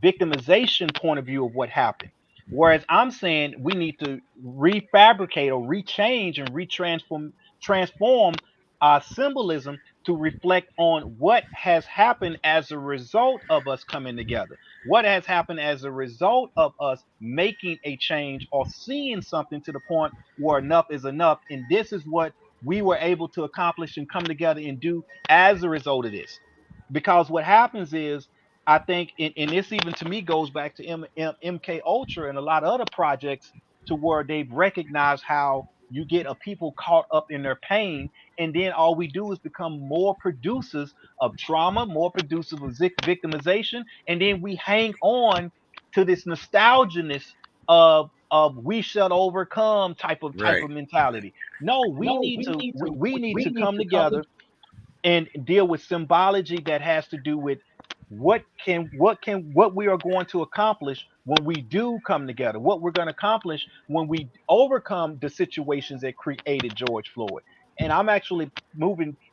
victimization point of view of what happened. Whereas I'm saying we need to refabricate or rechange and transform our symbolism to reflect on what has happened as a result of us coming together, what has happened as a result of us making a change or seeing something to the point where enough is enough. And this is what we were able to accomplish and come together and do as a result of this. Because what happens is, I think, and this even to me goes back to MK Ultra and a lot of other projects, to where they've recognized how you get a people caught up in their pain, and then all we do is become more producers of trauma, more producers of victimization, and then we hang on to this nostalginess of we shall overcome type right. of mentality. No, we need to come together and deal with symbology that has to do with what we are going to accomplish when we do come together, what we're going to accomplish when we overcome the situations that created George Floyd. And I'm actually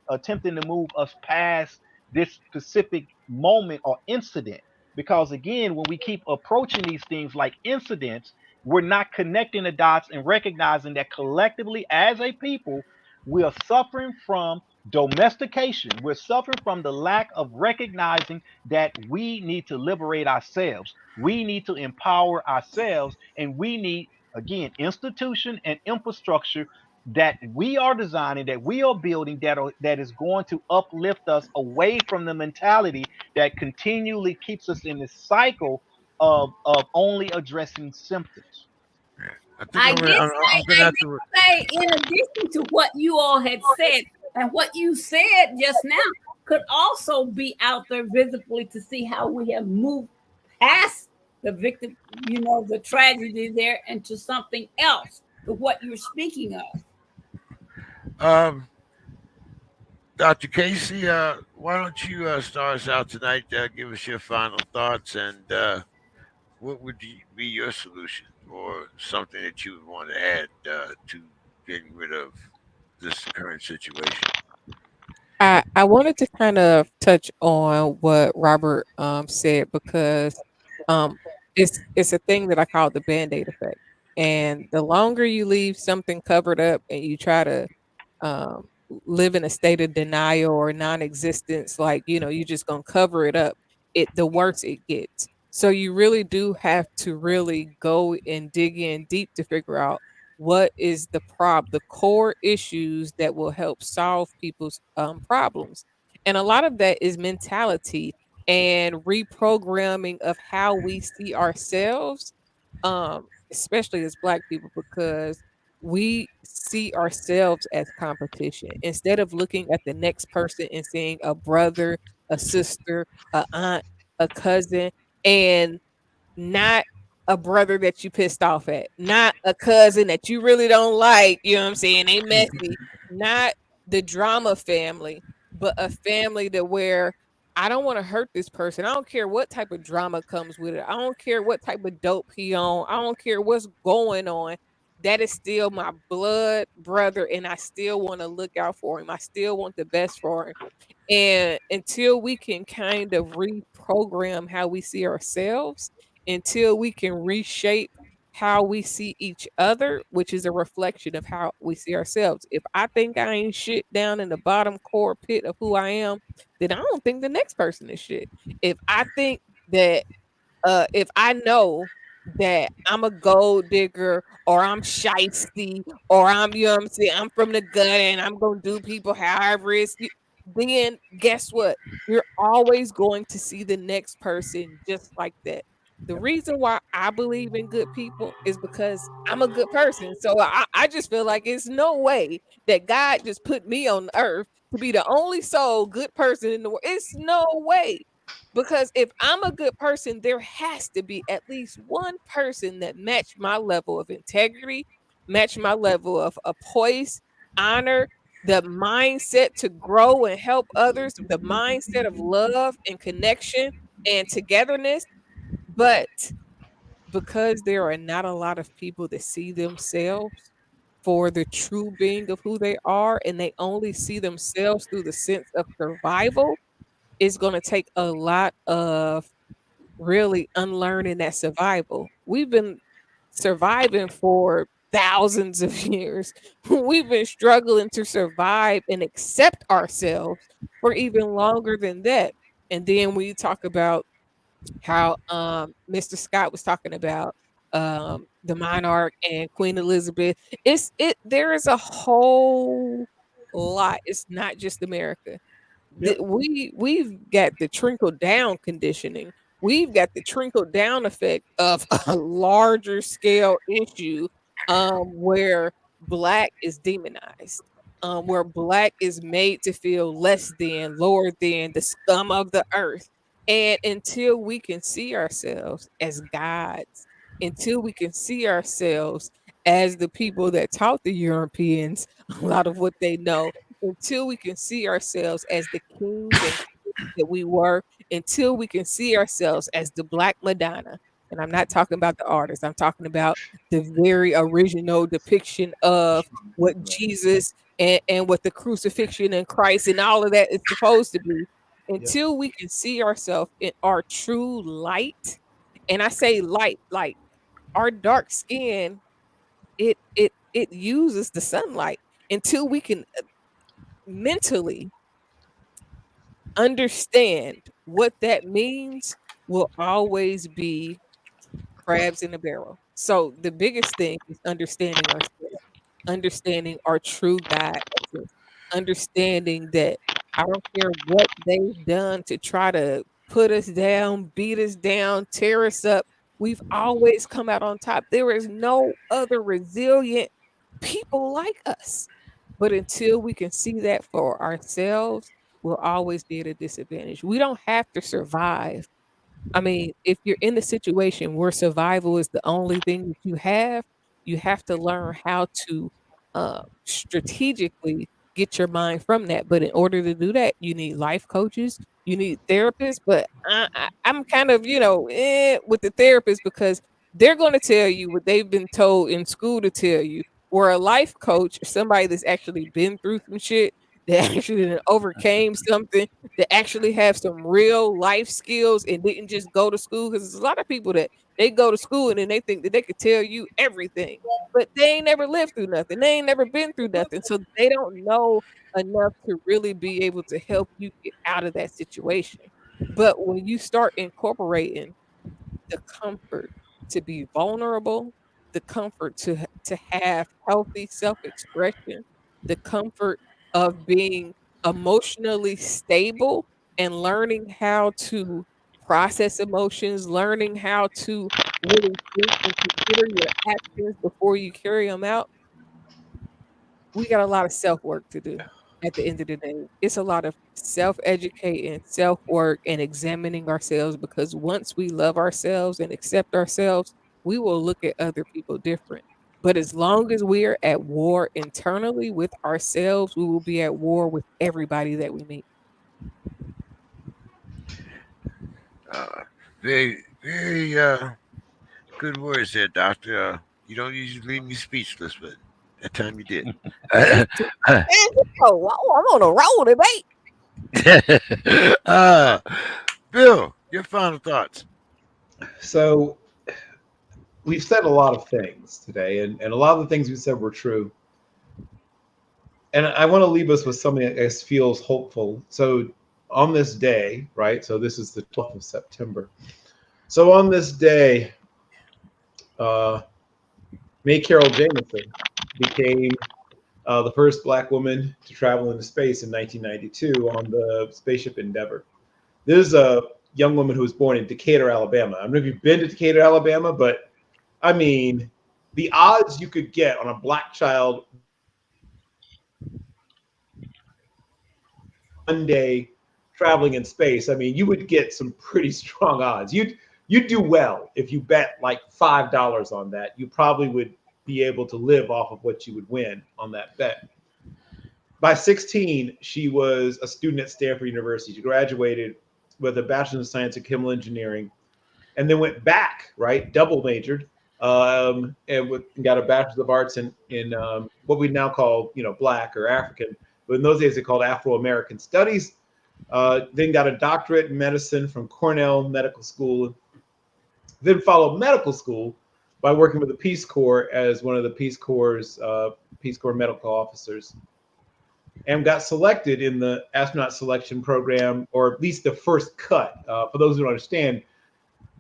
attempting to move us past this specific moment or incident, because again, when we keep approaching these things like incidents, we're not connecting the dots and recognizing that collectively as a people we are suffering from domestication. We're suffering from the lack of recognizing that we need to liberate ourselves. We need to empower ourselves, and we need, again, institution and infrastructure that we are designing, that we are building, that is going to uplift us away from the mentality that continually keeps us in this cycle of only addressing symptoms. Yeah. I think I'm gonna I have did to. say, in addition to what you all had said, and what you said just now could also be out there visibly to see how we have moved past the victim, the tragedy there, into something else, to what you're speaking of. Um, Dr. Casey, why don't you start us out tonight? Give us your final thoughts, and what would be your solution, or something that you would want to add to getting rid of this current situation? I wanted to kind of touch on what Robert said, because um it's a thing that I call the band-aid effect. And the longer you leave something covered up and you try to um live in a state of denial or non-existence, like, you're just gonna cover it up, the worse it gets. So you really do have to really go and dig in deep to figure out what is the core issues that will help solve people's problems. And a lot of that is mentality and reprogramming of how we see ourselves, especially as Black people, because we see ourselves as competition instead of looking at the next person and seeing a brother, a sister, a aunt, a cousin, and not a brother that you pissed off at, not a cousin that you really don't like, you know what I'm saying? They messy, not the drama family, but a family that where I don't want to hurt this person. I don't care what type of drama comes with it. I don't care what type of dope he on. I don't care what's going on. That is still my blood brother, and I still want to look out for him. I still want the best for him. And until we can kind of reprogram how we see ourselves, until we can reshape how we see each other, which is a reflection of how we see ourselves. If I think I ain't shit down in the bottom core pit of who I am, then I don't think the next person is shit. If I think that if I know that I'm a gold digger or I'm shisty or I'm, you know what I'm saying, I'm from the gut and I'm gonna do people however it's then guess what? You're always going to see the next person just like that. The reason why I believe in good people is because I'm a good person. So I just feel like it's no way that God just put me on the earth to be the only soul good person in the world. It's no way. Because if I'm a good person, there has to be at least one person that match my level of integrity, match my level of poise, honor, the mindset to grow and help others, the mindset of love and connection and togetherness. But because there are not a lot of people that see themselves for the true being of who they are, and they only see themselves through the sense of survival, it's going to take a lot of really unlearning that survival. We've been surviving for thousands of years. We've been struggling to survive and accept ourselves for even longer than that. And then we talk about how Mr. Scott was talking about the monarch and Queen Elizabeth. It there is a whole lot. It's not just America. Yep. We've got the trickle down conditioning. We've got the trickle down effect of a larger scale issue where black is demonized, where black is made to feel less than, lower than, the scum of the earth. And until we can see ourselves as gods, until we can see ourselves as the people that taught the Europeans a lot of what they know, until we can see ourselves as the kings and queens that we were, until we can see ourselves as the Black Madonna. And I'm not talking about the artist, I'm talking about the very original depiction of what Jesus and what the crucifixion and Christ and all of that is supposed to be. Yep. Until we can see ourselves in our true light, and I say light, like our dark skin, it uses the sunlight. Until we can mentally understand what that means, will always be crabs in a barrel. So the biggest thing is understanding ourselves, understanding our true God essence, understanding that I don't care what they've done to try to put us down, beat us down, tear us up. We've always come out on top. There is no other resilient people like us. But until we can see that for ourselves, we'll always be at a disadvantage. We don't have to survive. I mean, if you're in the situation where survival is the only thing that you have to learn how to strategically get your mind from that. But in order to do that, you need life coaches, you need therapists. But I'm kind of, with the therapist because they're going to tell you what they've been told in school to tell you. Where a life coach, somebody that's actually been through some shit, that actually done overcame something, that actually have some real life skills and didn't just go to school. Because there's a lot of people that they go to school and then they think that they could tell you everything, but they ain't never lived through nothing. They ain't never been through nothing. So they don't know enough to really be able to help you get out of that situation. But when you start incorporating the comfort to be vulnerable, the comfort to have healthy self-expression, the comfort of being emotionally stable and learning how to process emotions, learning how to really think and consider your actions before you carry them out. We got a lot of self work to do at the end of the day. It's a lot of self educating, self work, and examining ourselves because once we love ourselves and accept ourselves, we will look at other people different. But as long as we are at war internally with ourselves, we will be at war with everybody that we meet. Uh, very good words there, Doctor. You don't usually leave me speechless, but that time you did. Me too. Man, I'm on a roll today. uh, Bill, your final thoughts. So we've said a lot of things today, and a lot of the things we said were true. And I want to leave us with something that feels hopeful. So on this day, right? So this is the 12th of September. So on this day, uh, May Carol Jameson became the first Black woman to travel into space in 1992 on the spaceship Endeavour. This is a young woman who was born in Decatur, Alabama. I don't know if you've been to Decatur, Alabama, but I mean, the odds you could get on a Black child one day traveling in space, I mean, you would get some pretty strong odds. You'd do well if you bet like $5 on that. You probably would be able to live off of what you would win on that bet. By 16, she was a student at Stanford University. She graduated with a bachelor's of science in chemical engineering, and then went back, right, double majored, got a bachelor's of arts in what we now call, Black or African, but in those days they called Afro American Studies. Then got a doctorate in medicine from Cornell Medical School. Then followed medical school by working with the Peace Corps as one of the Peace Corps medical officers, and got selected in the astronaut selection program, or at least the first cut. For those who don't understand,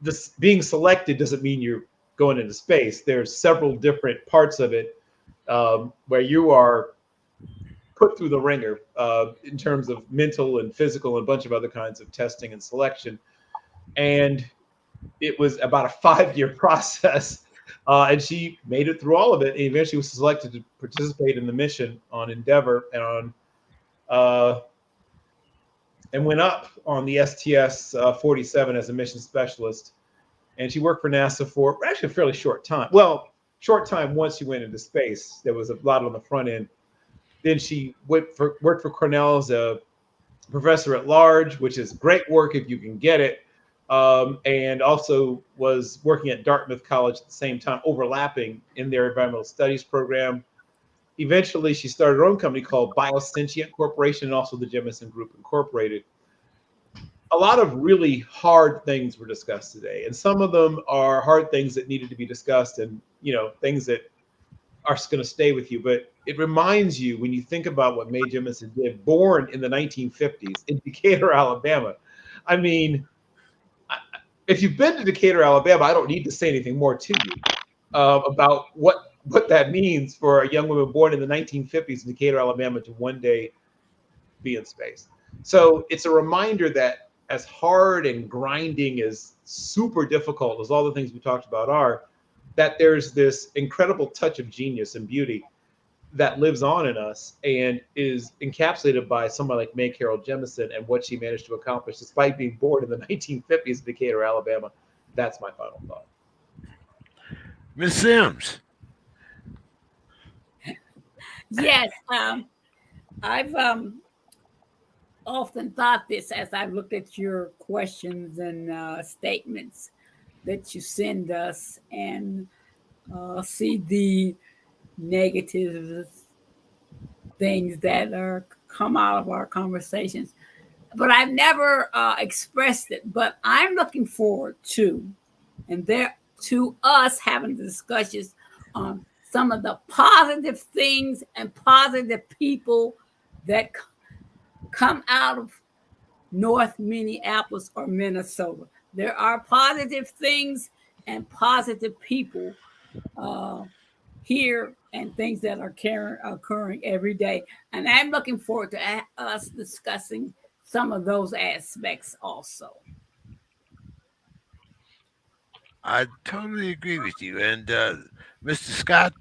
this being selected doesn't mean you're going into space. There's several different parts of it where you are put through the ringer in terms of mental and physical and a bunch of other kinds of testing and selection. And it was about a 5-year process. And she made it through all of it, and eventually was selected to participate in the mission on Endeavour and went up on the STS 47 as a mission specialist. And she worked for NASA for actually a fairly short time. Well, short time once she went into space. There was a lot on the front end. Then she worked for Cornell as a professor at large, which is great work if you can get it. And also was working at Dartmouth College at the same time, overlapping in their environmental studies program. Eventually, she started her own company called Biosentient Corporation, and also the Jemison Group Incorporated. A lot of really hard things were discussed today, and some of them are hard things that needed to be discussed, and things that are going to stay with you. But it reminds you, when you think about what Mae Jemison did, born in the 1950s in Decatur, Alabama. I mean, if you've been to Decatur, Alabama, I don't need to say anything more to you about what that means for a young woman born in the 1950s in Decatur, Alabama, to one day be in space. So it's a reminder that as hard and grinding, as super difficult as all the things we talked about are, that there's this incredible touch of genius and beauty that lives on in us and is encapsulated by someone like Mae Carol Jemison and what she managed to accomplish despite being born in the 1950s in Decatur, Alabama. That's my final thought. Miss Sims. Yes, I've often thought this as I've looked at your questions and statements that you send us, and see the negative things that are come out of our conversations. But I've never expressed it. But I'm looking forward to us having discussions on some of the positive things and positive people that come out of North Minneapolis or Minnesota. There are positive things and positive people here, and things that are occurring every day. And I'm looking forward to us discussing some of those aspects also. I totally agree with you. And Mr. Scott,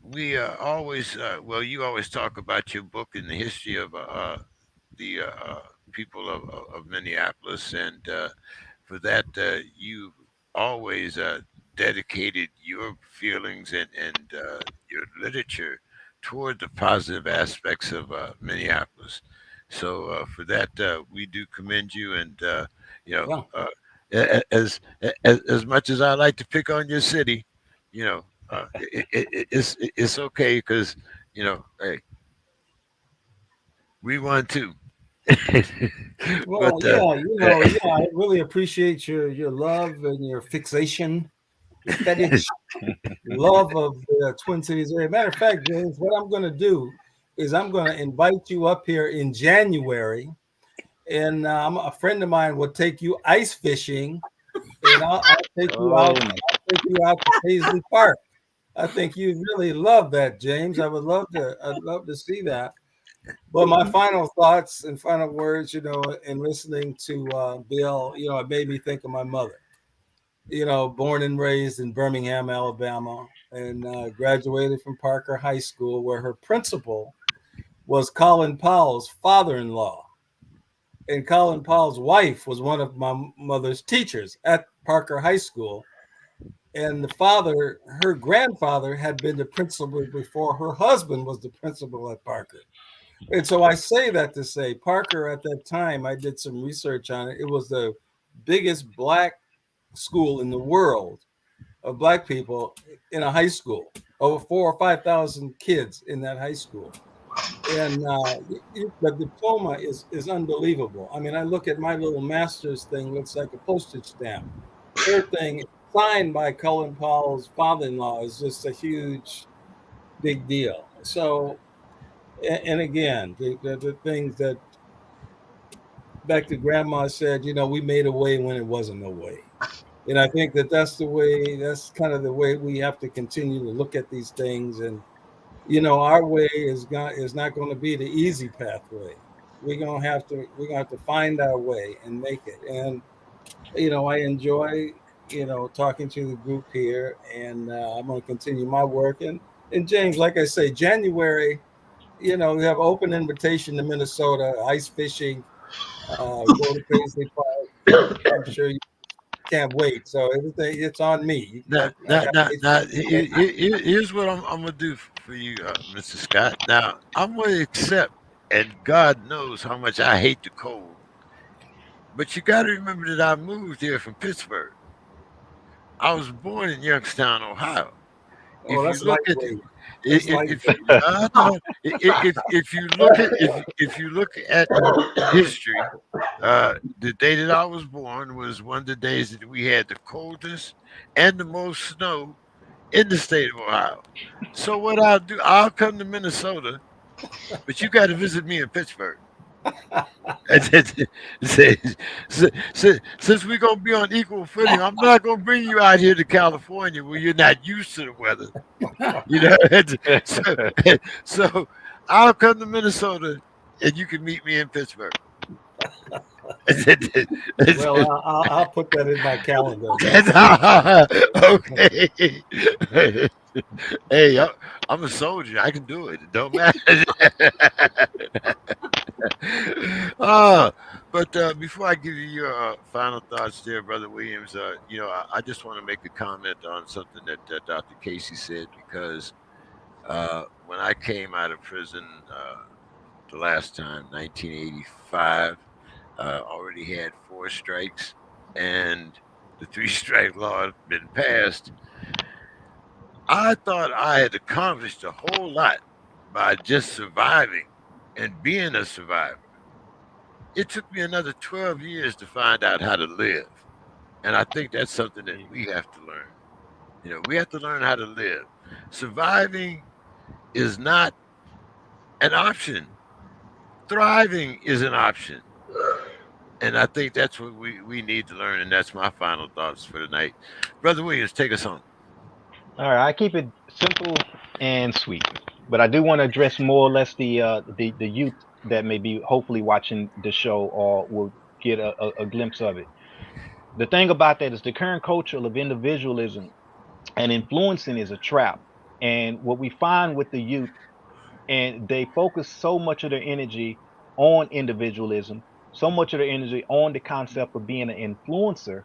we always, well, you always talk about your book and the history of the people of Minneapolis. And for that, you always dedicated your feelings and your literature toward the positive aspects of Minneapolis. So for that, we do commend you. And You know, Yeah. as much as I like to pick on your city, you know, it's okay because hey, we won too. Well, But yeah, yeah, I really appreciate your love and your fixation, your fetish love of the Twin Cities area. Matter of fact, James, what I'm going to do is I'm going to invite you up here in January, and a friend of mine will take you ice fishing, and I'll take you Oh out. my. I'll take you out to Paisley Park. I think you'd really love that, James. I would love to. I'd love to see that. But my final thoughts and final words, in listening to Bill, it made me think of my mother. Born and raised in Birmingham, Alabama, and graduated from Parker High School, where her principal was Colin Powell's father-in-law, and Colin Powell's wife was one of my mother's teachers at Parker High School. And the father, her grandfather, had been the principal before her husband was the principal at Parker. And so I say that to say Parker at that time, I did some research on it. It was the biggest black school in the world of black people in a high school, over 4 or 5,000 kids in that high school. And the diploma is unbelievable. I mean, I look at my little master's thing, looks like a postage stamp. Her thing, signed by Colin Powell's father-in-law, is just a huge, big deal. So, and again, the things that back to grandma said, we made a way when it wasn't no way. And I think that that's kind of the way we have to continue to look at these things. And, our way is not going to be the easy pathway. We're going to have to find our way and make it. And, I enjoy, talking to the group here, and I'm going to continue my work. And James, like I say, January, we have open invitation to Minnesota, ice fishing, go to Paisley Park. I'm sure you can't wait. So everything, it's on me. I got Here's what I'm gonna do for you, Mr. Scott. Now I'm gonna accept, and God knows how much I hate the cold. But you got to remember that I moved here from Pittsburgh. I was born in Youngstown, Ohio. oh, If you that's look at lightweight. That's if lightweight. no, if you look at if you look at history, the day that I was born was one of the days that we had the coldest and the most snow in the state of Ohio. So what I'll do, I'll come to Minnesota, but you got to visit me in Pittsburgh. Since we're gonna be on equal footing, I'm not gonna bring you out here to California where you're not used to the weather. You know, so, so I'll come to Minnesota and you can meet me in Pittsburgh. Well, I'll put that in my calendar. Okay. Hey, I'm a soldier. I can do it. It don't matter. uh, but before I give you your final thoughts there, Brother Williams, I just want to make a comment on something that Dr. Casey said because when I came out of prison the last time, 1985, already had 4 strikes, and the 3 strike law had been passed. I thought I had accomplished a whole lot by just surviving and being a survivor. It took me another 12 years to find out how to live. And I think that's something that we have to learn. We have to learn how to live. Surviving is not an option, thriving is an option. And I think that's what we need to learn. And that's my final thoughts for tonight. Brother Williams, take us home. All right, I keep it simple and sweet, but I do want to address more or less the youth that may be hopefully watching the show or will get a glimpse of it. The thing about that is the current culture of individualism and influencing is a trap. And what we find with the youth, and they focus so much of their energy on individualism, so much of their energy on the concept of being an influencer.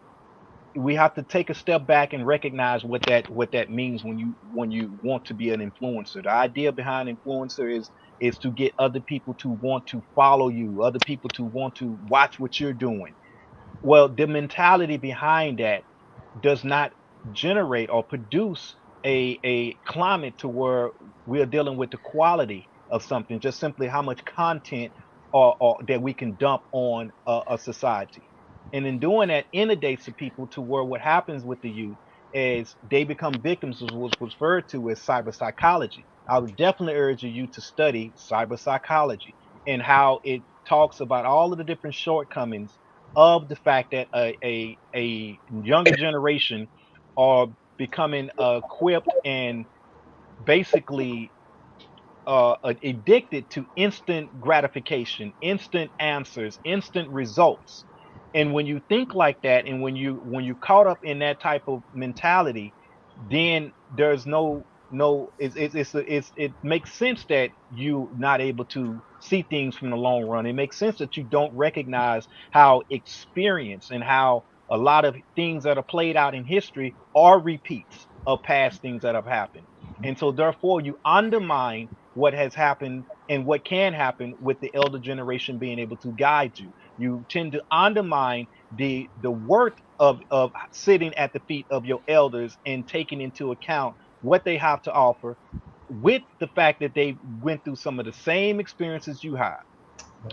We have to take a step back and recognize what that means when you want to be an influencer. The idea behind influencer is to get other people to want to follow you, other people to want to watch what you're doing. Well, the mentality behind that does not generate or produce a climate to where we're dealing with the quality of something, just simply how much content or that we can dump on a society. And in doing that, inundates the people to where what happens with the youth is they become victims of what's referred to as cyber psychology. I would definitely urge you to study cyber psychology and how it talks about all of the different shortcomings of the fact that a younger generation are becoming equipped and basically addicted to instant gratification, instant answers, instant results. And when you think like that, and when you caught up in that type of mentality, then there's no it makes sense that you not able to see things from the long run. It makes sense that you don't recognize how experience and how a lot of things that are played out in history are repeats of past things that have happened. And so therefore you undermine what has happened and what can happen with the elder generation being able to guide you. You tend to undermine the worth of sitting at the feet of your elders and taking into account what they have to offer with the fact that they went through some of the same experiences you have.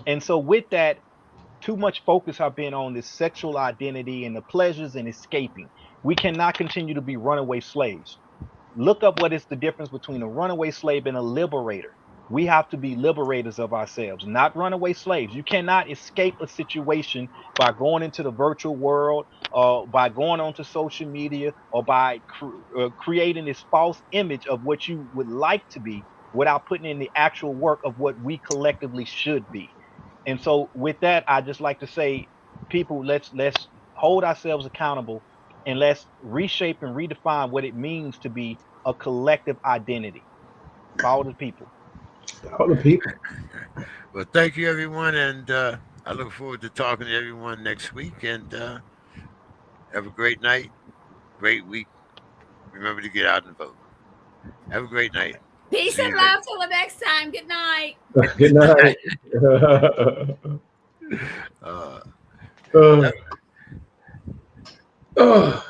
And so with that, too much focus have been on this sexual identity and the pleasures and escaping. We cannot continue to be runaway slaves. Look up what is the difference between a runaway slave and a liberator. We have to be liberators of ourselves, not runaway slaves. You cannot escape a situation by going into the virtual world, or by going onto social media, or by creating this false image of what you would like to be without putting in the actual work of what we collectively should be. And so, with that, I just like to say, people, let's hold ourselves accountable and let's reshape and redefine what it means to be a collective identity for all the people. All the people. Well, thank you, everyone, and I look forward to talking to everyone next week. And have a great night, great week. Remember to get out and vote. Have a great night. Peace See and you later. love till the next time. Good night. Good night. Uh, uh, all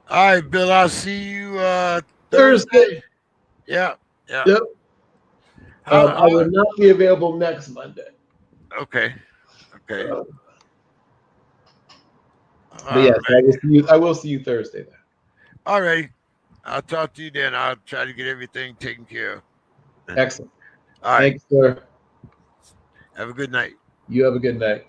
right, Bill. I'll see you Thursday. Thursday. Yeah. Yeah. Yep. How, I will not be available next Monday. okay. Okay. But yes, I will see you Thursday then. All right. I'll talk to you then. I'll try to get everything taken care of. Excellent. All right. Thanks, sir. Have a good night. You have a good night.